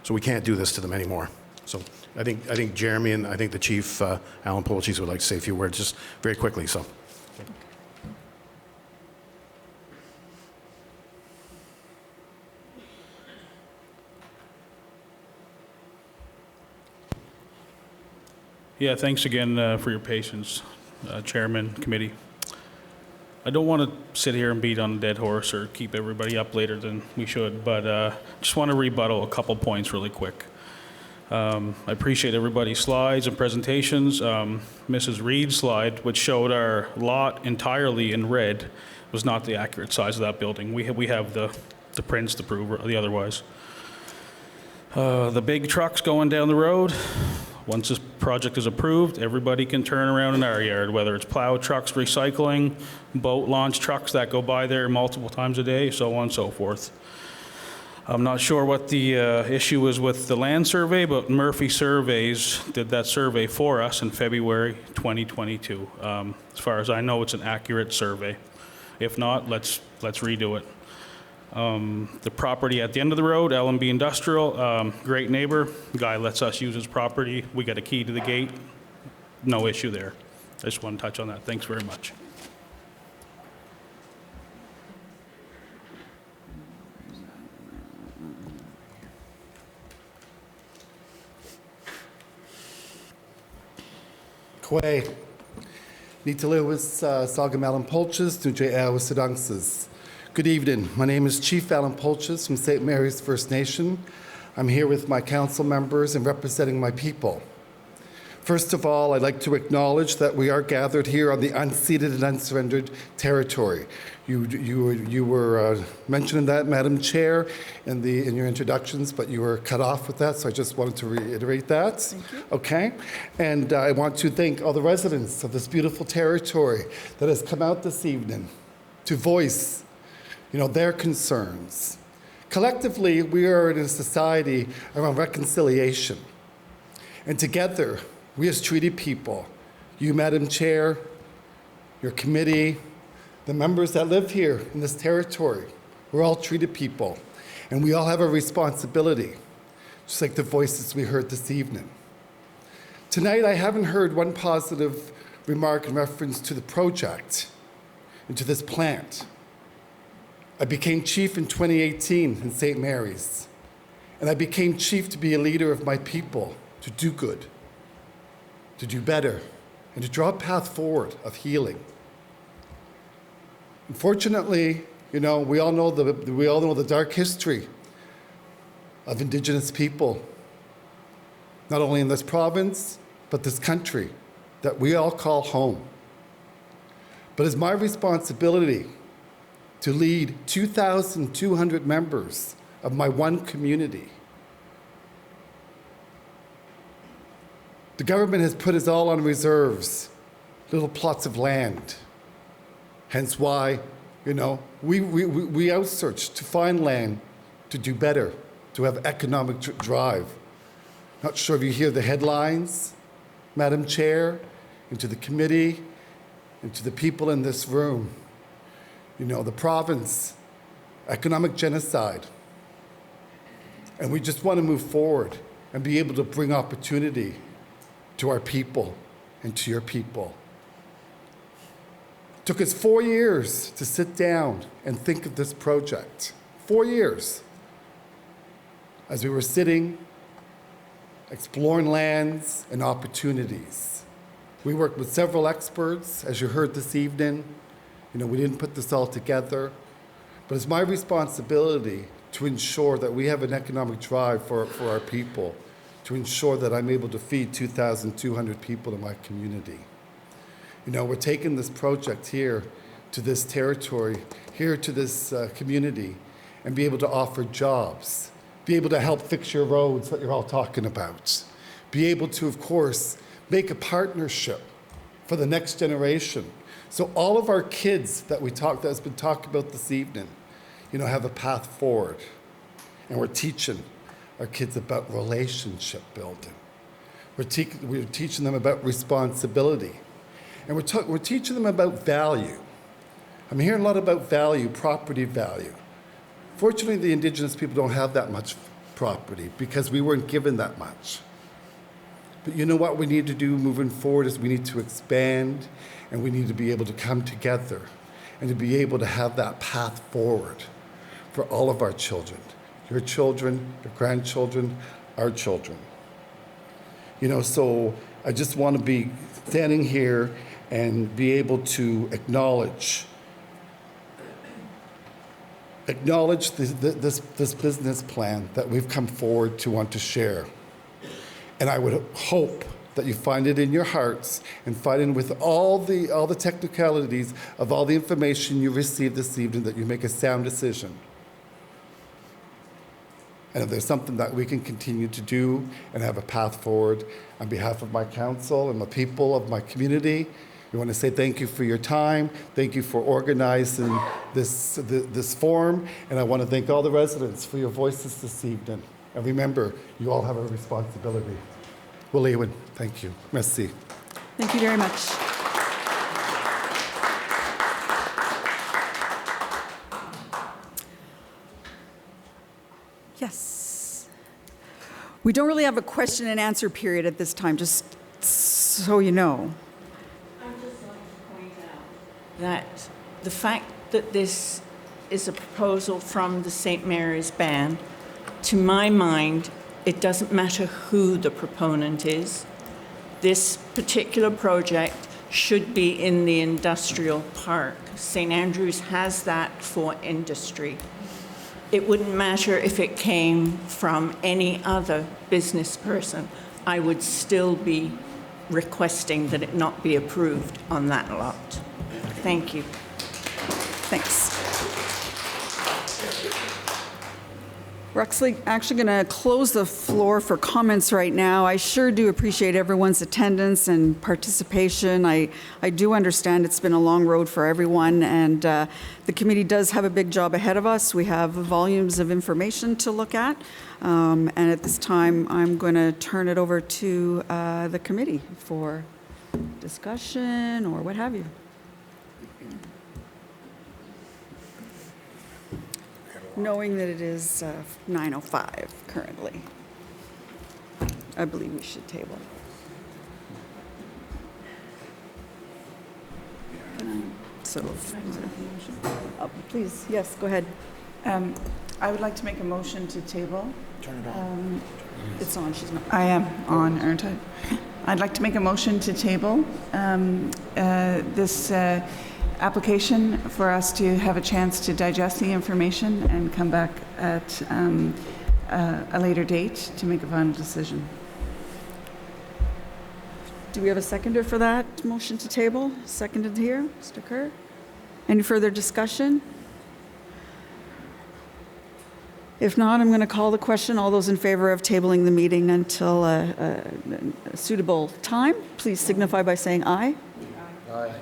So we can't do this to them anymore. So I think Jeremy and I think the Chief, Alan Polchis, would like to say a few words just very quickly. So. Yeah, thanks again for your patience, Chairman, Committee. I don't want to sit here and beat on a dead horse or keep everybody up later than we should, but just want to rebuttal a couple points really quick. I appreciate everybody's slides and presentations. Mrs. Reed's slide, which showed our lot entirely in red, was not the accurate size of that building. We have the prints to prove the otherwise. The big trucks going down the road, once this project is approved, everybody can turn around in our yard, whether it's plow trucks, recycling, boat launch trucks that go by there multiple times a day, so on and so forth. I'm not sure what the issue is with the land survey, but Murphy Surveys did that survey for us in February 2022. As far as I know, it's an accurate survey. If not, let's redo it. The property at the end of the road, L&B Industrial, great neighbor. Guy lets us use his property. We got a key to the gate. No issue there. I just want to touch on that. Thanks very much. Kwe. Nitalewis Sagam Alan Polches, Nujay Awis Sedangses. Good evening. My name is Chief Alan Polches from St. Mary's First Nation. I'm here with my council members and representing my people. First of all, I'd like to acknowledge that we are gathered here on the unceded and unsurrendered territory. You were mentioning that, Madam Chair, in your introductions, but you were cut off with that, so I just wanted to reiterate that. Thank you. Okay? And I want to thank all the residents of this beautiful territory that has come out this evening to voice, their concerns. Collectively, we are in a society around reconciliation. And together, we as treaty people, you, Madam Chair, your committee, the members that live here in this territory, we're all treaty people, and we all have a responsibility, just like the voices we heard this evening. Tonight, I haven't heard one positive remark in reference to the project and to this plant. I became chief in 2018 in St. Mary's, and I became chief to be a leader of my people, to do good, to do better, and to draw a path forward of healing. Unfortunately, we all know the dark history of Indigenous people, not only in this province, but this country that we all call home. But it's my responsibility to lead 2,200 members of my one community. The government has put us all on reserves, little plots of land. Hence why, we outsearch to find land to do better, to have economic drive. Not sure if you hear the headlines, Madam Chair, and to the committee, and to the people in this room. The province, economic genocide. And we just want to move forward and be able to bring opportunity to our people and to your people. It took us 4 years to sit down and think of this project. 4 years. As we were sitting, exploring lands and opportunities. We worked with several experts, as you heard this evening. We didn't put this all together, but it's my responsibility to ensure that we have an economic drive for our people, to ensure that I'm able to feed 2,200 people in my community. We're taking this project here to this territory, here to this community, and be able to offer jobs, be able to help fix your roads that you're all talking about, be able to, of course, make a partnership for the next generation. So all of our kids that's been talked about this evening, have a path forward. And we're teaching our kids about relationship building. We're teaching them about responsibility. And we're teaching them about value. I'm hearing a lot about value, property value. Fortunately, the Indigenous people don't have that much property because we weren't given that much. But you know what we need to do moving forward is we need to expand, and we need to be able to come together and to be able to have that path forward for all of our children, your grandchildren, our children. So I just want to be standing here and be able to acknowledge this business plan that we've come forward to want to share. And I would hope that you find it in your hearts and find it with all the technicalities of all the information you received this evening, that you make a sound decision. And if there's something that we can continue to do and have a path forward on behalf of my council and the people of my community, We want to say thank you for your time. Thank you for organizing this forum. And I want to thank all the residents for your voices this evening. And remember, you all have a responsibility. Willie, thank you. Merci. Thank you very much. Yes. We don't really have a question and answer period at this time, just so you know. I'd just like to point out that the fact that this is a proposal from the St. Mary's Band, to my mind, it doesn't matter who the proponent is. This particular project should be in the industrial park. St. Andrews has that for industry. It wouldn't matter if it came from any other business person. I would still be requesting that it not be approved on that lot. Thank you. Thanks. We're actually going to close the floor for comments right now. I sure do appreciate everyone's attendance and participation. I do understand it's been a long road for everyone, and the committee does have a big job ahead of us. We have volumes of information to look at, and at this time, I'm going to turn it over to the committee for discussion or what have you. Knowing that it is 9:05 currently, I believe we should table. So, please, yes, go ahead. I would like to make a motion to table. Turn it on. It's on, she's not. I am on, aren't I? I'd like to make a motion to table this application for us to have a chance to digest the information and come back at a later date to make a final decision. Do we have a seconder for that motion to table? Seconded here, Mr. Kerr. Any further discussion? If not, I'm going to call the question. All those in favor of tabling the meeting until a suitable time, please signify by saying aye. Aye.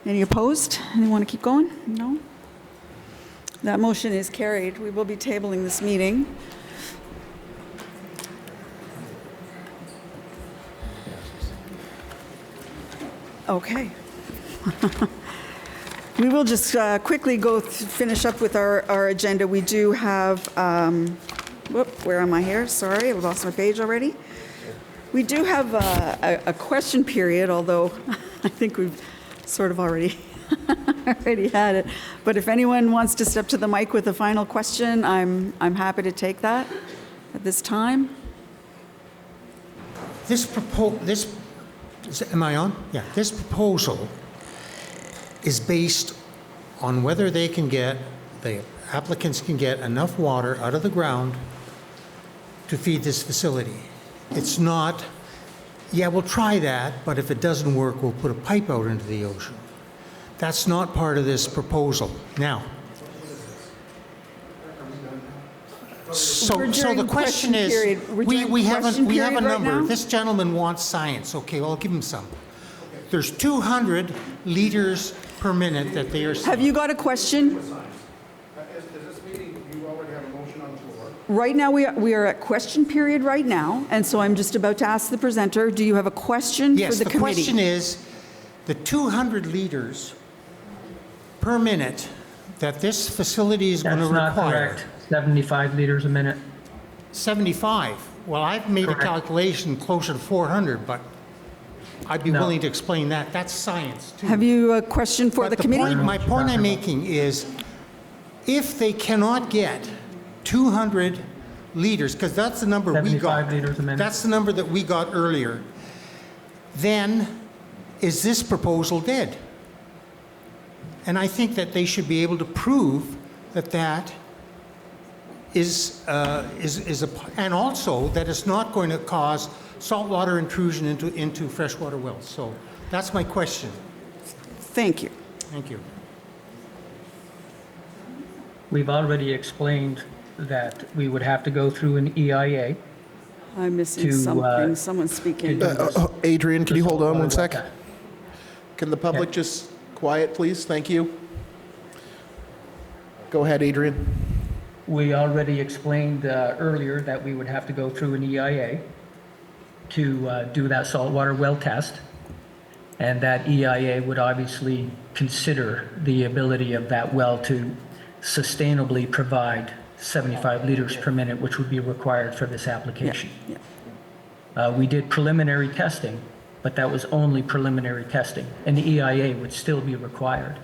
Any opposed? Anyone want to keep going? No? That motion is carried. We will be tabling this meeting. Okay. We will just quickly finish up with our agenda. We do have, where am I here? Sorry, I lost my page already. We do have a question period, although I think we've sort of already had it. But if anyone wants to step to the mic with a final question, I'm happy to take that at this time. Am I on? Yeah. This proposal is based on whether the applicants can get enough water out of the ground to feed this facility. It's not, yeah, we'll try that, but if it doesn't work, we'll put a pipe out into the ocean. That's not part of this proposal. Now, so the question is, we have a number. This gentleman wants science. Okay, well, I'll give him some. There's 200 liters per minute that they are. Have you got a question? Right now, we are at question period right now, and so I'm just about to ask the presenter, do you have a question for the committee? Yes, the question is, the 200 liters per minute that this facility is going to require. That's not correct. 75 liters a minute. 75? Well, I've made a calculation closer to 400, but I'd be willing to explain that. That's science, too. Have you a question for the committee? My point I'm making is, if they cannot get 200 liters, because that's the number we got. 75 liters a minute. That's the number that we got earlier. Then, is this proposal dead? And I think that they should be able to prove that that and also that it's not going to cause saltwater intrusion into freshwater wells. So that's my question. Thank you. Thank you. We've already explained that we would have to go through an EIA. I'm missing something. Someone's speaking. Adrian, can you hold on one sec? Can the public just quiet, please? Thank you. Go ahead, Adrian. We already explained earlier that we would have to go through an EIA to do that saltwater well test. And that EIA would obviously consider the ability of that well to sustainably provide 75 liters per minute, which would be required for this application. We did preliminary testing, but that was only preliminary testing, and the EIA would still be required.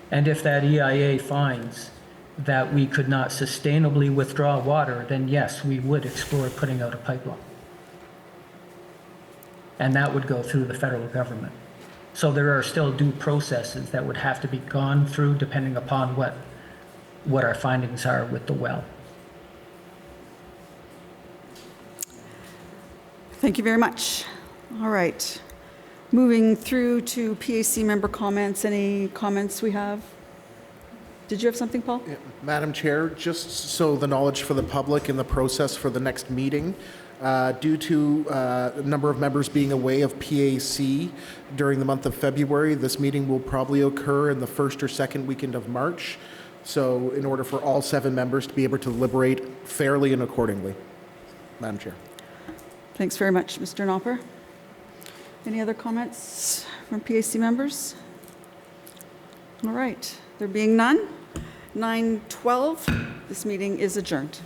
And if that EIA finds that we could not sustainably withdraw water, then yes, we would explore putting out a pipeline. And that would go through the federal government. So there are still due processes that would have to be gone through depending upon what our findings are with the well. Thank you very much. All right. Moving through to PAC member comments. Any comments we have? Did you have something, Paul? Madam Chair, just so the knowledge for the public in the process for the next meeting, due to a number of members being away of PAC during the month of February, this meeting will probably occur in the first or second weekend of March. So in order for all 7 members to be able to deliberate fairly and accordingly. Madam Chair. Thanks very much, Mr. Nopper. Any other comments from PAC members? All right. There being none, 9:12, this meeting is adjourned.